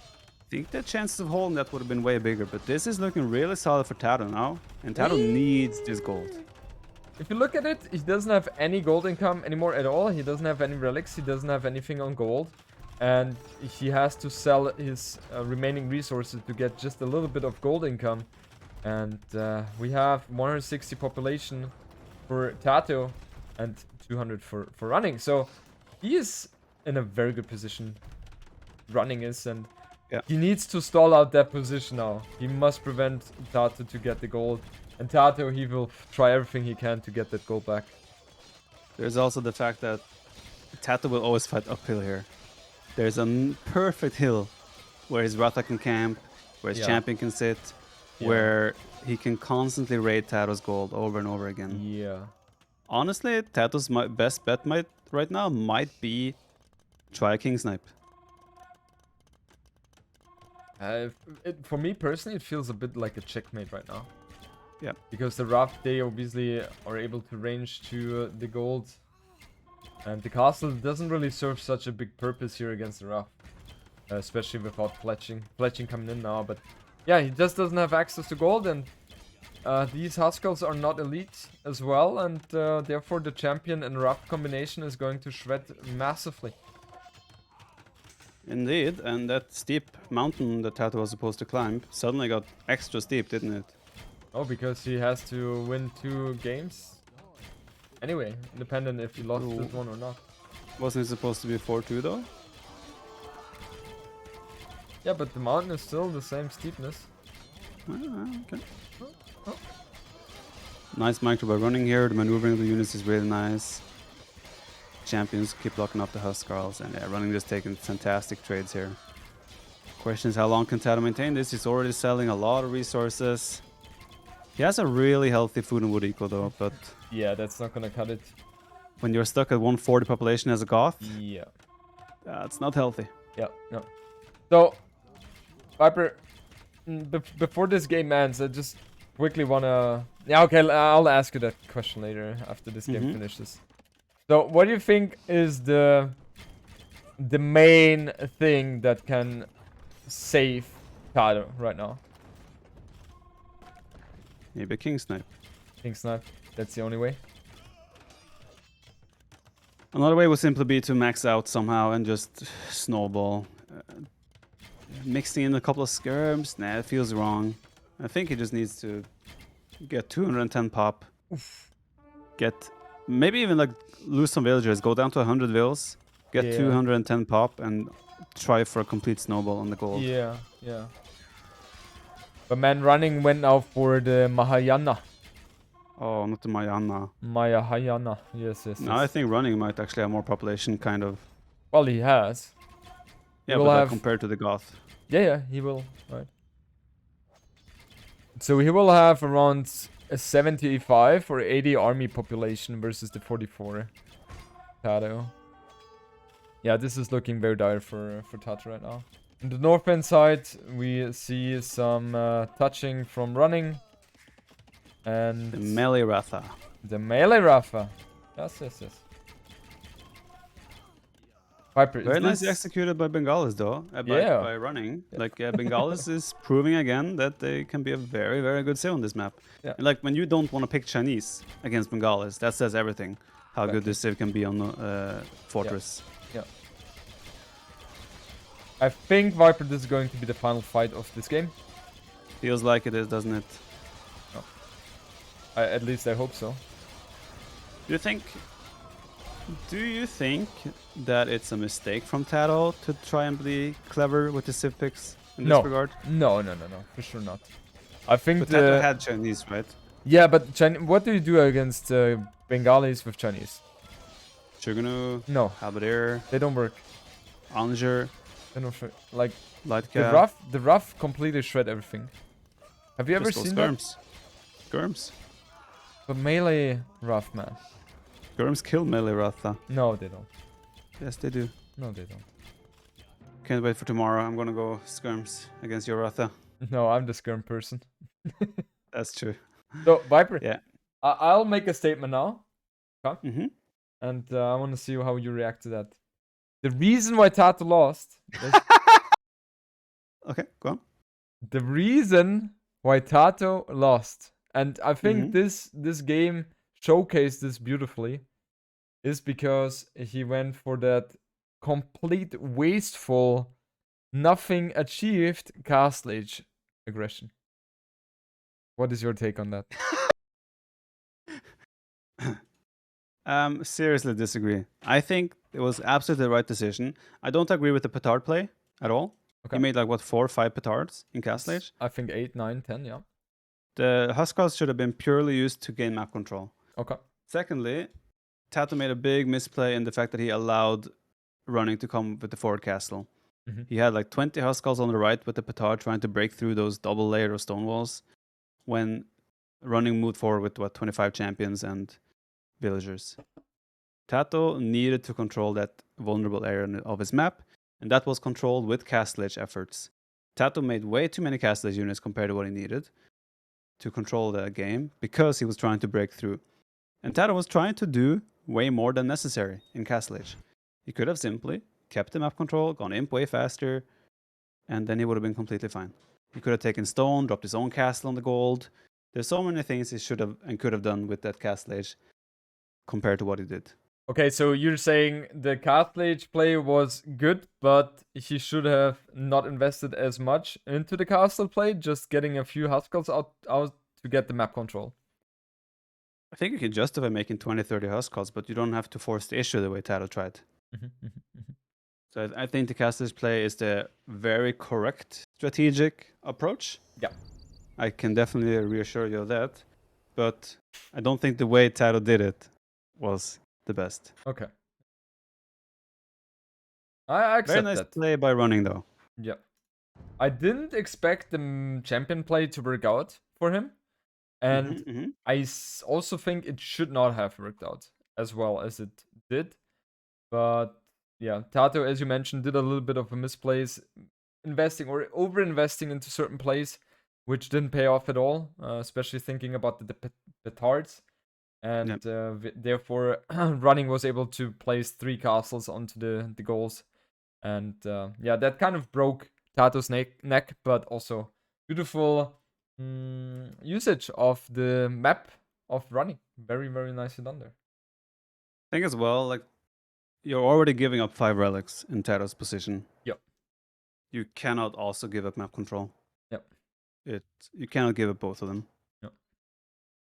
think the chances of holding that would have been way bigger, but this is looking really solid for TaTo now, and TaTo needs this gold. If you look at it, he doesn't have any gold income anymore at all. He doesn't have any relics, he doesn't have anything on gold, and he has to sell his remaining resources to get just a little bit of gold income. And we have 160 population for TaTo and 200 for running, so he is in a very good position. Running is, and he needs to stall out that position now. He must prevent TaTo to get the gold. And TaTo, he will try everything he can to get that gold back. There's also the fact that TaTo will always fight uphill here. There's a perfect hill where his Ratha can camp, where his champion can sit, where he can constantly raid TaTo's gold over and over again. Yeah. Honestly, TaTo's best bet right now might be try a King Snipe. For me personally, it feels a bit like a checkmate right now. Yeah. Because the RAF, they obviously are able to range to the gold. And the castle doesn't really serve such a big purpose here against the RAF. Especially without fletching. Fletching coming in now, but yeah, he just doesn't have access to gold, and these Huskarls are not elite as well, and therefore the champion and RAF combination is going to shred massively. Indeed, and that steep mountain that TaTo was supposed to climb suddenly got extra steep, didn't it? Oh, because he has to win 2 games? Anyway, independent if he lost this one or not. Wasn't it supposed to be 4-2 though? Yeah, but the mountain is still the same steepness. Okay. Nice micro by running here, the maneuvering of the units is really nice. Champions keep locking up the Huskarls, and running just taking fantastic trades here. Question is, how long can TaTo maintain this? He's already selling a lot of resources. He has a really healthy food and wood eco though, but yeah, that's not gonna cut it. When you're stuck at 140 population as a Goth, yeah, it's not healthy. Yeah, no. So, Viper, before this game ends, I just quickly wanna... Yeah, okay, I'll ask you that question later after this game finishes. So, what do you think is the main thing that can save TaTo right now? Maybe King Snipe. King Snipe, that's the only way? Another way would simply be to max out somehow and just snowball. Mixing in a couple of skirms, nah, it feels wrong. I think he just needs to get 210 pop. Oof. Get maybe even like lose some villagers, go down to 100 vills, Get Yeah. 210 pop and try for a complete snowball on the gold. Yeah, yeah. But man, running went now for the Mahayana. Oh, not the Mayana. Mahayana. Yes, yes, No, I yes. think running might actually have more population, kind of. Well, he has. He Yeah, will but like have. compared to the Goth. Yeah, yeah, he will. Right. So he will have around a 75 or 80 army population versus the 44 Tato. Yeah, this is looking very dire for Tato right now. On the northern side, we see some touching from running. And The melee Ratha. the melee Rafa. Yes, yes, yes. Viper, Very is nicely this... executed by Bengalis, though. Yeah. By running. Yeah. Like, Bengalis is proving again that they can be a very, very good civ on this map. Yeah. And, like, when you don't want to pick Chinese against Bengalis, that says everything. How good Exactly. this civ can be on Fortress. Yeah. I think Viper, this is going to be the final fight of this game. Feels like it is, doesn't it? At least I hope so. Do you think that it's a mistake from TaToH to try and be clever with the civ picks in this regard? No, for sure not. I think But TaToH had Chinese, right? Yeah, but what do you do against Bengalis with Chinese? Chugunu, No, Habadir, they don't work. Anger, They're not like Lightka. the rough completely shred everything. Have you ever seen that? Skirms. The melee rough, man. Skirms kill melee Ratha. No, they don't. Yes, they do. No, they don't. Can't wait for tomorrow. I'm gonna go Skirms against your Ratha. No, I'm the skirm person. That's true. So Viper, Yeah. I'll make a statement now. Okay? Mm-hmm. And I want to see how you react to that. The reason why TaToH lost. Okay, go on. The reason why TaToH lost, and I think this game showcased this beautifully, is because he went for that complete wasteful, nothing achieved castle age aggression. What is your take on that? Seriously disagree. I think it was absolutely the right decision. I don't agree with the petard play at all. Okay. He made like what 4 or 5 petards in Castle Age. I think 8, 9, 10, yeah. The Huskars should have been purely used to gain map control. Okay. Secondly, TaToH made a big misplay in the fact that he allowed running to come with the forward castle. Mhm. He had like 20 Huskars on the right with the petard trying to break through those double layer of stone walls when running moved forward with what 25 champions and villagers. TaToH needed to control that vulnerable area of his map, and that was controlled with Castle Age efforts. TaToH made way too many Castle Age units compared to what he needed to control the game because he was trying to break through. And TaToH was trying to do way more than necessary in Castle Age. He could have simply kept the map control, gone imp way faster, and then he would have been completely fine. He could have taken stone, dropped his own castle on the gold. There's so many things he should have and could have done with that Castle Age compared to what he did. Okay, so you're saying the castle age play was good, but he should have not invested as much into the castle play, just getting a few Huskars out to get the map control. I think you can justify making 20, 30 Huskars, but you don't have to force the issue the way TaToH tried. So I think the Castle Age play is the very correct strategic approach. Yeah. I can definitely reassure you of that. But I don't think the way TaToH did it was the best. Okay. I accept Very nice that. play by running, though. Yeah. I didn't expect the champion play to work out for him. And I also think it should not have worked out as well as it did. But yeah, TaToH, as you mentioned, did a little bit of a misplays, investing or over-investing into certain plays, which didn't pay off at all, especially thinking about the petards. And therefore, running was able to place 3 castles onto the goals. And yeah, that kind of broke TaToH's neck, but also beautiful usage of the map of running. Very, very nicely done there. I think as well, like, you're already giving up 5 relics in TaToH's position. Yep. You cannot also give up map control. Yep. You cannot give up both of them. Yep.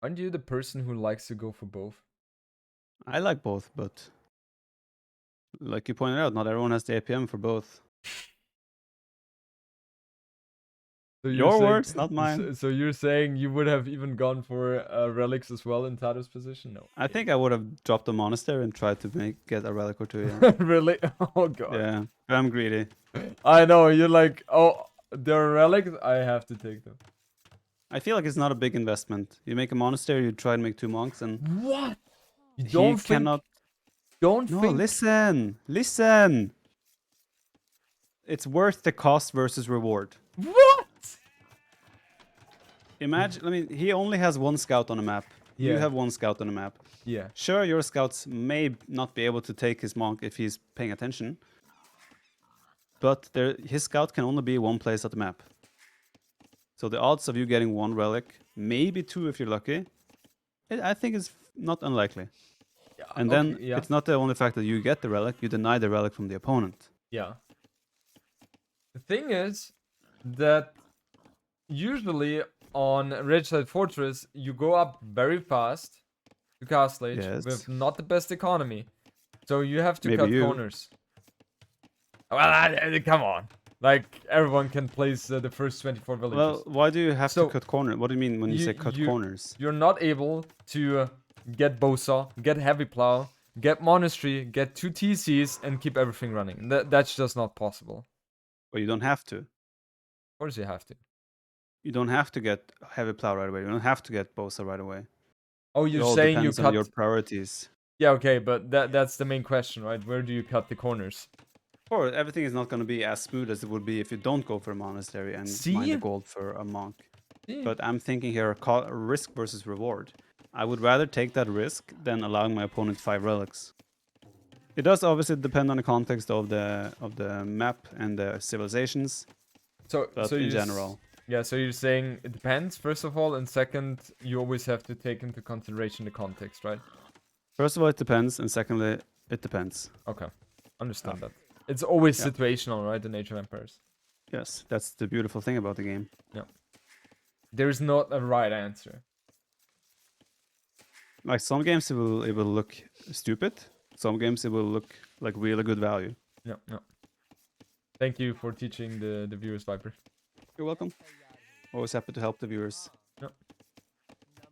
Aren't you the person who likes to go for both? I like both, but like you pointed out, not everyone has the APM for both. So Your words, not mine. So you're saying you would have even gone for relics as well in TaToH's position? No. I think I would have dropped a monastery and tried to get a relic or two. Yeah, Really? Oh god. yeah. But I'm greedy. I know, you're like, oh, they're relics, I have to take them. I feel like it's not a big investment. You make a monastery, you try to make 2 monks, and What? You he don't think, cannot. don't No, think. listen. It's worth the cost versus reward. What? Imagine, I mean, he only has 1 scout on a map. You Yeah. have 1 scout on a map. Yeah. Sure, your scouts may not be able to take his monk if he's paying attention, but his scout can only be 1 place at the map. So the odds of you getting 1 relic, maybe 2 if you're lucky, I think is not unlikely. Yeah, And then okay, yeah. it's not the only fact that you get the relic, you deny the relic from the opponent. Yeah. The thing is that usually on Ridgeside Fortress, you go up very fast to Castle Age Yes. with not the best economy. So you have to Maybe cut you. corners. Well, come on. Like, everyone can place the first 24 villages. Well, why do you have So, to cut corners? What do you mean when you say cut corners? You're not able to get Bosa, get Heavy Plow, get Monastery, get 2 TCs, and keep everything running. That's just not possible. Well, you don't have to. Of course you have to. You don't have to get heavy plow right away. You don't have to get Bosa right away. Oh, It you're all saying you depends on cut... your priorities. Yeah, okay, but that's the main question, right? Where do you cut the corners? Or everything is not going to be as smooth as it would be if you don't go for a monastery and mine the gold for a monk. See? But I'm thinking here, risk versus reward. I would rather take that risk than allowing my opponent 5 relics. It does obviously depend on the context of the map and the civilizations, but in general. Yeah, so you're saying it depends, first of all, and second, you always have to take into consideration the context, right? First of all, it depends, and secondly, it depends. Okay, understand that. It's always situational, right, in Age of Empires? Yes, that's the beautiful thing about the game. Yeah. There's not a right answer. Like some games, it will look stupid. Some games, it will look like really good value. Yeah, yeah. Thank you for teaching the viewers, Viper. You're welcome. Always happy to help the viewers. Yeah.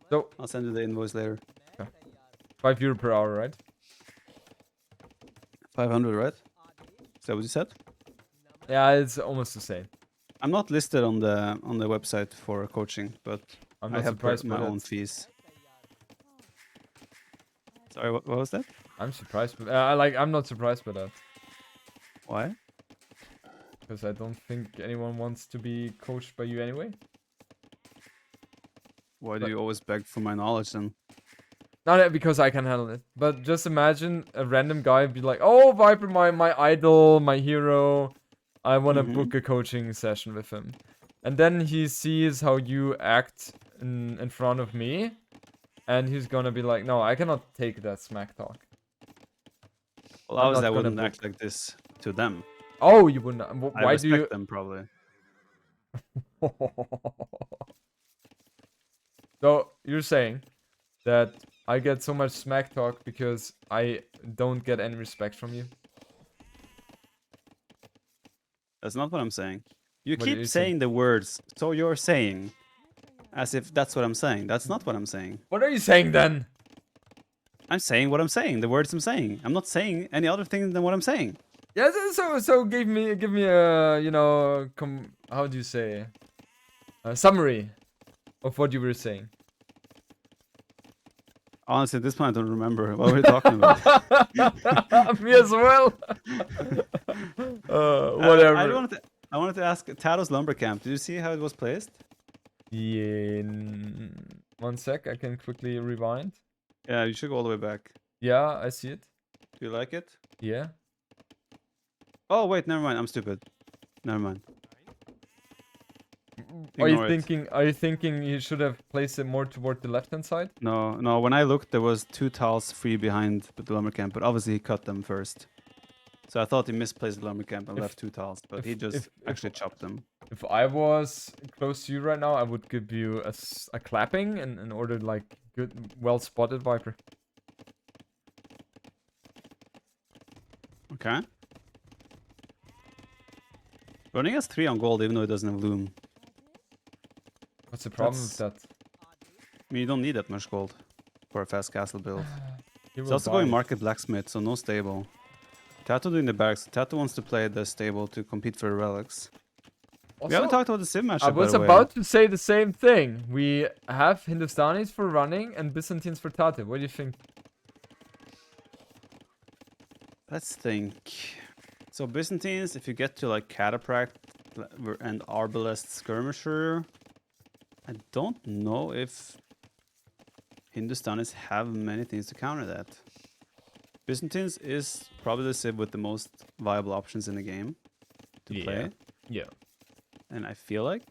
So, I'll send you the invoice later. okay. €5 per hour, right? 500, right? Is that what you said? Yeah, it's almost the same. I'm not listed on the website for coaching, but I'm I not have surprised my by own that. fees. Sorry, what was that? I'm surprised, but I'm not surprised by that. Why? Because I don't think anyone wants to be coached by you anyway. Why do you always beg for my knowledge then? Not because I can handle it, but just imagine a random guy be like, "Oh, Viper, my idol, my hero. I want to book a coaching session with him," and then he sees how you act in front of me, and he's gonna be like, "No, I cannot take that smack talk." Well, I'm obviously I not wouldn't gonna act like this to them. Oh, you wouldn't. I Why do respect you? them probably. So you're saying that I get so much smack talk because I don't get any respect from you? That's not what I'm saying. You What are keep you saying saying? the words, so you're saying, as if that's what I'm saying. That's not what I'm saying. What are you saying then? I'm saying what I'm saying, the words I'm saying. I'm not saying any other thing than what I'm saying. Yeah, so give me a how do you say a summary of what you were saying. Honestly, at this point, I don't remember what we're talking about. Me as well. Whatever. I wanted to ask TaToH's lumber camp. Did you see how it was placed? Yeah. 1 sec, I can quickly rewind. Yeah, you should go all the way back. Yeah, I see it. Do you like it? Yeah. Oh wait, never mind. I'm stupid. Never mind. Are you Ignore it. Are you thinking you should have placed it more toward the left-hand side? No. When I looked, there was 2 tiles free behind the lumber camp, but obviously he cut them first. So I thought he misplaced the lumber camp and left 2 tiles, but he just actually chopped them. If I was close to you right now, I would give you a clapping in order, like, well spotted, Viper. Okay. Running has 3 on gold, even though it doesn't have loom. What's the problem with that? I mean, you don't need that much gold for a fast castle build. He He's will also die. going market blacksmith, so no stable. TaToH doing the barracks. TaToH wants to play the stable to compete for the relics. We haven't Also, talked about the sim matchup, I by was the way. about to say the same thing. We have Hindustanis for running and Byzantines for TaToH. What do you think? Let's think. So Byzantines, if you get to like Cataphract and Arbalest Skirmisher, I don't know if Hindustanis have many things to counter that. Byzantines is probably the civ with the most viable options in the game to play. Yeah. And I feel like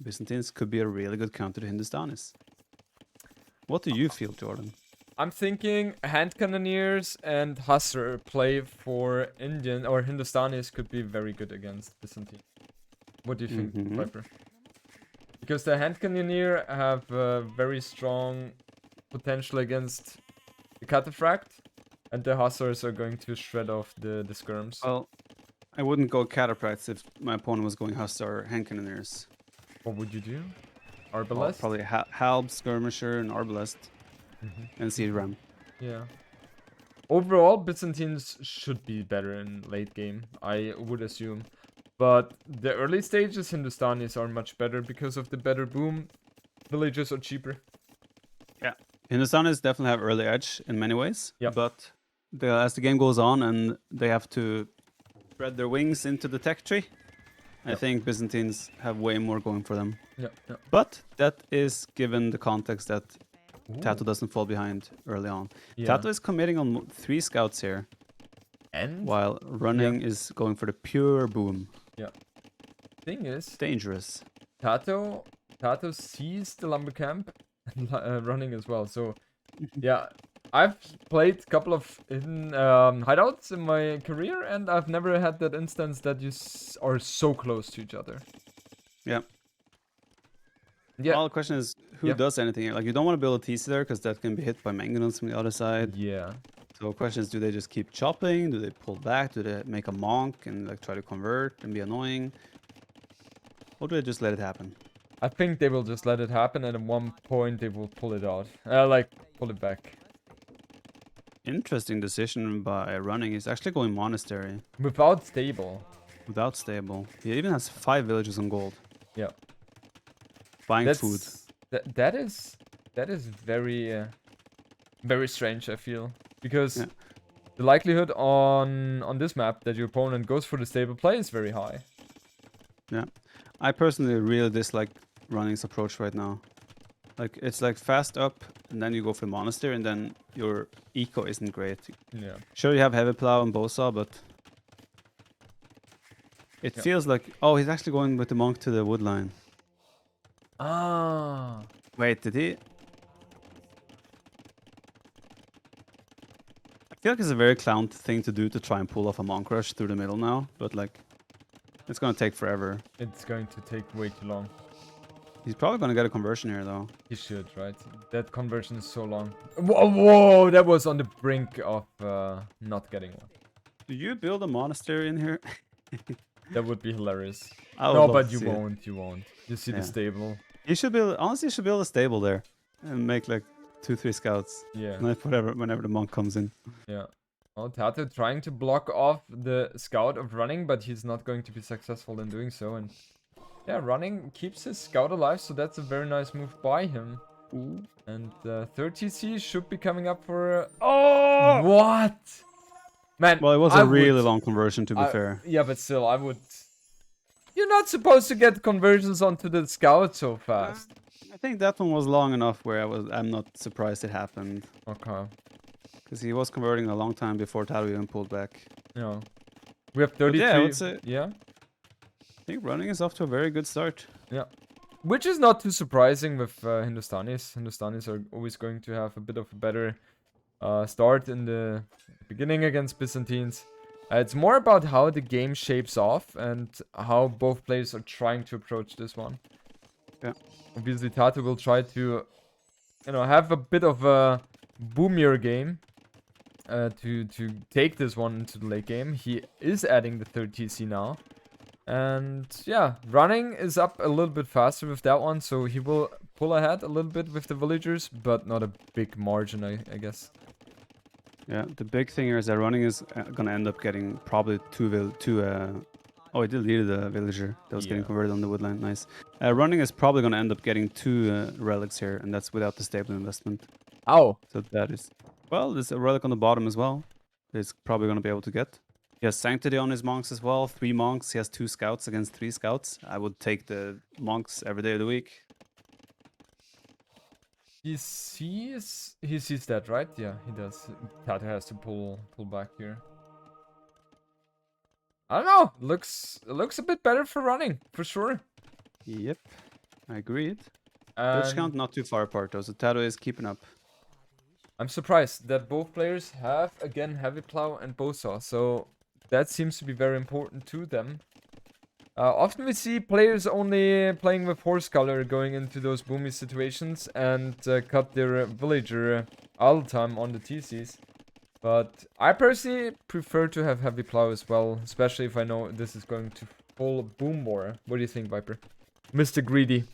Byzantines could be a really good counter to Hindustanis. What do you feel, Jordan? I'm thinking hand cannoneers and hussar play for Indian or Hindustanis could be very good against Byzantine. What do you think, Viper? Because the hand cannoneer have very strong potential against the cataphract, and the hussars are going to shred off the skirms. Well, I wouldn't go Cataphracts if my opponent was going Hussar or hand cannoneers. What would you do? Well, Arbalest? probably Halb, Skirmisher, and Arbalest. And Seed Ram. Yeah. Overall, Byzantines should be better in late game, I would assume. But the early stages, Hindustanis are much better because of the better boom. Villages are cheaper. Yeah. Hindustanis definitely have early edge in many ways. Yep. But as the game goes on and they have to spread their wings into the tech tree, I think Byzantines have way more going for them. Yeah. But that is given the context that TaToH doesn't fall behind early on. TaToH is committing on 3 scouts here. And while running is going for the pure boom. Yeah. Thing is, Dangerous. TaToH sees the lumber camp and running as well. So yeah, I've played a couple of hidden hideouts in my career, and I've never had that instance that you are so close to each other. Yeah. Yeah. Well, the question is, who does anything here? Like, you don't want to build a TC there because that can be hit by mangonels from the other side. Yeah. So the question is, do they just keep chopping? Do they pull back? Do they make a monk and like try to convert and be annoying? Or do they just let it happen? I think they will just let it happen, and at one point they will pull it out. Pull it back. Interesting decision by running. He's actually going monastery. Without stable. Without stable. He even has 5 villages on gold. Yeah. Buying food. That is very very strange, I feel, because the likelihood on this map that your opponent goes for the stable play is very high. Yeah, I personally really dislike running's approach right now. Like, it's like fast up and then you go for monastery and then your eco isn't great. Yeah. Sure, you have heavy plow and bosa, but it feels like, oh, he's actually going with the monk to the wood line. Ah. Wait, did he? I feel like it's a very clown thing to do to try and pull off a monk rush through the middle now, but like, it's gonna take forever. It's going to take way too long. He's probably gonna get a conversion here though. He should, right? That conversion is so long. Whoa, that was on the brink of not getting one. Do you build a monastery in here? That would be hilarious. No, but you won't. You won't. You see the stable. You should build. Honestly, you should build a stable there and make like 2-3 scouts. Yeah. Like whenever the monk comes in. Yeah. Oh, TaToH trying to block off the scout of running, but he's not going to be successful in doing so. And yeah, running keeps his scout alive, so that's a very nice move by him. Ooh. And 30C should be coming up for. Oh! What? Man. Well, it was a really long conversion, to be fair. Yeah, but still, I would. You're not supposed to get conversions onto the scout so fast. I think that one was long enough where I'm not surprised it happened. Okay. Because he was converting a long time before TaToH even pulled back. Yeah. We have 33. Yeah, I would say, yeah. I think running is off to a very good start. Yeah. Which is not too surprising with Hindustanis. Hindustanis are always going to have a bit of a better start in the beginning against Byzantines. It's more about how the game shapes off and how both players are trying to approach this one. Yeah. Obviously, TaToH will try to, have a bit of a boomier game to take this one into the late game. He is adding the third TC now. And yeah, running is up a little bit faster with that one, so he will pull ahead a little bit with the villagers, but not a big margin, I guess. Yeah, the big thing here is that running is gonna end up getting probably oh, he deleted the villager that was getting converted on the woodland. Nice. Running is probably gonna end up getting 2 relics here, and that's without the stable investment. Ow. So that is, well, there's a relic on the bottom as well. He's probably gonna be able to get. He has Sanctity on his monks as well. 3 monks. He has 2 scouts against 3 scouts. I would take the monks every day of the week. He sees that, right? Yeah, he does. TaToH has to pull back here. I don't know. It looks a bit better for running, for sure. Yep, I agreed. Village count not too far apart though, so TaToH is keeping up. I'm surprised that both players have again heavy plow and bowsaw, so that seems to be very important to them. Often we see players only playing with horse color going into those boomy situations and cut their villager all the time on the TCs. But I personally prefer to have heavy plow as well, especially if I know this is going to full boom more. What do you think, Viper? Mr. Greedy.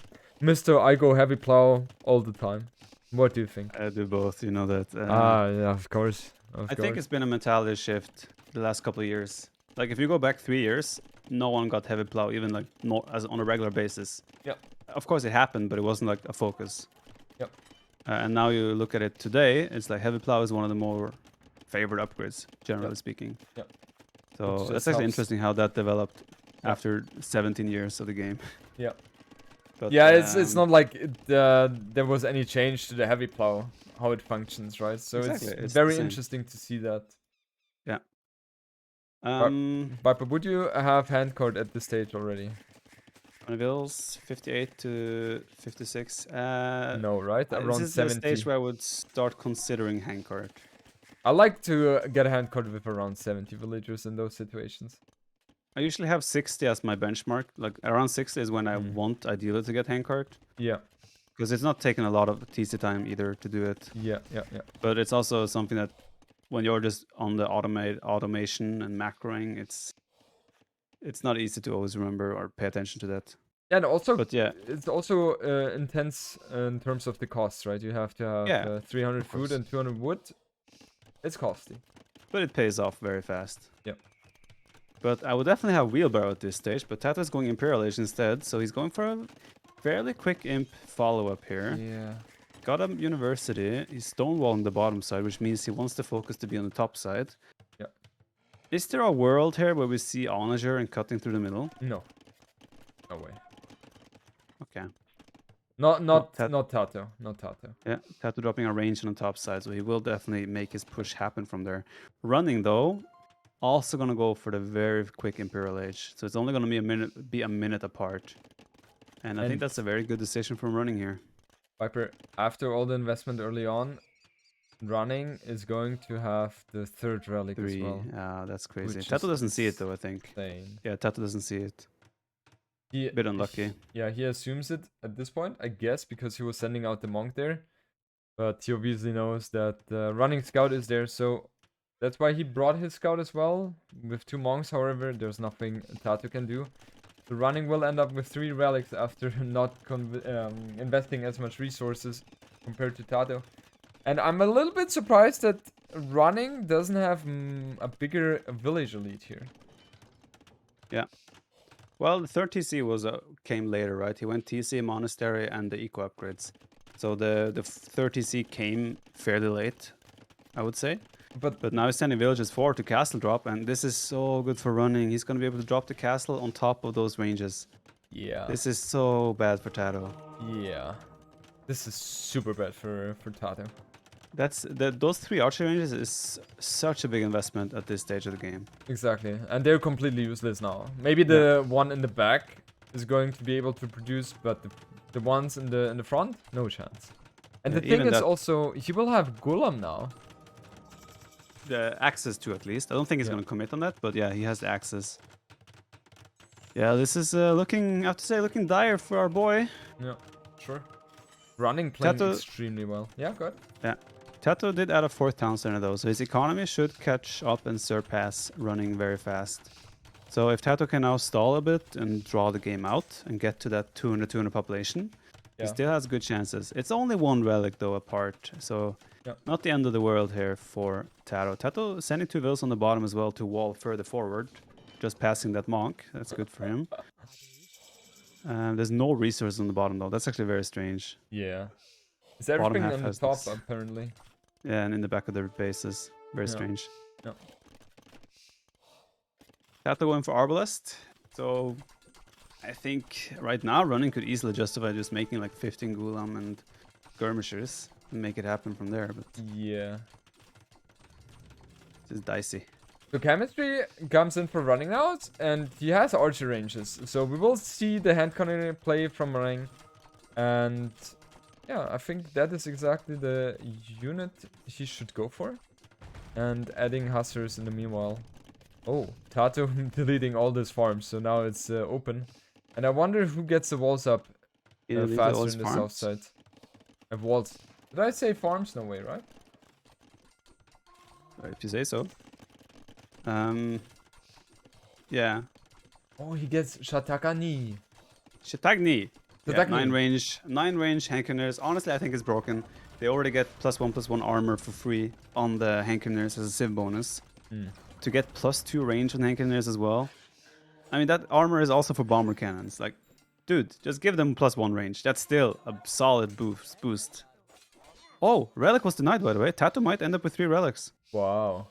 Mr. I go heavy plow all the time. What do you think? I do both, you know that. Yeah, of course. I think it's been a mentality shift the last couple of years. Like if you go back 3 years, no one got heavy plow even like as on a regular basis. Yep. Of course it happened, but it wasn't like a focus. Yep. And now you look at it today, it's like heavy plow is one of the more favorite upgrades, generally speaking. Yep. So that's actually interesting how that developed after 17 years of the game. Yeah. But, yeah, it's not like there was any change to the heavy plow, how it functions, right? So it's very interesting to see that. Yeah. Viper, would you have hand card at this stage already? On bills, 58 to 56. No, right? Around this is 70. the stage where I would start considering hand card. I like to get a hand card with around 70 villagers in those situations. I usually have 60 as my benchmark. Like around 60 is when I want ideally to get hand card. Yeah. Because it's not taking a lot of TC time either to do it. Yeah. But it's also something that when you're just on the automation and macroing, it's not easy to always remember or pay attention to that. Yeah, and also, but yeah, it's also intense in terms of the costs, right? You have to have 300 food and 200 wood. It's costly. But it pays off very fast. Yep. But I would definitely have wheelbarrow at this stage, but TaToH is going Imperial Age instead, so he's going for a fairly quick imp follow-up here. Yeah. Got a university. He's stonewalling the bottom side, which means he wants the focus to be on the top side. Yeah. Is there a world here where we see Onager and cutting through the middle? No. No way. Okay. Not TaToH. Not TaToH. Yeah, TaToH dropping a range on the top side, so he will definitely make his push happen from there. Running though, also gonna go for the very quick Imperial Age. So it's only gonna be a minute apart. And I think that's a very good decision from running here. Viper, after all the investment early on, running is going to have the third relic as well. That's crazy. TaToH doesn't see it though, I think. Insane. Yeah, TaToH doesn't see it. Bit unlucky. Yeah, he assumes it at this point, I guess, because he was sending out the monk there. But he obviously knows that the running scout is there, so that's why he brought his scout as well. With 2 monks, however, there's nothing TaToH can do. The running will end up with 3 relics after not investing as much resources compared to TaToH. And I'm a little bit surprised that running doesn't have a bigger village elite here. Yeah. Well, the third TC came later, right? He went TC, Monastery, and the Eco upgrades. So the third TC came fairly late, I would say. But now he's sending villages forward to castle drop, and this is so good for running. He's going to be able to drop the castle on top of those ranges. Yeah. This is so bad for TaToH. Yeah. This is super bad for TaToH. Those 3 archer ranges is such a big investment at this stage of the game. Exactly, and they're completely useless now. Maybe the one in the back is going to be able to produce, but the ones in the front, no chance. And the thing is also, he will have Golem now. The access to, at least. I don't think he's going to commit on that, but yeah, he has the access. Yeah, this is looking, I have to say, looking dire for our boy. Yeah, sure. Running playing extremely well. Yeah, good. Yeah. TaToH did add a 4th town center though, so his economy should catch up and surpass running very fast. So if TaToH can now stall a bit and draw the game out and get to that 200 population, he still has good chances. It's only 1 relic though apart, so not the end of the world here for TaToH. TaToH sending 2 vills on the bottom as well to wall further forward, just passing that monk. That's good for him. There's no resources on the bottom though. That's actually very strange. Yeah. Is everything half on the has top this. apparently? Yeah, and in the back of their bases. Very strange. No. TaToH going for Arbalest. So I think right now running could easily justify just making like 15 Gulam and skirmishers and make it happen from there, but Yeah. it's dicey. So chemistry comes in for running out, and he has archer ranges. So we will see the hand cannon play from running, and yeah, I think that is exactly the unit he should go for. And adding hussars in the meanwhile. Oh, TaToH deleting all these farms, so now it's open. And I wonder who gets the walls up faster in the south side. Have walls. Did I say farms? No way, right? If you say so. Yeah. Oh, he gets Shatakani. Shatagni. Yeah, Shatakni. 9 range hand cannons. Honestly, I think it's broken. They already get +1/+1 armor for free on the hand cannons as a civ bonus. To get +2 range on hand cannons as well. I mean, that armor is also for bomber cannons. Like, dude, just give them +1 range. That's still a solid boost. Oh, relic was denied, by the way. TaToH might end up with 3 relics. Wow.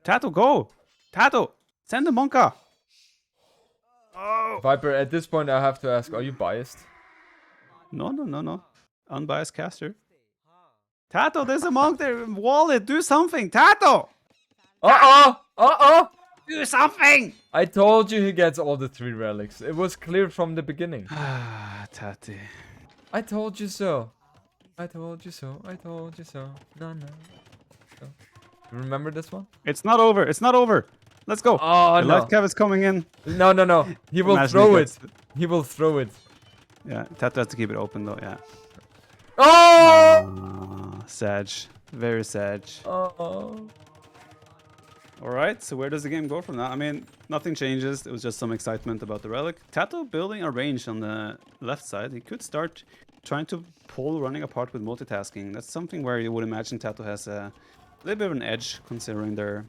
TaToH, go! TaToH, send the Monka! Oh! Viper, at this point I have to ask, are you biased? No. Unbiased caster. TaToH, there's a monk there. Wall it, do something. TaToH! Uh-oh! Do something! I told you he gets all the 3 relics. It was clear from the beginning. Ah, Tati. I told you so. I told you so. I told you so. No. So. Remember this one? It's not over. It's not over. Let's go. Oh, the no. light cav is coming in. No. He will Imagine throw he it. gets He will throw it. Yeah, TaToH has to keep it open though, yeah. Oh! Sag. Very sag. Oh. Alright, so where does the game go from now? I mean, nothing changes. It was just some excitement about the relic. TaToH building a range on the left side. He could start trying to pull running apart with multitasking. That's something where you would imagine TaToH has a little bit of an edge considering their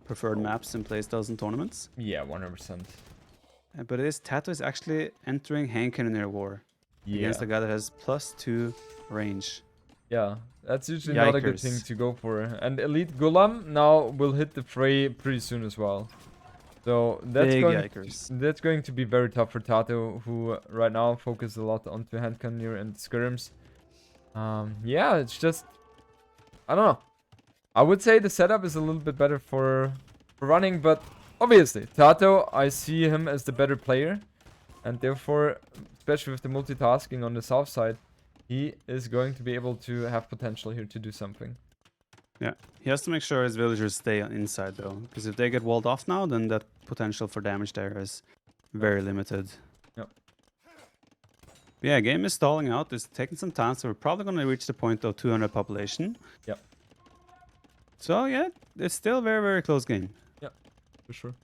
preferred maps in playstyles and tournaments. Yeah, 100%. But it is TaToH is actually entering hand cannoneer war against a guy that has +2 range. Yeah, that's usually not a good thing to go for. And Elite Gulam now will hit the fray pretty soon as well. So that's going to be very tough for TaToH, who right now focus a lot onto hand cannoneer and skirms. Yeah, it's just, I don't know. I would say the setup is a little bit better for running, but obviously TaToH, I see him as the better player, and therefore, especially with the multitasking on the south side, he is going to be able to have potential here to do something. Yeah, he has to make sure his villagers stay inside though, because if they get walled off now, then that potential for damage there is very limited. Yep. Yeah, game is stalling out. It's taking some time, so we're probably going to reach the point of 200 population. Yep. So yeah, it's still a very, very close game. Yeah, for sure.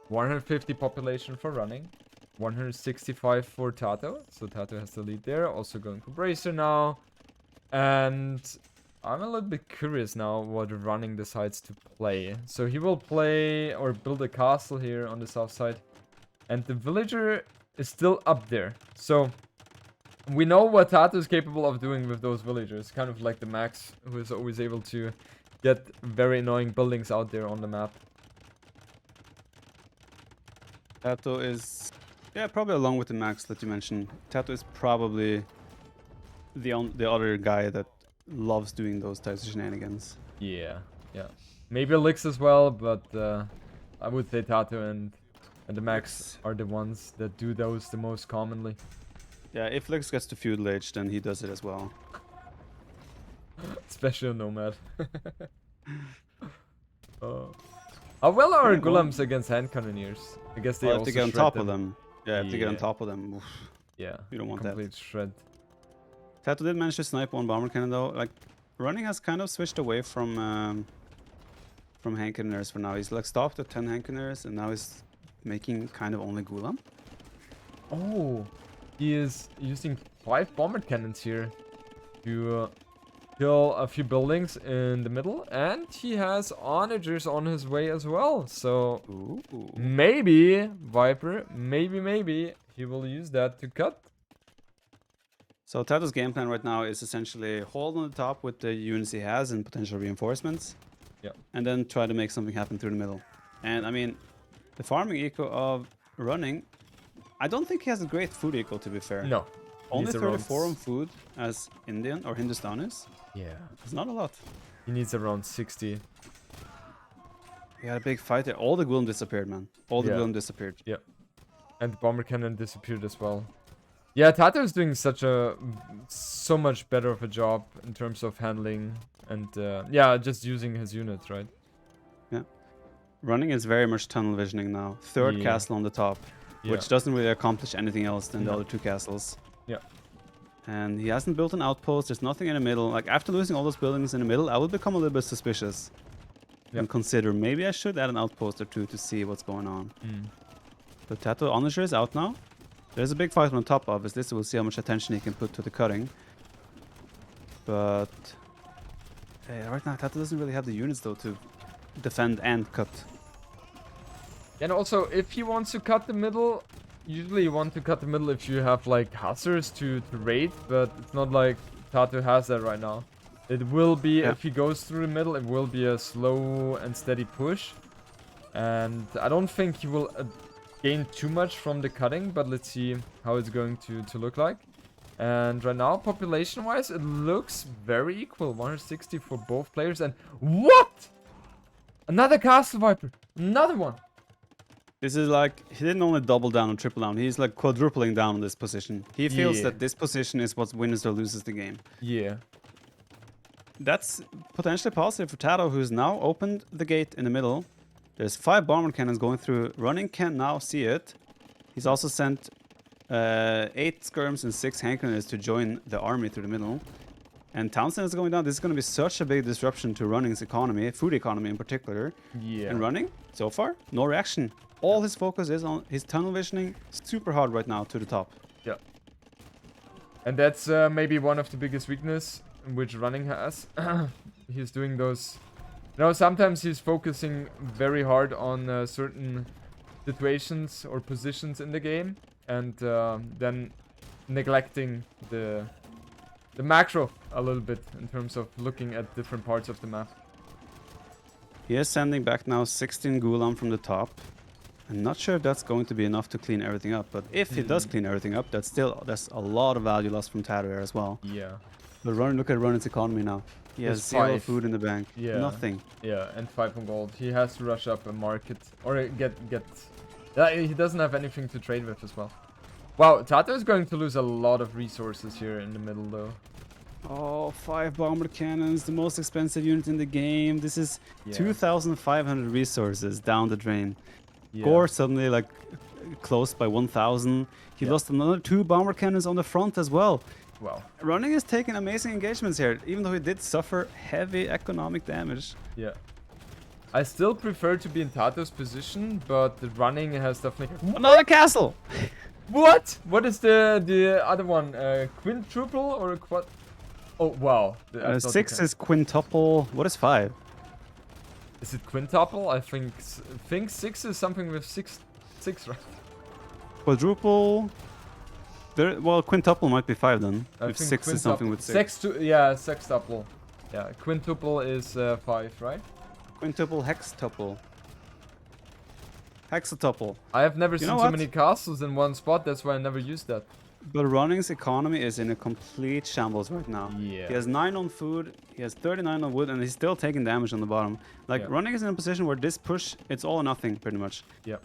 150 population for running. 165 for TaToH. So TaToH has the lead there. Also going for Bracer now. And I'm a little bit curious now what running decides to play. So he will play or build a castle here on the south side. And the villager is still up there. So we know what TaToH is capable of doing with those villagers. Kind of like the Max, who is always able to get very annoying buildings out there on the map. TaToH is, yeah, probably along with the Max that you mentioned. TaToH is probably the other guy that loves doing those types of shenanigans. Yeah. Maybe Elix as well, but I would say TaToH and the Max are the ones that do those the most commonly. Yeah, if Lix gets to feudal age, then he does it as well. Special Nomad. How well are Gulams against hand cannoneers? I guess they have also to get on shred top them. of them. Yeah, have to get on top of them. Oof. Yeah, you don't want complete shred. TaToH did manage to snipe one bomber cannon though. Like, running has kind of switched away from hand cannoners for now. He's like stopped at 10 hand cannoners and now he's making kind of only Gulam. Oh, he is using 5 bomber cannons here to kill a few buildings in the middle, and he has onagers on his way as well. So Ooh. maybe Viper, maybe he will use that to cut. So TaToH's game plan right now is essentially hold on the top with the units he has and potential reinforcements. Yeah. And then try to make something happen through the middle. And I mean, the farming eco of running, I don't think he has a great food eco, to be fair. No. Only Needs 34 around on food as Indian or Hindustanis. Yeah. It's not a lot. He needs around 60. He had a big fight there. All the Gwilm disappeared, man. All the Yeah. Gwilm disappeared. Yeah. And the bomber cannon disappeared as well. Yeah, TaToH is doing so much better of a job in terms of handling and yeah, just using his units, right? Yeah. Running is very much tunnel visioning now. Third Yeah. castle on the top, Yeah. which doesn't really accomplish anything else than the No. other 2 castles. Yeah. And he hasn't built an outpost. There's nothing in the middle. Like, after losing all those buildings in the middle, I would become a little bit suspicious. Yep. And consider maybe I should add an outpost or 2 to see what's going on. Mm. But TaToH Onager is out now. There's a big fight on top, obviously, so we'll see how much attention he can put to the cutting. But right now, TaToH doesn't really have the units, though, to defend and cut. And also, if he wants to cut the middle, usually you want to cut the middle if you have like hussars to raid, but it's not like TaToH has that right now. It will be, Yeah. if he goes through the middle, it will be a slow and steady push. And I don't think he will gain too much from the cutting, but let's see how it's going to look like. And right now, population-wise, it looks very equal. 160 for both players. And what? Another Castle Viper. Another one. This is like, he didn't only double down or triple down, he's like quadrupling down on this position. He feels Yeah. that this position is what wins or loses the game. Yeah. That's potentially positive for TaToH, who's now opened the gate in the middle. There's 5 bomber cannons going through. Running can now see it. He's also sent 8 skirms and 6 hand cannons to join the army through the middle. And Townsend is going down. This is going to be such a big disruption to Running's economy, food economy in particular. Yeah. And Running, so far, no reaction. All his focus is on his tunnel visioning super hard right now to the top. Yeah. And that's maybe one of the biggest weakness which Running has. He's doing those... You know, sometimes he's focusing very hard on certain situations or positions in the game. And then neglecting the macro a little bit in terms of looking at different parts of the map. He is sending back now 16 Gulam from the top. I'm not sure if that's going to be enough to clean everything up, but if he does clean everything up, that's a lot of value lost from TaToH here as well. Yeah. But look at Running's economy now. He has It's 0 5. food in the bank. Yeah. Nothing. Yeah, and 5 on gold. He has to rush up a market or get. Yeah, he doesn't have anything to trade with as well. Wow, TaToH is going to lose a lot of resources here in the middle, though. Oh, 5 bomber cannons, the most expensive unit in the game. This is Yeah. 2,500 resources down the drain. Yeah. Gore suddenly like close by 1,000. He Yeah. lost another 2 bomber cannons on the front as well. Wow. Running is taking amazing engagements here, even though he did suffer heavy economic damage. Yeah. I still prefer to be in TaToH's position, but the Running has definitely... Another castle! What? What is the other one? Quintuple or quad? Oh, wow. I thought 6 it is quintuple. What is 5? Is it quintuple? I think 6 is something with 6, right? Quadruple. Well, quintuple might be 5 then. I If think 6 is something with 6. Yeah, sextuple. Yeah, quintuple is 5, right? Quintuple, hextuple. Hexatuple. I have never You seen know so what? many castles in one spot. That's why I never used that. But Running's economy is in a complete shambles right now. Yeah. He has 9 on food, he has 39 on wood, and he's still taking damage on the bottom. Like, Yeah. Running is in a position where this push, it's all or nothing, pretty much. Yeah.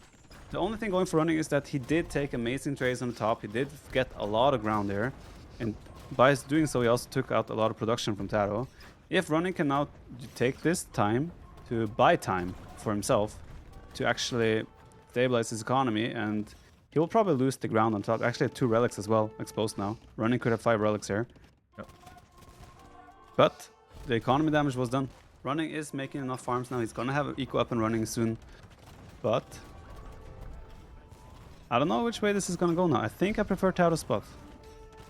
The only thing going for Running is that he did take amazing trades on the top. He did get a lot of ground there. And by doing so, he also took out a lot of production from TaToH. If Running can now take this time to buy time for himself to actually stabilize his economy, and he will probably lose the ground on top. Actually, 2 relics as well exposed now. Running could have 5 relics here. But the economy damage was done. Running is making enough farms now. He's gonna have eco up and running soon. But I don't know which way this is gonna go now. I think I prefer TaToH's spot.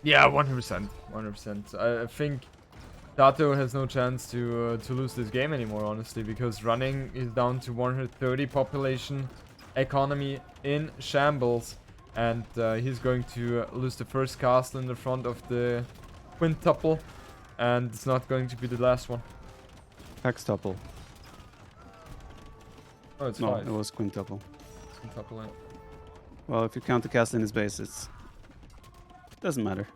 Yeah, 100%. 100%. I think TaToH has no chance to lose this game anymore, honestly, because running is down to 130 population, economy in shambles, and he's going to lose the first castle in the front of the quintuple, and it's not going to be the last one. Hextuple. Oh, it's No, 5. it was quintuple. It's quintuple, yeah. Well, if you count the castle in his base, doesn't matter.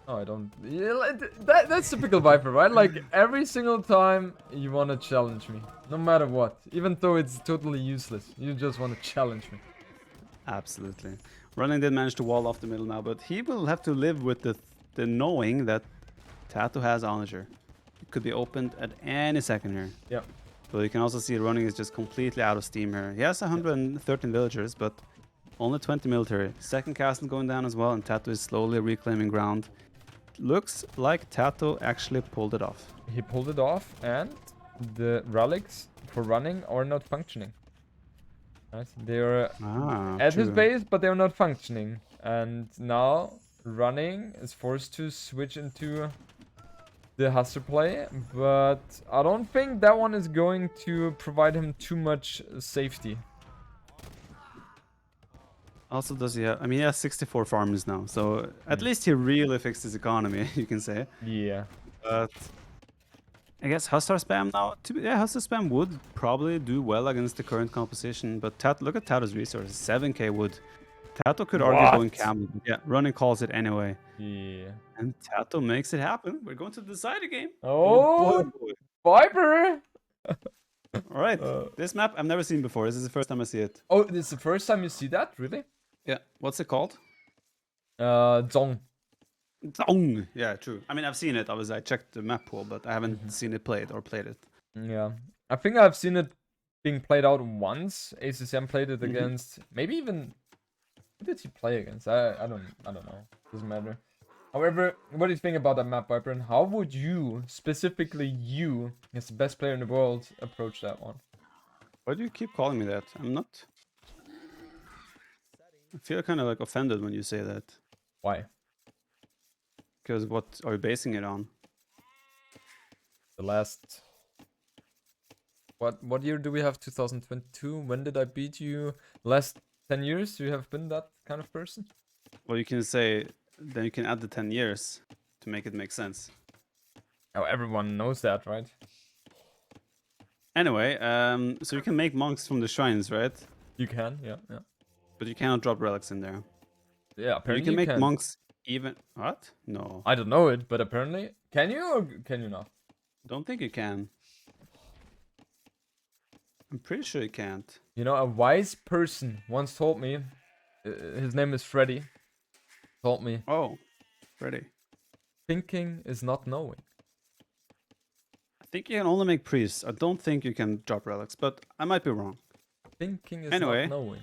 No, I don't. Yeah, that's typical Viper, right? Like, every single time you want to challenge me. No matter what. Even though it's totally useless. You just want to challenge me. Absolutely. Running did manage to wall off the middle now, but he will have to live with the knowing that TaToH has Onager. It could be opened at any second here. Yeah. So you can also see running is just completely out of steam here. He has 113 villagers, but only 20 military. Second castle going down as well, and TaToH is slowly reclaiming ground. Looks like TaToH actually pulled it off. He pulled it off, and the relics for running are not functioning. Right? They're at his true. base, but they're not functioning. And now running is forced to switch into the Hustler play, but I don't think that one is going to provide him too much safety. Also, does he have... I mean, he has 64 farmers now, so at least he really fixed his economy, you can say. Yeah. But I guess Hustler spam now... Yeah, Hustler spam would probably do well against the current composition, but look at TaToH's resources, 7k wood. TaToH could argue going camel. Yeah, running calls it anyway. Yeah. And TaToH makes it happen. We're going to the decider game. Oh, boy. Viper! All right. This map I've never seen before. This is the first time I see it. Oh, this is the first time you see that? Really? Yeah. What's it called? Zong. Zong. Yeah, true. I mean, I've seen it. I checked the map pool, but I haven't seen it played. Yeah. I think I've seen it being played out once. ACCM played it against... Maybe even... Who did he play against? I don't know. Doesn't matter. However, what do you think about that map, Viper? And how would you, specifically you, as the best player in the world, approach that one? Why do you keep calling me that? I'm not. I feel kind of like offended when you say that. Why? Because what are you basing it on? The last... What year do we have? 2022? When did I beat you? Last 10 years? You have been that kind of person? Well, you can say... Then you can add the 10 years to make it make sense. Oh, everyone knows that, right? Anyway, so you can make monks from the shrines, right? You can, yeah. But you cannot drop relics in there. Yeah, apparently you can make monks even... What? No. I don't know it, but apparently... Can you or can you not? Don't think you can. I'm pretty sure you can't. You know, a wise person once told me, his name is Freddy, told me... Oh, Freddy. Thinking is not knowing. I think you can only make priests. I don't think you can drop relics, but I might be wrong. Thinking is Anyway, not knowing.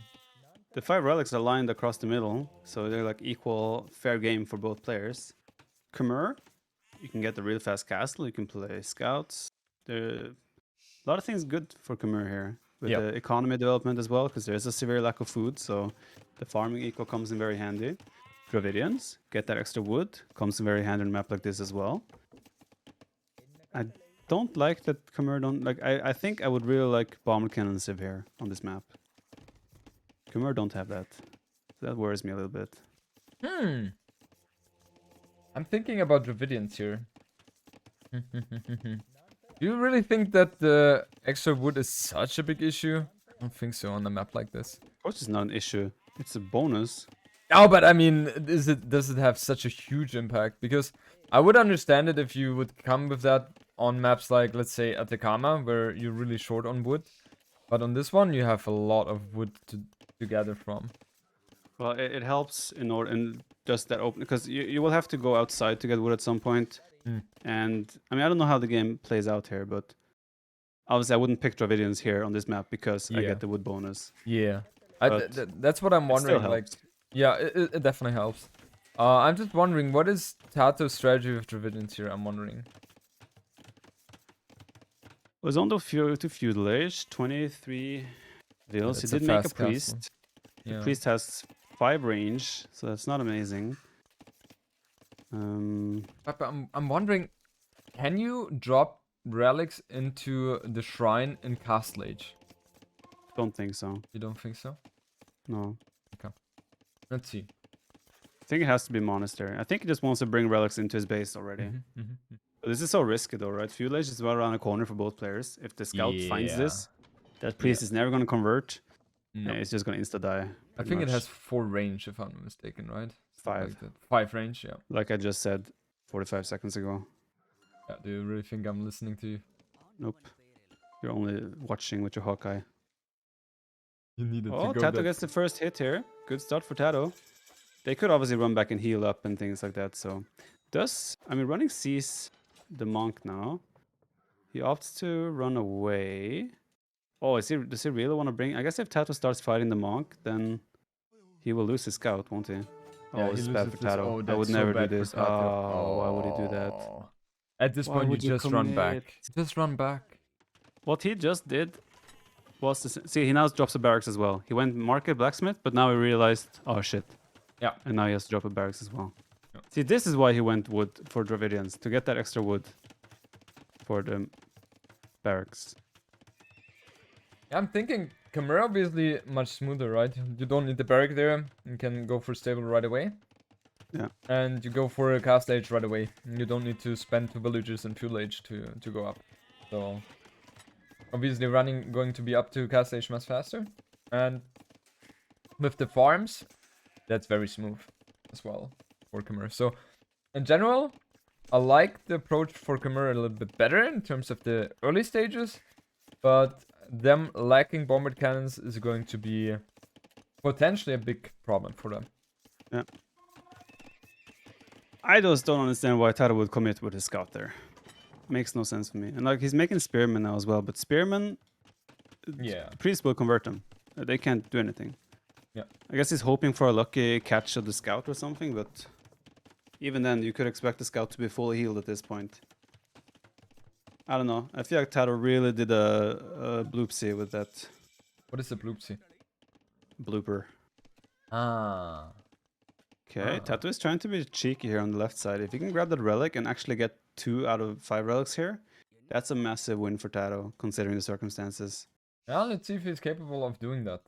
The 5 relics are lined across the middle, so they're like equal, fair game for both players. Khmer, you can get the real fast castle, you can play scouts. There are a lot of things good for Khmer here. With the economy development as well, because there's a severe lack of food, so the farming eco comes in very handy. Dravidians, get that extra wood, comes in very handy in a map like this as well. I don't like that Khmer don't... Like, I think I would really like bomber cannon civ here on this map. Khmer don't have that. That worries me a little bit. I'm thinking about Dravidians here. Do you really think that the extra wood is such a big issue? I don't think so on a map like this. Of course it's not an issue. It's a bonus. Oh, but I mean, does it have such a huge impact? Because I would understand it if you would come with that on maps like, let's say, Atacama, where you're really short on wood. But on this one, you have a lot of wood to gather from. Well, it helps in just that open, because you will have to go outside to get wood at some point. And I mean, I don't know how the game plays out here, but obviously I wouldn't pick Dravidians here on this map because I get the wood bonus. Yeah, that's what I'm wondering. Like, yeah, it definitely helps. I'm just wondering, what is TaToH's strategy with Dravidians here? I'm wondering. Was on to feudal age, 23 vills. He It's a did make a fast castle. priest. Yeah. The priest has 5 range, so that's not amazing. But I'm wondering, can you drop relics into the shrine in Castle Age? Don't think so. You don't think so? No. Let's see. I think it has to be monastery. I think he just wants to bring relics into his base already. But this is so risky though, right? Feudal Age is well around the corner for both players. If the scout finds this, that priest is never going to convert. No. It's just going to insta-die. I think it has 4 range, if I'm not mistaken, right? 5. Like that. 5 range, yeah. Like I just said 45 seconds ago. Yeah, do you really think I'm listening to you? Nope. You're only watching with your Hawkeye. You needed Oh, to go TaToH that gets the first hit here. Good start for TaToH. They could obviously run back and heal up and things like that, so... running sees the monk now. He opts to run away. Oh, does he really want to bring... I guess if TaToH starts fighting the monk, then he will lose his scout, won't he? Yeah, Oh, it's bad for this. TaToH. I that's would so never do bad for this. TaToH. Oh, why would he do that? At this Why point, you would you just run back. commit? Just run back. What he just did was... See, he now drops a barracks as well. He went market blacksmith, but now he realized, oh shit. Yeah. And now he has to drop a barracks as well. Yeah. See, this is why he went wood for Dravidians, to get that extra wood for the barracks. I'm thinking Chimera obviously much smoother, right? You don't need the barrack there. You can go for stable right away. Yeah. And you go for a Castle Age right away. You don't need to spend 2 villagers in Feudal Age to go up. So obviously going to be up to Castle Age much faster. And with the farms, that's very smooth as well for Chimera. So in general, I like the approach for Chimera a little bit better in terms of the early stages, but them lacking bombard cannons is going to be potentially a big problem for them. Yeah. I just don't understand why TaToH would commit with his scout there. Makes no sense for me. And like he's making spearmen now as well, but spearmen, Yeah. priest will convert them. They can't do anything. Yeah. I guess he's hoping for a lucky catch of the scout or something, but even then you could expect the scout to be fully healed at this point. I don't know. I feel like TaToH really did a bloopsie with that What is the bloopsie? blooper. Ah. Okay, TaToH is trying to be cheeky here on the left side. If you can grab that relic and actually get 2 out of 5 relics here, that's a massive win for TaToH, considering the circumstances. Yeah, let's see if he's capable of doing that.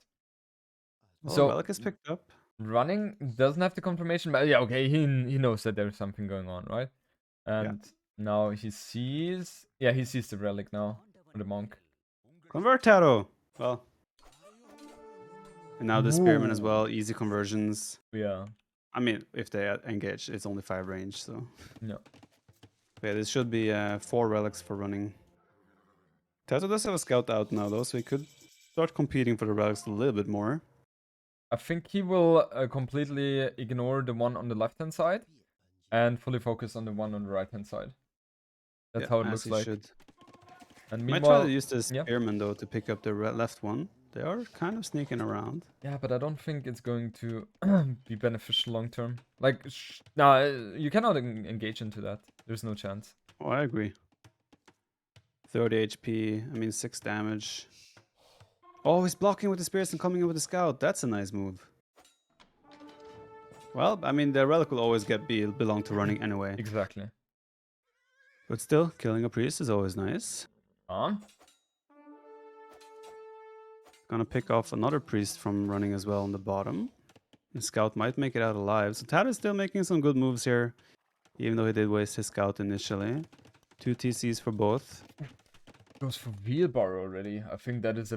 Oh, So relic is picked up. running doesn't have the confirmation, but yeah, okay, he knows that there's something going on, right? And now he sees the relic now for the monk. Convert TaToH! Well. And now the spearmen as Whoa. well, easy conversions. Yeah. I mean, if they engage, it's only 5 range, so... No. Yeah, this should be 4 relics for running. TaToH does have a scout out now, though, so he could start competing for the relics a little bit more. I think he will completely ignore the one on the left-hand side and fully focus on the one on the right-hand side. That's how it looks like. Should. And Might meanwhile, try to use the spearmen, though, to pick up the left one. They are kind of sneaking around. yeah, but I don't think it's going to be beneficial long term. Like, no, you cannot engage into that. There's no chance. Oh, I agree. 30 HP, I mean 6 damage. Oh, he's blocking with the spears and coming in with the scout. That's a nice move. Well, I mean, the relic will always belong to running anyway. Exactly. But still, killing a priest is always nice. Gonna pick off another priest from running as well on the bottom. The scout might make it out alive. So TaToH is still making some good moves here, even though he did waste his scout initially. 2 TCs for both. Goes for wheelbarrow already. I think that is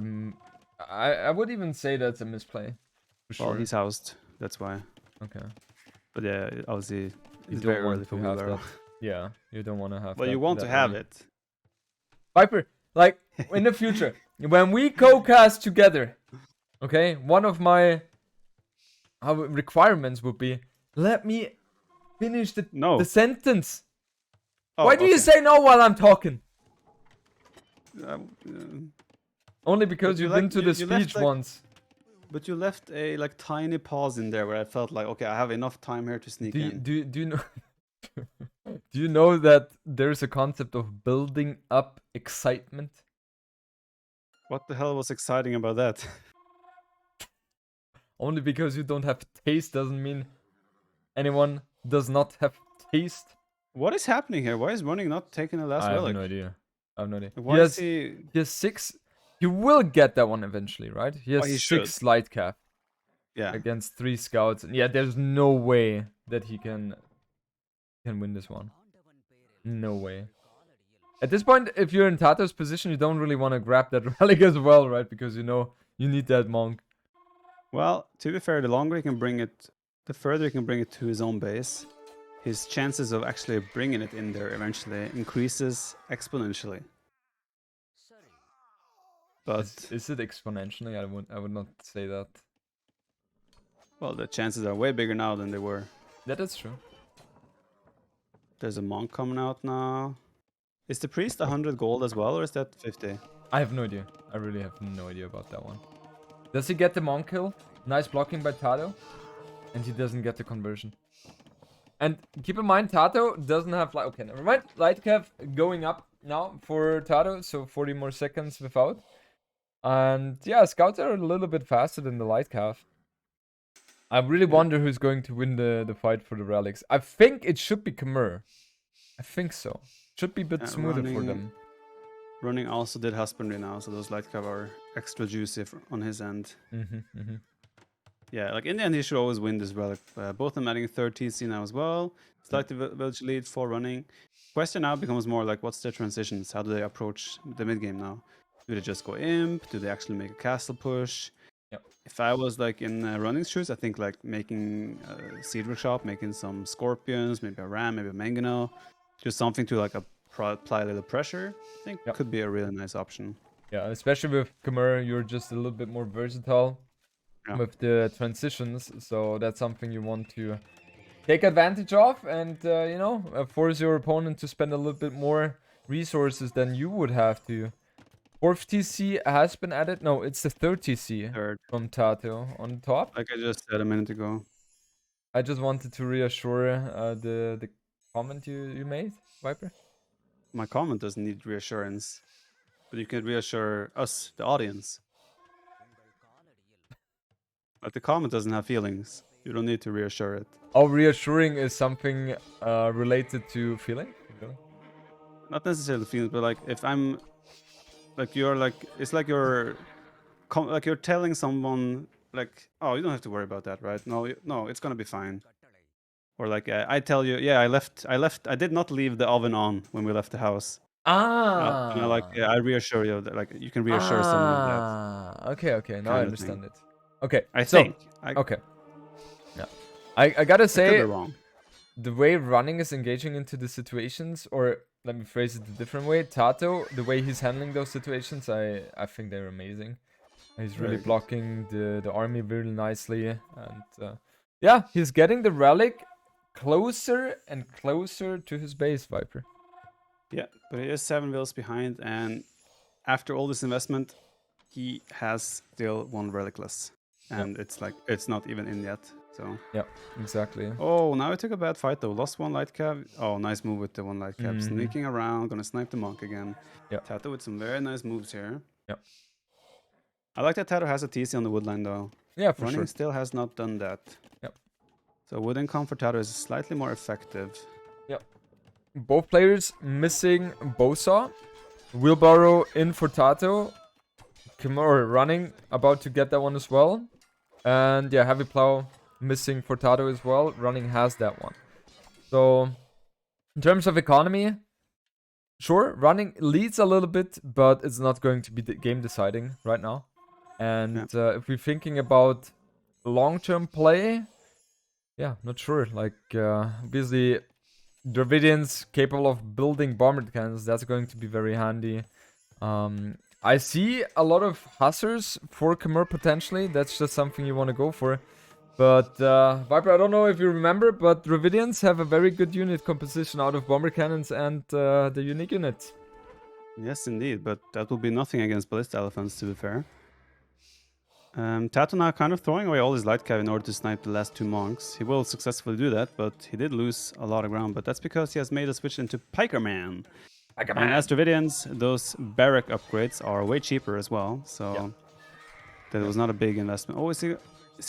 I would even say that's a misplay. For sure. Well, he's housed. That's why. Okay. But yeah, obviously, it's don't very want early for to have wheelbarrow. that. Yeah, you don't want to have Well, that, you want to have it. Viper, like, in the future, when we co-cast together, okay, one of my requirements would be, let me finish the sentence. Oh, Why do you say no while I'm talking? Only because you've been to the speech once. But you left a tiny pause in there where I felt like, okay, I have enough time here to sneak in. Do you know? Do you know that there's a concept of building up excitement What the hell was exciting about that? Only because you don't have taste doesn't mean anyone does not have taste. What is happening here? Why is running not taking the last I have relic? no idea. I have no idea. Why is he? He has 6. You will get that one eventually, right? He Oh, has he 6 should. light cap Yeah. against 3 scouts. And yeah, there's no way that he can win this one. No way. At this point, if you're in TaToH's position, you don't really want to grab that relic as well, right? Because you know you need that monk. Well, to be fair, the longer he can bring it, the further he can bring it to his own base, his chances of actually bringing it in there eventually increases exponentially. But Is it exponentially? I would not say that. well, the chances are way bigger now than they were. That is true. There's a monk coming out now. Is the priest 100 gold as well, or is that 50? I have no idea. I really have no idea about that one. Does he get the monk kill? Nice blocking by TaToH. And he doesn't get the conversion. And keep in mind, TaToH doesn't have like, okay, never mind. Light cap going up now for TaToH, so 40 more seconds without. And yeah, scouts are a little bit faster than the light cap. I really wonder who's going to win the fight for the relics. I think it should be Khmer. I think so. Should be a bit smoother for them. Running also did husbandry now, so those light cap are extra juicy on his end. Yeah, like in the end, he should always win this relic. Both of them adding 3rd TC now as well. Slightly village lead, 4 running. Question now becomes more like, what's their transitions? How do they approach the mid game now? Do they just go imp? Do they actually make a castle push? Yep. If I was like in running shoes, I think like making a seed workshop, making some scorpions, maybe a ram, maybe a mangano, just something to like apply a little pressure. I think could be a really nice option. Yeah, especially with Khmer, you're just a little bit more versatile with the transitions, so that's something you want to take advantage of and you know, force your opponent to spend a little bit more resources than you would have to. 4th TC has been added. No, it's the 3rd TC from TaToH on top. Like I just said a minute ago. I just wanted to reassure the comment you made, Viper. My comment doesn't need reassurance, but you can reassure us, the audience. But the comment doesn't have feelings. You don't need to reassure it. Oh, reassuring is something related to feeling? Really? Not necessarily feelings, but like if I'm like you're like it's like you're telling someone like, oh, you don't have to worry about that, right? No, it's gonna be fine. Or like I tell you, yeah, I did not leave the oven on when we left the house. And I like, yeah, I reassure you that like you can reassure someone of that. Okay, now I understand it. Okay, I think. Okay. Yeah. I gotta say, could be wrong. The way running is engaging into the situations, or let me phrase it a different way, TaToH, the way he's handling those situations, I think they're amazing. He's really blocking the army really nicely, and yeah, he's getting the relic closer and closer to his base, Viper. Yeah, but he is 7 vills behind, and after all this investment, he has still 1 relicless. And it's like, it's not even in yet, so... Yeah, exactly. Oh, now he took a bad fight though. Lost 1 light cap. Oh, nice move with the 1 light cap. Sneaking around, gonna snipe the monk again. Yeah. TaToH with some very nice moves here. Yeah. I like that TaToH has a TC on the woodline though. Yeah, for Running sure. still has not done that. Yep. So wood income for TaToH is slightly more effective. Yep. Both players missing Bowsaw. Wheelbarrow in for TaToH. Khmer running, about to get that one as well. And yeah, Heavy Plow missing for TaToH as well. Running has that one. So, in terms of economy, sure, running leads a little bit, but it's not going to be game deciding right now. And if we're thinking about long-term play, yeah, not sure. Like, obviously, Dravidians capable of building bomber cannons, that's going to be very handy. I see a lot of hussars for Khmer potentially. That's just something you want to go for. But Viper, I don't know if you remember, but Dravidians have a very good unit composition out of bomber cannons and the unique units. Yes, indeed, but that will be nothing against ballista elephants, to be fair. TaToH now kind of throwing away all his light cap in order to snipe the last 2 monks. He will successfully do that, but he did lose a lot of ground. But that's because he has made a switch into Piker Man. Like a And man. as Dravidians, those barrack upgrades are way cheaper as well. So that was not a big investment. Oh, is he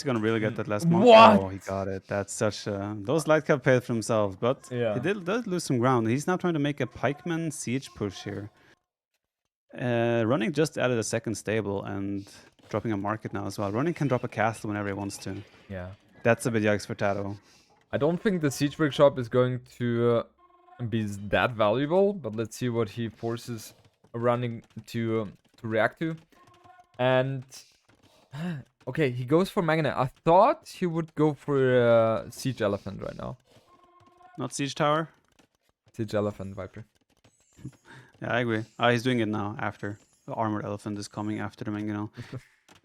gonna really get that last monk? What? Oh, he got it. That's such a... Those light cap paid for himself, but Yeah. he does lose some ground. He's now trying to make a pikeman siege push here. Running just added a second stable and dropping a market now as well. Running can drop a castle whenever he wants to. Yeah. That's a bit yikes for TaToH. I don't think the siege workshop is going to be that valuable, but let's see what he forces running to react to. And okay, he goes for magnet. I thought he would go for siege elephant right now. Not siege tower? Siege elephant, Viper. Yeah, I agree. He's doing it now after. The armored elephant is coming after the Mangano.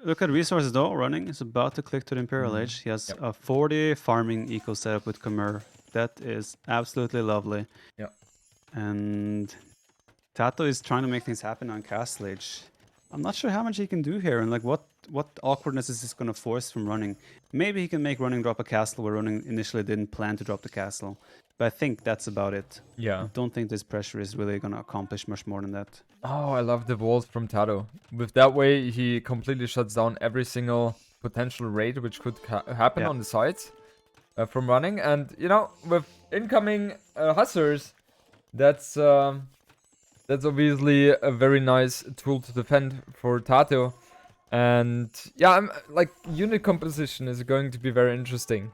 Look at resources though. Running is about to click to the Imperial Age. He has a 40 farming eco setup with Khmer. That is absolutely lovely. Yeah. And TaToH is trying to make things happen on Castle Age. I'm not sure how much he can do here and like what awkwardness is this going to force from Running. Maybe he can make Running drop a castle where Running initially didn't plan to drop the castle. But I think that's about it. Yeah. I don't think this pressure is really going to accomplish much more than that. Oh, I love the walls from TaToH. With that way, he completely shuts down every single potential raid which could happen on the sides from Running. And, you know, with incoming Hussars, that's obviously a very nice tool to defend for TaToH. And, yeah, like, unit composition is going to be very interesting.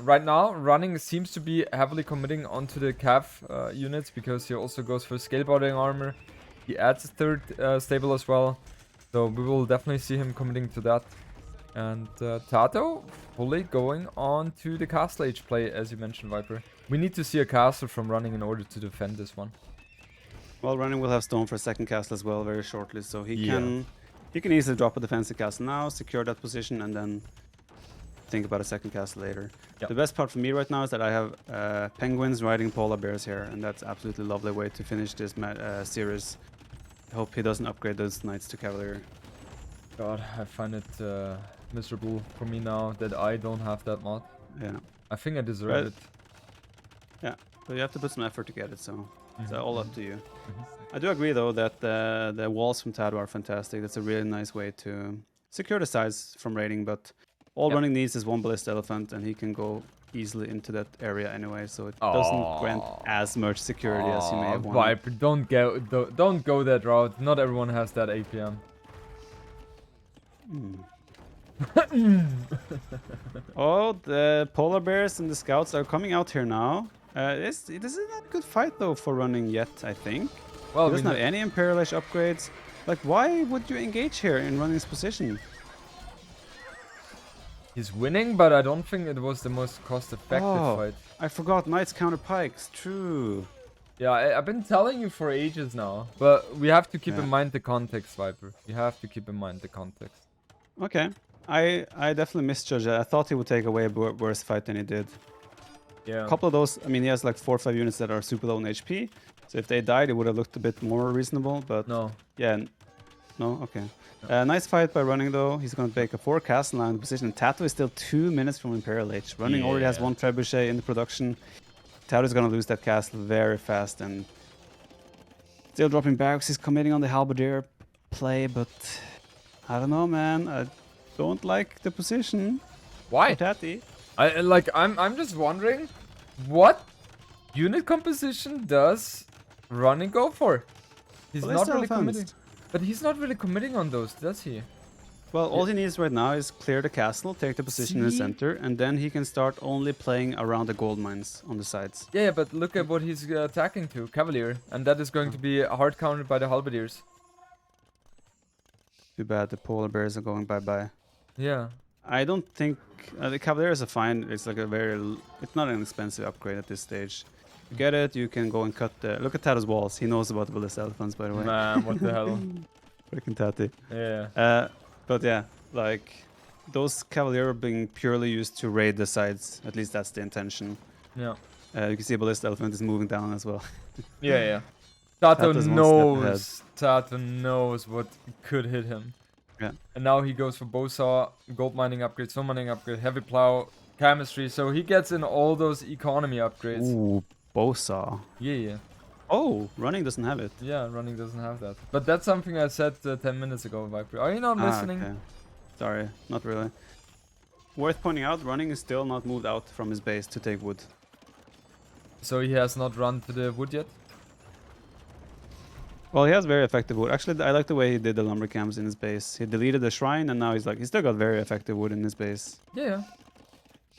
Right now, Running seems to be heavily committing onto the cav units because he also goes for scaleboarding armor. He adds a third stable as well, so we will definitely see him committing to that. And TaToH fully going on to the castle age play, as you mentioned, Viper. We need to see a castle from Running in order to defend this one. Well, Running will have stone for a second castle as well very shortly, so he can easily drop a defensive castle now, secure that position, and then think about a second castle later. Yep. The best part for me right now is that I have penguins riding polar bears here, and that's absolutely lovely way to finish this series. I hope he doesn't upgrade those knights to cavalier. God, I find it miserable for me now that I don't have that mod. Yeah. I think I deserve it. Yeah, but you have to put some effort to get it, so it's all up to you. I do agree though that the walls from TaToH are fantastic. That's a really nice way to secure the sides from raiding, but all Running needs is one ballista elephant, and he can go easily into that area anyway, so it doesn't grant as much security as you may have wanted. Viper, don't go that route. Not everyone has that APM. Oh, the polar bears and the scouts are coming out here now. This is not a good fight though for Running yet, I think. Well, he doesn't have any Imperial Age upgrades. Like, why would you engage here in Running's position? He's winning, but I don't think it was the most cost-effective fight. I forgot knights counter pikes. True. Yeah, I've been telling you for ages now, but we have to keep in mind the context, Viper. You have to keep in mind the context. Okay. I definitely misjudged it. I thought he would take a way worse fight than he did. Yeah. A couple of those, I mean, he has like 4 or 5 units that are super low in HP. So if they died, it would have looked a bit more reasonable, but... No. Yeah. No? Okay. Nice fight by Running though. He's going to take a 4 castle line position. TaToH is still 2 minutes from Imperial Age. Running already has 1 trebuchet in the production. TaToH is going to lose that castle very fast and still dropping barracks. He's committing on the halberdier play, but I don't know, man. I don't like the position. Why? TaToH. I'm just wondering what unit composition does Running go for? He's not really committing. But he's not really committing on those, does he? Well, all he needs right now is clear the castle, take the position in the center, and then he can start only playing around the gold mines on the sides. Yeah, but look at what he's attacking to, Cavalier. And that is going to be hard countered by the halberdiers. Too bad the polar bears are going bye-bye. Yeah. I don't think... the Cavalier is a fine. It's like a very... It's not an expensive upgrade at this stage. You get it, you can go and cut the... Look at TaToH's walls. He knows about the ballista elephants, by the way. Man, what the hell. Freaking TaToH. Yeah. But yeah, like... Those Cavalier are being purely used to raid the sides. At least that's the intention. Yeah. You can see ballista elephant is moving down as well. Yeah. TaToH knows what could hit him. Yeah. And now he goes for bowsaw, gold mining upgrade, stone mining upgrade, heavy plow, chemistry. So he gets in all those economy upgrades. Ooh, bowsaw. Yeah. Oh, running doesn't have it. Yeah, running doesn't have that. But that's something I said 10 minutes ago, Viper. Are you not listening? Okay. Sorry, not really. Worth pointing out, running is still not moved out from his base to take wood. So he has not run to the wood yet? Well, he has very effective wood. Actually, I like the way he did the lumber camps in his base. He deleted the shrine, and now he's still got very effective wood in his base. Yeah.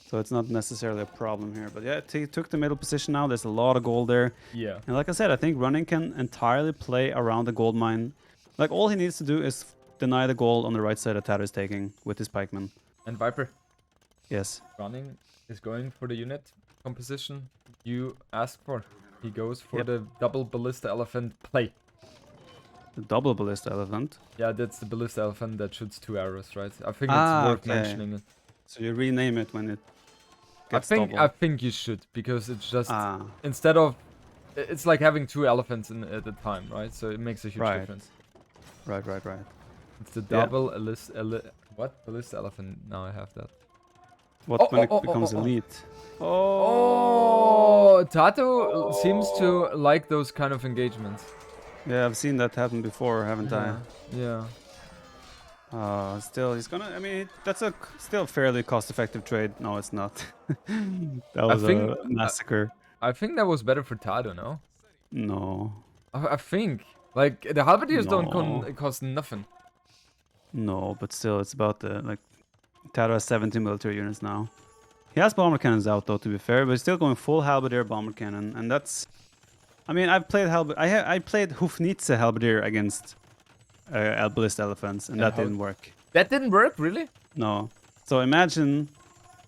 So it's not necessarily a problem here. But yeah, he took the middle position now. There's a lot of gold there. Yeah. And like I said, I think running can entirely play around the gold mine. Like, all he needs to do is deny the gold on the right side that TaToH is taking with his pikemen. And Viper, Yes. running is going for the unit composition you asked for. He goes for the double ballista elephant play. The double ballista elephant. Yeah, that's the ballista elephant that shoots 2 arrows, right? I think it's worth mentioning it. So you rename it when it gets I double. think you should, because it's just Ah, instead of it's like having 2 elephants at a time, right? So it makes a huge Right. difference. right. It's the Yeah. double ballista elephant. Now I have that. What when it becomes elite? Oh, TaToH seems to like those kind of engagements. Yeah, I've seen that happen before, haven't Yeah. I? Still, he's gonna. I mean, that's a still fairly cost-effective trade. No, it's not. That was think- a massacre. I think that was better for TaToH, no? No, I think. Like, the halberdiers No. don't cost nothing. no, but still, it's about the TaToH has 17 military units now. He has bomber cannons out though, to be fair, but he's still going full halberdier bomber cannon, and that's. I mean, I've played I played Hufnitze halberdier against ballista elephants, and that didn't work. That didn't work, really? No. So imagine.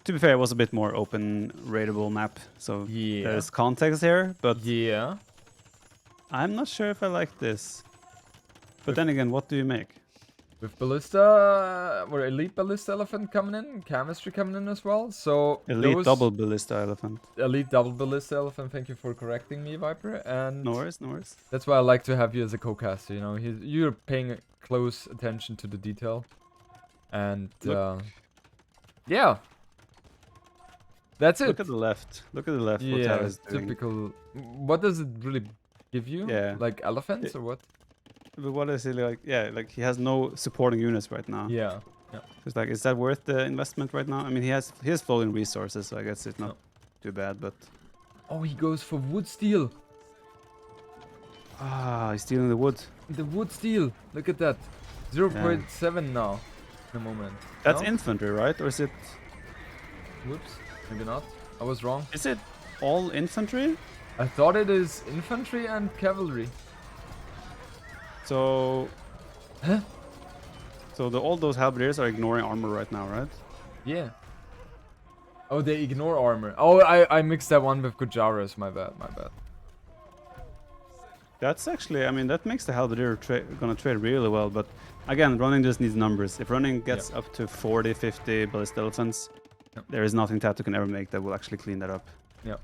To be fair, it was a bit more open, raidable map, so Yeah. there's context here, but Yeah. I'm not sure if I like this. But then again, what do you make? With ballista, or elite ballista elephant coming in, chemistry coming in as well. So Elite those- double ballista elephant. elite double ballista elephant. Thank you for correcting me, Viper. And No worries, no worries. that's why I like to have you as a co-caster. You know, you're paying close attention to the detail, and yeah, that's it. Look at the left. Look at the left. What Yeah, TaToH is doing. typical. What does it really give you? Yeah. Like elephants or what? But what is he like? Yeah, like he has no supporting units right now. Yeah. It's like, is that worth the investment right now? I mean, he has floating resources, so I guess it's not No. too bad. But Oh, he goes for wood steel. he's stealing the wood. The wood steel. Look at that. 0.7 now. In the moment. That's No? infantry, right? Or is it? Whoops. Maybe not. I was wrong. Is it all infantry? I thought it is infantry and cavalry. So. Huh? So all those halberdiers are ignoring armor right now, right? Yeah. Oh, they ignore armor. Oh, I mixed that one with Gujaras. My bad. That's actually, I mean, that makes the halberdier gonna trade really well. But again, running just needs numbers. If running gets up to 40, 50 ballista elephants, there is nothing TaToH can ever make that will actually clean that up. Yeah.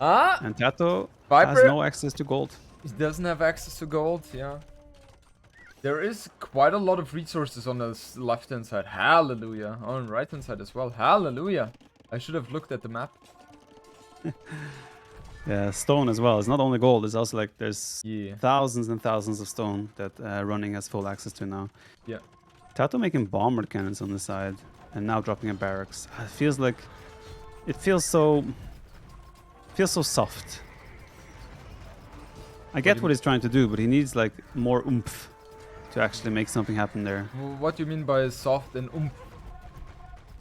Ah! And TaToH Viper! has no access to gold. He doesn't have access to gold, yeah. There is quite a lot of resources on the left-hand side. Hallelujah. On the right-hand side as well. Hallelujah. I should have looked at the map. Yeah, stone as well. It's not only gold. It's also like there's Yeah. thousands and thousands of stone that running has full access to now. Yeah. TaToH making bomber cannons on the side and now dropping a barracks. It feels like it feels so soft. I get what he's trying to do, but he needs like more oomph to actually make something happen there. What do you mean by soft and oomph?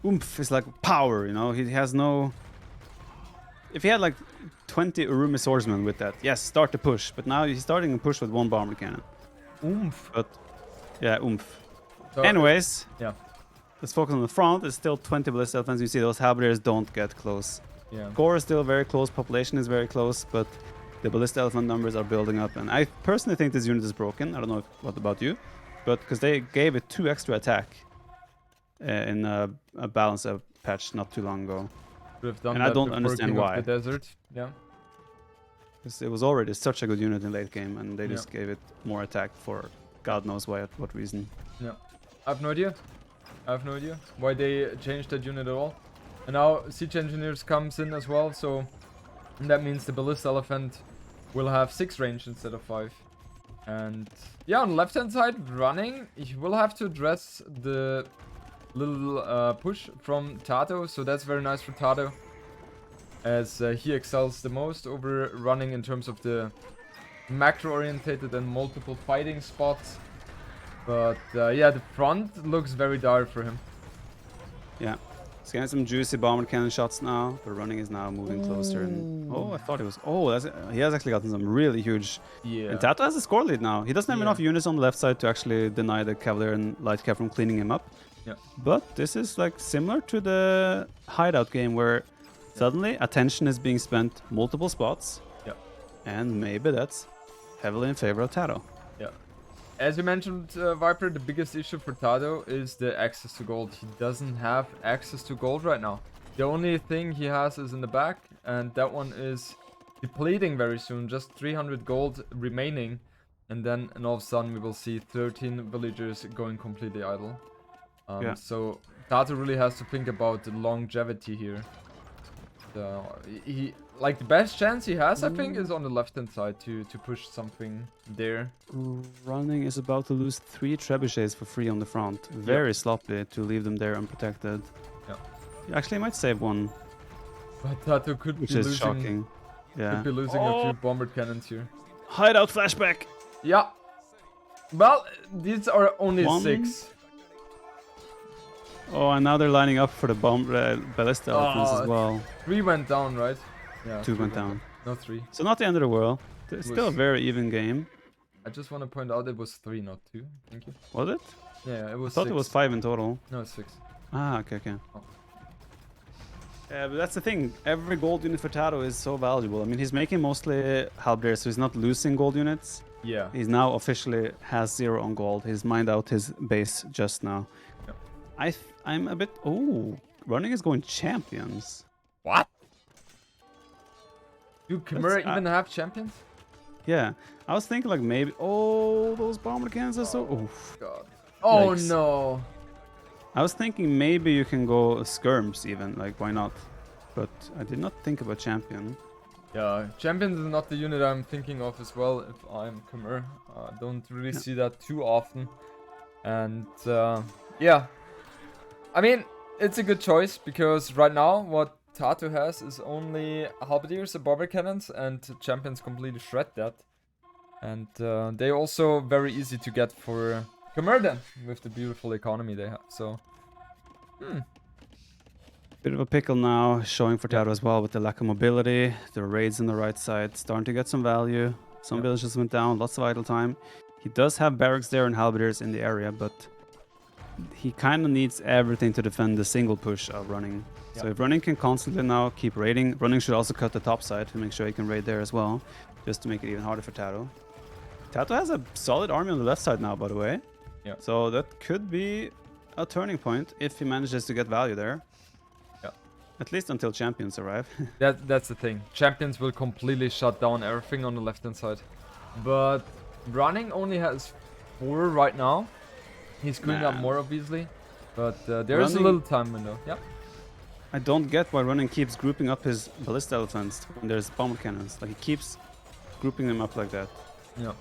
Oomph is like power, you know. He has no. If he had like 20 Urumi swordsmen with that, yes, start the push. But now he's starting a push with one bomber cannon. Oomph. But yeah, oomph. So, Anyways, yeah. let's focus on the front. It's still 20 ballista elephants. You see those halberdiers don't get close. Yeah. Core is still very close. Population is very close, but the ballista elephant numbers are building up. And I personally think this unit is broken. I don't know what about you, but because they gave it 2 extra attack in a balance up patch not too long ago. Could have done And I that don't before understand King of why. the Desert. Yeah. 'Cause it was already such a good unit in late game, and they Yeah. just gave it more attack for God knows why, what reason. Yeah. I have no idea. Why they changed that unit at all. And now Siege Engineers comes in as well, so that means the Ballista Elephant will have 6 range instead of 5. And yeah, on the left hand side, running, he will have to address the little push from TaToH, so that's very nice for TaToH, as he excels the most over running in terms of the macro orientated and multiple fighting spots. But yeah, the front looks very dire for him. Yeah. He's getting some juicy bomber cannon shots now, but running is now moving closer. And oh, I thought it was. Oh, he has actually gotten some really huge. Yeah. And TaToH has a score lead now. He doesn't have enough units on the left side to actually deny the Cavalier and Light Cav from cleaning him up. Yeah. But this is like similar to the hideout game where suddenly attention is being spent multiple spots. Yeah. And maybe that's heavily in favor of TaToH. Yeah. As you mentioned, Viper, the biggest issue for TaToH is the access to gold. He doesn't have access to gold right now. The only thing he has is in the back, and that one is depleting very soon. Just 300 gold remaining, and then all of a sudden we will see 13 villagers going completely idle. So TaToH really has to think about the longevity here. So he, like, the best chance he has, I think, is on the left hand side to push something there. Running is about to lose 3 trebuchets for free on the front. Very sloppy to leave them there unprotected. Yeah. You actually might save one. But TaToH could Which be is losing, shocking. Yeah. could be losing a few bomber cannons here. Hideout flashback! Yeah. Well, these are only 6. Oh, and now they're lining up for the bomb ballista elephants as well. 3 went down, right? Yeah. 2 went down. No, 3. So not the end of the world. It's still a very even game. I just want to point out it was 3, not 2. Thank you. Was it? Yeah, it was I thought 6. it was 5 in total. No, it's 6. Ah, okay. Oh. Yeah, but that's the thing. Every gold unit for TaToH is so valuable. I mean, he's making mostly halberdiers, so he's not losing gold units. Yeah. He's now officially has 0 on gold. He's mined out his base just now. Yeah. I'm a bit... Oh, running is going champions. What? Do Chimera even have champions? Yeah, I was thinking like maybe... Oh, those bomber cannons are so... Oh, God. Oh Yikes. no. I was thinking maybe you can go skirms even, like why not? But I did not think about champion. Yeah, champions is not the unit I'm thinking of as well if I'm Khmer. I don't really see that too often. And yeah, I mean, it's a good choice because right now what TaToH has is only halberdiers and bomber cannons, and champions completely shred that. And they're also very easy to get for Khmer then, with the beautiful economy they have. So, Bit of a pickle now, showing for TaToH as well with the lack of mobility, the raids on the right side, starting to get some value. Some villages went down, lots of idle time. He does have barracks there and halberdiers in the area, but he kind of needs everything to defend the single push of running. So if running can constantly now keep raiding, running should also cut the top side to make sure he can raid there as well, just to make it even harder for TaToH. TaToH has a solid army on the left side now, by the way. Yeah. So that could be a turning point if he manages to get value there. Yeah. At least until champions arrive. that's the thing. Champions will completely shut down everything on the left hand side. But running only has 4 right now. He's cleaning up more obviously. But there is a little time window. Yeah. I don't get why running keeps grouping up his ballista elephants when there's bomber cannons. Like he keeps grouping them up like that. Yeah.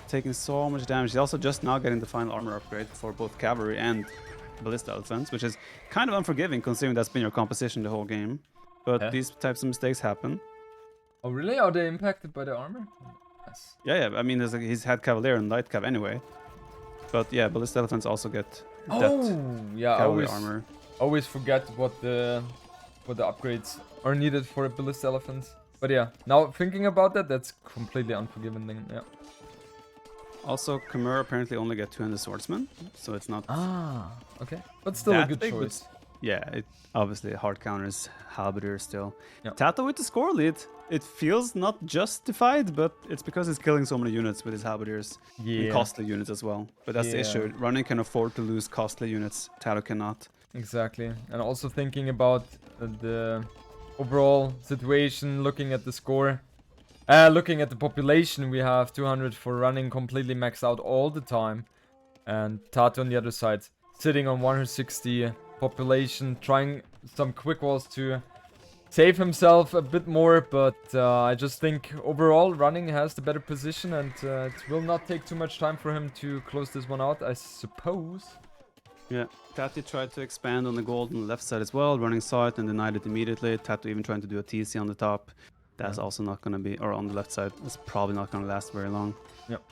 Taking so much damage. He's also just now getting the final armor upgrade for both cavalry and ballista elephants, which is kind of unforgiving considering that's been your composition the whole game. But these types of mistakes happen. Oh really? Are they impacted by the armor? Yes. Yeah. I mean, he's had cavalier and light cav anyway. But yeah, ballista elephants also get that cavalry armor. Always forget what the upgrades are needed for a ballista elephant. But yeah, now thinking about that, that's completely unforgiving then, yeah. Also, Khmer apparently only get 200 swordsmen, so it's not... Ah, okay. But still a good big, choice. Yeah, it obviously hard counters halberdier still. Yeah. TaToH with the score lead. It feels not justified, but it's because he's killing so many units with his halberdiers. Yeah. And costly units as well. But that's the issue. Running can afford to lose costly units. TaToH cannot. Exactly. And also thinking about the overall situation, looking at the score. Looking at the population, we have 200 for running completely maxed out all the time. And TaToH on the other side, sitting on 160 population, trying some quick walls to save himself a bit more, but I just think overall running has the better position, and it will not take too much time for him to close this one out, I suppose. Yeah, Tati tried to expand on the gold on the left side as well. Running saw it and denied it immediately. Tatu even trying to do a TC on the top. That's also not going to be, or on the left side, it's probably not going to last very long. Yep.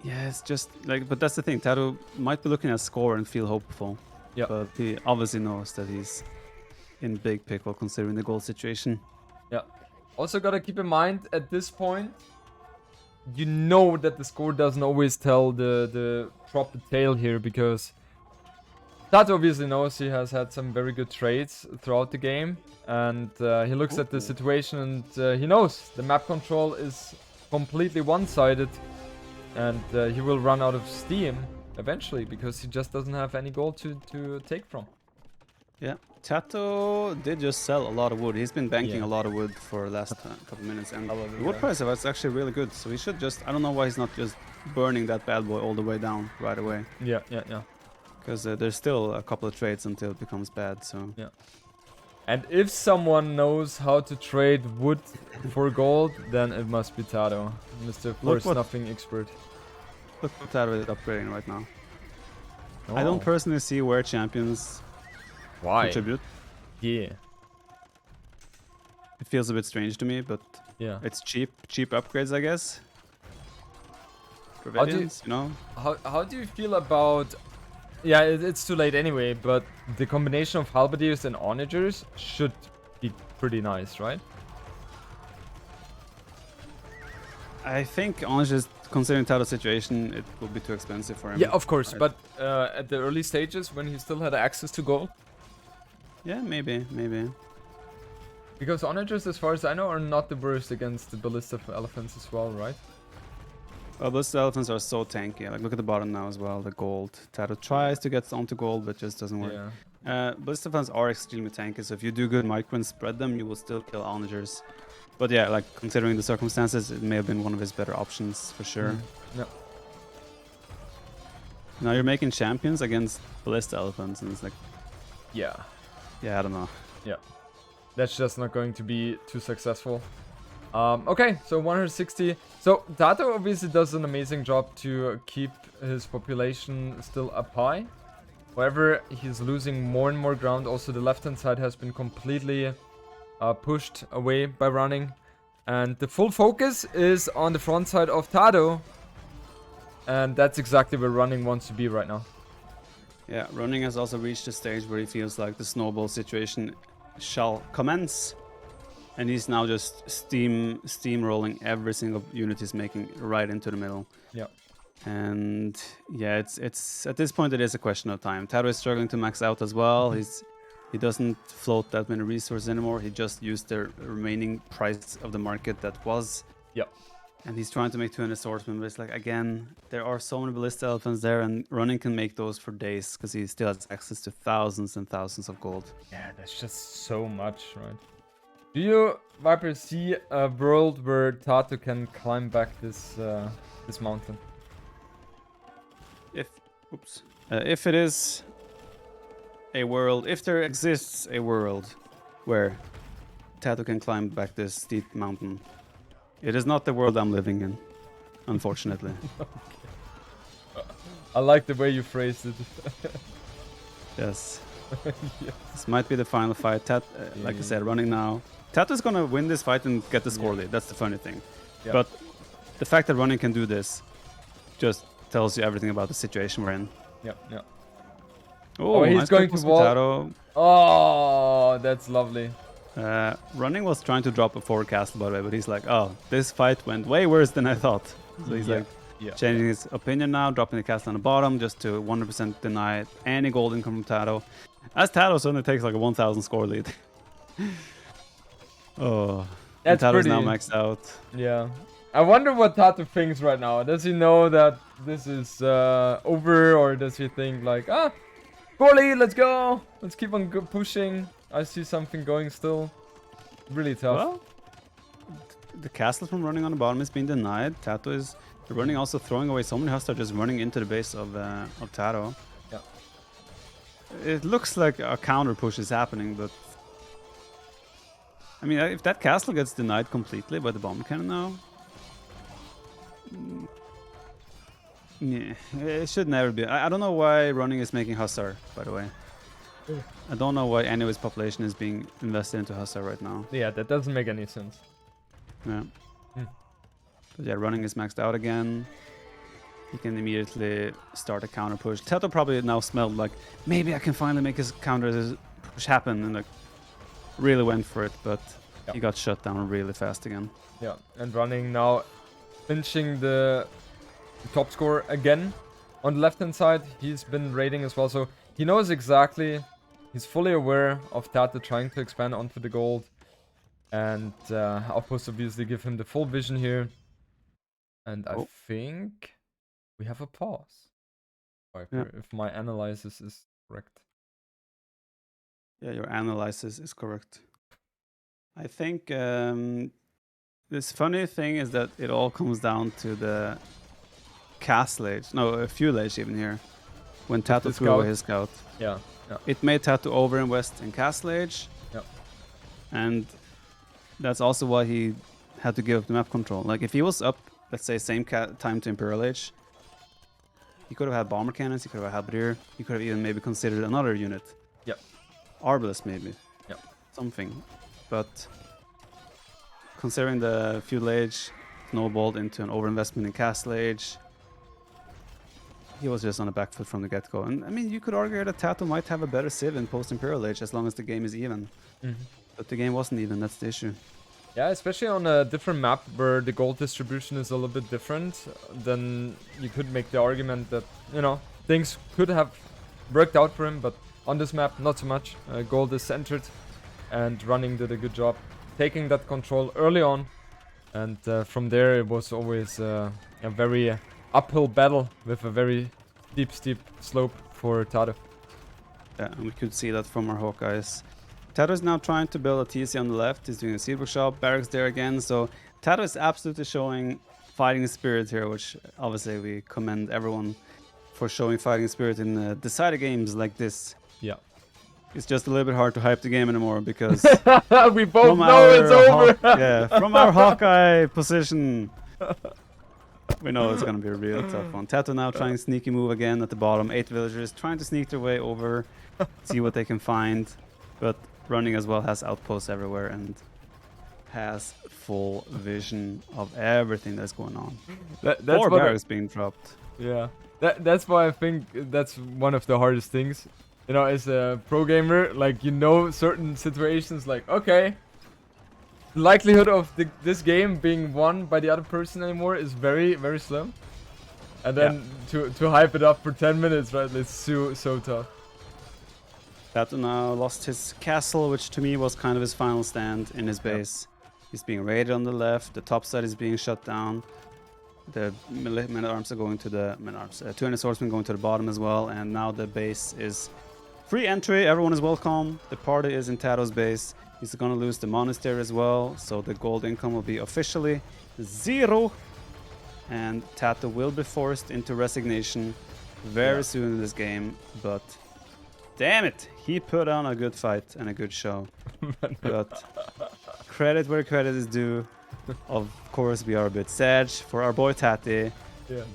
Yeah, it's just like, but that's the thing. Tatu might be looking at score and feel hopeful. Yeah. But he obviously knows that he's in big pickle considering the gold situation. Yeah. Also gotta keep in mind at this point, you know that the score doesn't always tell the proper tale here, because Tato obviously knows he has had some very good trades throughout the game, and he looks at the situation and he knows the map control is completely one-sided, and he will run out of steam eventually because he just doesn't have any gold to take from. Yeah, Tato did just sell a lot of wood. He's been banking a lot of wood for the last couple minutes, and the wood price of it's actually really good. So he should just, I don't know why he's not just burning that bad boy all the way down right away. Yeah. Because there's still a couple of trades until it becomes bad, so... Yeah. And if someone knows how to trade wood for gold, then it must be Tato, Mr. Force Nothing expert. Look what Tato is upgrading right now. Oh. I don't personally see where champions contribute. Yeah. It feels a bit strange to me, but Yeah. it's cheap upgrades, I guess. Provisions, you know? How do you feel about... Yeah, it's too late anyway, but the combination of halberdiers and onagers should be pretty nice, right? I think, honestly, considering Tato's situation, it will be too expensive for him. Yeah, of course, but at the early stages, when he still had access to gold? Yeah, maybe. Because onagers, as far as I know, are not the worst against the ballista elephants as well, right? Well, those elephants are so tanky. Like, look at the bottom now as well, the gold. Tato tries to get onto gold, but just doesn't work. Yeah. Ballista elephants are extremely tanky, so if you do good micro and spread them, you will still kill onagers. But yeah, like, considering the circumstances, it may have been one of his better options, for sure. Yeah. Now you're making champions against ballista elephants, and it's like... Yeah. Yeah, I don't know. Yeah. That's just not going to be too successful. Okay, so 160. So Tato obviously does an amazing job to keep his population still up high. However, he's losing more and more ground. Also, the left-hand side has been completely pushed away by running. And the full focus is on the front side of Tato. And that's exactly where running wants to be right now. Yeah, running has also reached a stage where he feels like the snowball situation shall commence. And he's now just steamrolling every single unit he's making right into the middle. Yeah. And yeah, it's at this point it is a question of time. Tato is struggling to max out as well. He doesn't float that many resources anymore. He just used the remaining price of the market that was. Yep. And he's trying to make 200 swordsmen, but it's like, again, there are so many ballista elephants there, and running can make those for days because he still has access to thousands and thousands of gold. Yeah, that's just so much, right? Do you, Viper, see a world where Tato can climb back this this mountain? If it is a world, if there exists a world where Tato can climb back this steep mountain, it is not the world I'm living in, unfortunately. I like the way you phrased it. Yes. Yes. This might be the final fight. Like I said, running now. Tato's gonna win this fight and get the score lead. That's the funny thing. Yeah. But the fact that running can do this just tells you everything about the situation we're in. Yeah. Oh, he's nice going to wall. Tato. Oh, that's lovely. Running was trying to drop a forecast, by the way, but he's like, oh, this fight went way worse than I thought. So he's changing his opinion now, dropping the castle on the bottom just to 100% deny any gold income from Tato. As Tato suddenly takes like a 1,000 score lead. Oh, that's Tato's pretty... now maxed out. Yeah. I wonder what Tato thinks right now. Does he know that this is over, or does he think like, score lead, let's go. Let's keep on pushing. I see something going still. Really tough. Well, the castle from running on the bottom is being denied. Tato is running, also throwing away so many hustlers, just running into the base of Tato. Yeah. It looks like a counter push is happening, but I mean, if that castle gets denied completely by the bomb cannon now, yeah, it should never be. I don't know why running is making Hussar, by the way. I don't know why any of his population is being invested into Hussar right now. Yeah, that doesn't make any sense. Yeah. Hmm. But yeah, running is maxed out again. He can immediately start a counter push. TaToH probably now smelled like, maybe I can finally make his counter push happen, and like really went for it, but he got shut down really fast again. Yeah, and running now, finishing the top score again. On the left-hand side, he's been raiding as well, so he knows exactly, he's fully aware of TaToH trying to expand onto the gold. And Outpost obviously give him the full vision here. And I think we have a pause. Viper, if my analysis is correct. Yeah, your analysis is correct. I think this funny thing is that it all comes down to the castle age. No, a fuel age even here. When TaToH threw away his scout. Yeah. It made TaToH over-invest in castle age. Yep. And that's also why he had to give up the map control. Like, if he was up, let's say, same time to Imperial Age, he could have had bomber cannons, he could have had Halberd, he could have even maybe considered another unit. Yep. Arbalest, maybe. Yep. Something. But considering the feudal age snowballed into an overinvestment in castle age, he was just on a back foot from the get-go. And I mean, you could argue that TaToH might have a better civ in post-Imperial Age as long as the game is even. But the game wasn't even, that's the issue. Yeah, especially on a different map where the gold distribution is a little bit different, then you could make the argument that, you know, things could have worked out for him, but on this map, not so much. Gold is centered, and running did a good job taking that control early on. And from there, it was always a very uphill battle with a very steep slope for TaToH. Yeah, and we could see that from our Hawkeyes. TaToH is now trying to build a TC on the left. He's doing a seed workshop, barracks there again. So TaToH is absolutely showing fighting spirit here, which obviously we commend everyone for showing fighting spirit in decided games like this. Yeah. It's just a little bit hard to hype the game anymore because we both know it's over. Yeah, from our Hawkeye position, we know it's gonna be a real tough one. TaToH now trying sneaky move again at the bottom. 8 villagers trying to sneak their way over, see what they can find, but running as well has outposts everywhere and has full vision of everything that's going on. That's 4 barracks being dropped. Yeah, that's why I think that's one of the hardest things. You know, as a pro gamer, like, you know, certain situations, like, okay, the likelihood of this game being won by the other person anymore is very, very slim. And then to hype it up for 10 minutes, right, it's so tough. TaToH now lost his castle, which to me was kind of his final stand in his base. He's being raided on the left, the top side is being shut down. The men-at-arms are going to the men-at-arms. 200 swordsmen going to the bottom as well, and now the base is free entry, everyone is welcome. The party is in TaToH's base. He's gonna lose the monastery as well, so the gold income will be officially 0. And TaToH will be forced into resignation very soon in this game, but damn it, he put on a good fight and a good show. But credit where credit is due. Of course, we are a bit sad for our boy TaToH,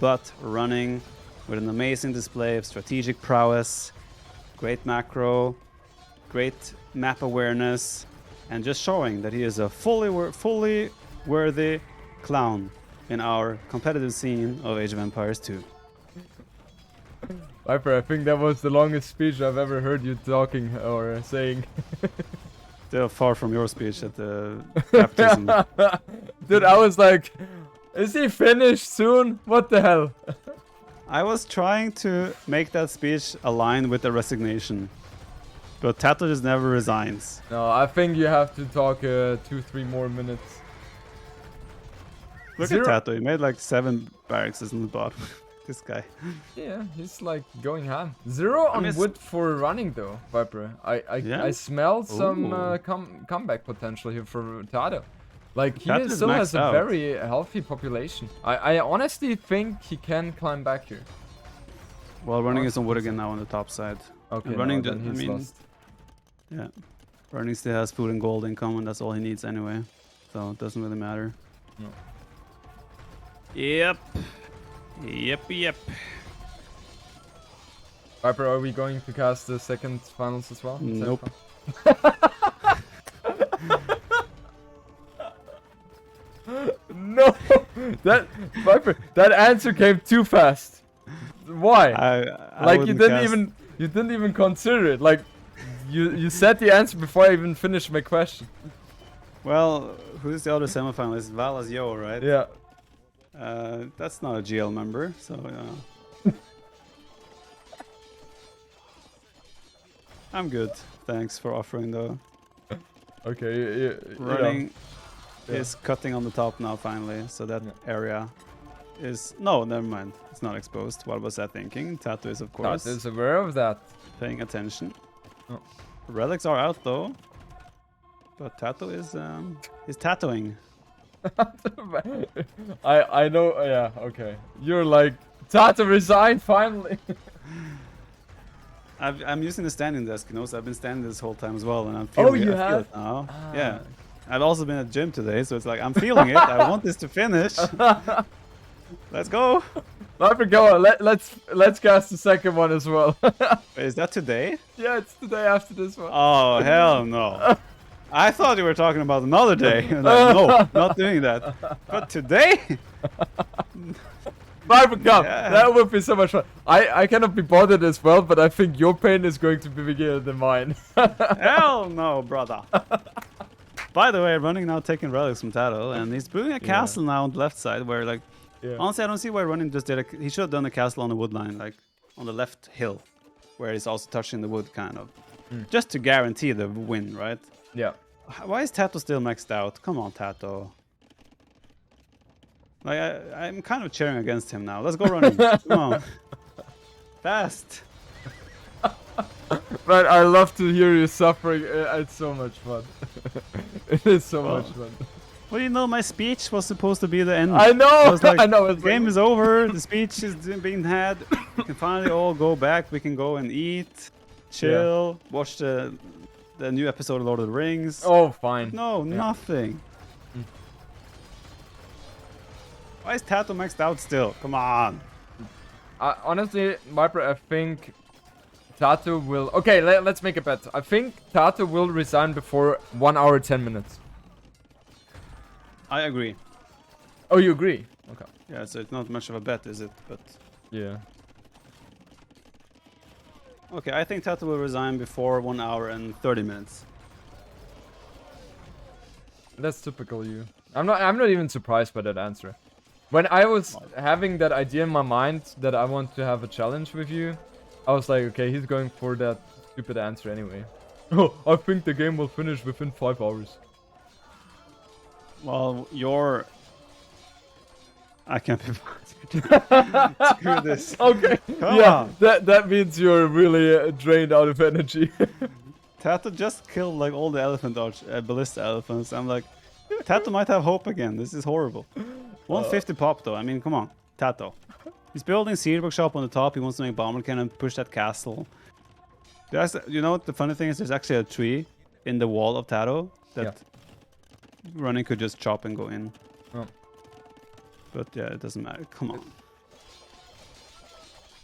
but running with an amazing display of strategic prowess, great macro, great map awareness, and just showing that he is a fully worthy clown in our competitive scene of Age of Empires 2. Viper, I think that was the longest speech I've ever heard you talking or saying. Still far from your speech at the baptism. Dude, I was like, is he finished soon? What the hell? I was trying to make that speech align with the resignation, but TaToH just never resigns. No, I think you have to talk 2-3 more minutes. Look at TaToH, he made like 7 barracks in the bottom. This guy. Yeah, he's like going ham. 0 on wood for running though, Viper. I smell some comeback potential here for TaToH. Like, he still has a very healthy population. I honestly think he can climb back here. Well, running is on wood again now on the top side. Okay, and running then he's lost. Yeah. Running still has food and gold in common. That's all he needs anyway. So it doesn't really matter. No. Yep. Yep. Viper, are we going to cast the second finals as well? Nope. No! That Viper, that answer came too fast. Why? I Like you wouldn't didn't cast- even consider it. Like you said the answer before I even finished my question. Well, who's the other semifinalist? Valas Yo, right? Yeah. That's not a GL member, so I'm good. Thanks for offering though. Okay. Running Yeah. is cutting on the top now finally, so that area is no, never mind. It's not exposed. What was I thinking? TaToH is of course TaToH is aware of that. paying attention. Oh. Relics are out though, but TaToH is tattooing. I know. Yeah. Okay. You're like TaToH resigned finally. I'm using the standing desk, you know, so I've been standing this whole time as well, and I'm feeling you I feel have? it now. Ah. Yeah. I've also been at gym today, so it's like I'm feeling it. I want this to finish. Let's go. Viper, go on. Let's cast the second one as well. Wait, is that today? Yeah, it's the day after this one. Oh hell no! I thought you were talking about another day. Like, no, not doing that. But today? Viper, come. Yeah. That would be so much fun. I cannot be bothered as well, but I think your pain is going to be bigger than mine. Hell no, brother. By the way, running now taking relics from TaToH, and he's building a castle now on the left side where, like, honestly, I don't see why running just did he should have done a castle on the wood line, like, on the left hill, where he's also touching the wood, kind of. Just to guarantee the win, right? Yeah. Why is TaToH still maxed out? Come on, TaToH. Like, I'm kind of cheering against him now. Let's go running. Come on. Fast. But I love to hear you suffering. It's so much fun. It is so much fun. Well, you know, my speech was supposed to be the end. I know. I was like, I know. the game is over. The speech is being had. We can finally all go back. We can go and eat, chill, watch the new episode of Lord of the Rings. Oh, fine. No, nothing. Why is TaToH maxed out still? Come on. Honestly, Viper, I think TaToH will... Okay, let's make a bet. I think TaToH will resign before 1 hour 10 minutes. I agree. Oh, you agree? Okay. Yeah, so it's not much of a bet, is it? But Yeah. okay, I think TaToH will resign before 1 hour and 30 minutes. That's typical you. I'm not even surprised by that answer. When I was having that idea in my mind that I want to have a challenge with you, I was like, okay, he's going for that stupid answer anyway. Oh, I think the game will finish within 5 hours. Well, I can't be bothered. Screw this. Okay. Come yeah, on. that means you're really drained out of energy. TaToH just killed like all the ballista elephants. I'm like, TaToH might have hope again. This is horrible. 150 pop though. I mean, come on, TaToH. He's building seed workshop on the top. He wants to make bomber cannon, push that castle. You know what the funny thing is? There's actually a tree in the wall of TaToH that running could just chop and go in. Oh. But yeah, it doesn't matter. Come on.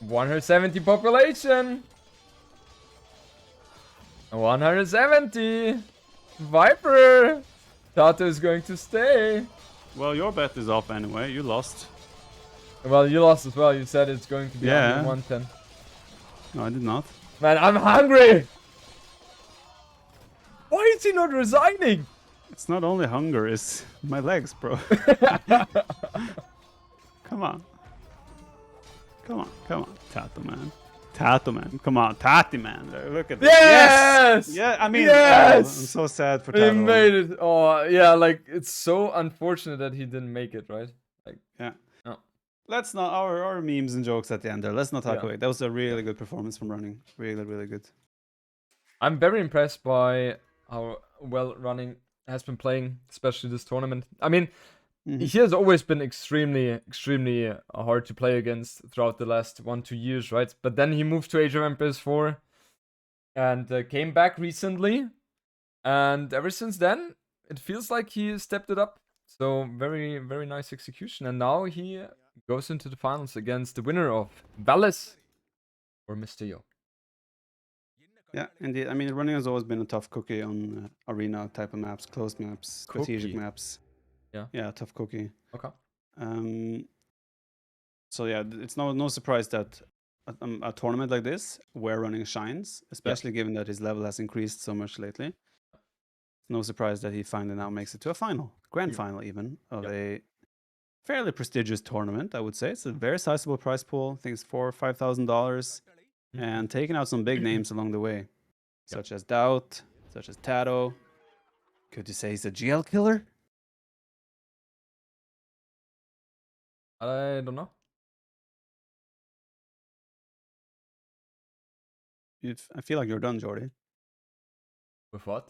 170 population. 170. Viper. TaToH is going to stay. Well, your bet is off anyway. You lost. Well, you lost as well. You said it's going to be Yeah. under 110. No, I did not. Man, I'm hungry. Why is he not resigning? It's not only hunger, it's my legs, bro. Come on. Come on, come on. TaToH, man. TaToH, man. Come on, Tati, man. Look at this. Yes! Yeah, I mean, Yes! oh, I'm so sad for He TaToH. made it. Oh, yeah, like, it's so unfortunate that he didn't make it, right? Like, Yeah. no. Let's not, our memes and jokes at the end there. Let's not talk Yeah. away. That was a really good performance from running. Really, really good. I'm very impressed by how well running has been playing, especially this tournament. I mean, he has always been extremely hard to play against throughout the last 1-2 years, right? But then he moved to Age of Empires 4 and came back recently. And ever since then, it feels like he stepped it up. So very, very nice execution. And now he goes into the finals against the winner of Valles or Mr. Yo. Yeah, indeed. I mean, running has always been a tough cookie on arena type of maps, closed maps, strategic Cookie. maps. Yeah. Yeah, tough cookie. Okay. So yeah, it's no surprise that a tournament like this, where running shines, especially given that his level has increased so much lately. No surprise that he finally now makes it to a final, grand final even, of a fairly prestigious tournament, I would say. It's a very sizable prize pool. I think it's $4,000 or $5,000, and taking out some big names along the way, such as Doubt, such as TaToH. Could you say he's a GL killer? I don't know. I feel like you're done, Jordy. With what?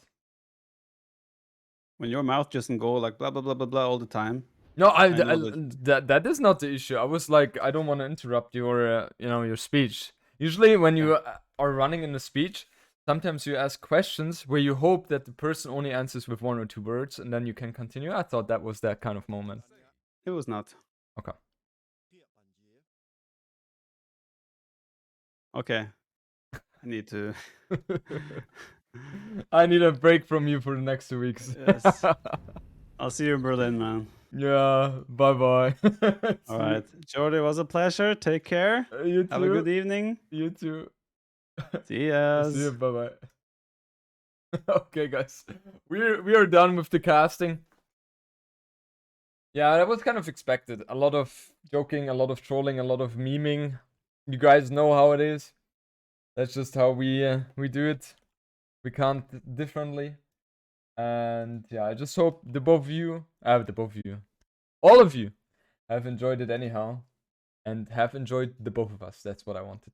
When your mouth doesn't go like blah blah blah blah blah all the time. No, know that- that is not the issue. I was like, I don't want to interrupt your, your speech. Usually, when you are running in a speech, sometimes you ask questions where you hope that the person only answers with 1 or 2 words, and then you can continue. I thought that was that kind of moment. It was not. Okay. Okay. I need to. I need a break from you for the next 2 weeks. Yes. I'll see you in Berlin, man. Yeah. Bye bye. All right, Jordy, it was a pleasure. Take care. You too. Have a good evening. You too. See ya. See you. Bye bye. Okay, guys, we are done with the casting. Yeah, that was kind of expected. A lot of joking, a lot of trolling, a lot of memeing. You guys know how it is. That's just how we do it. We can't differently. And yeah, I just hope all of you have enjoyed it anyhow, and have enjoyed the both of us. That's what I wanted to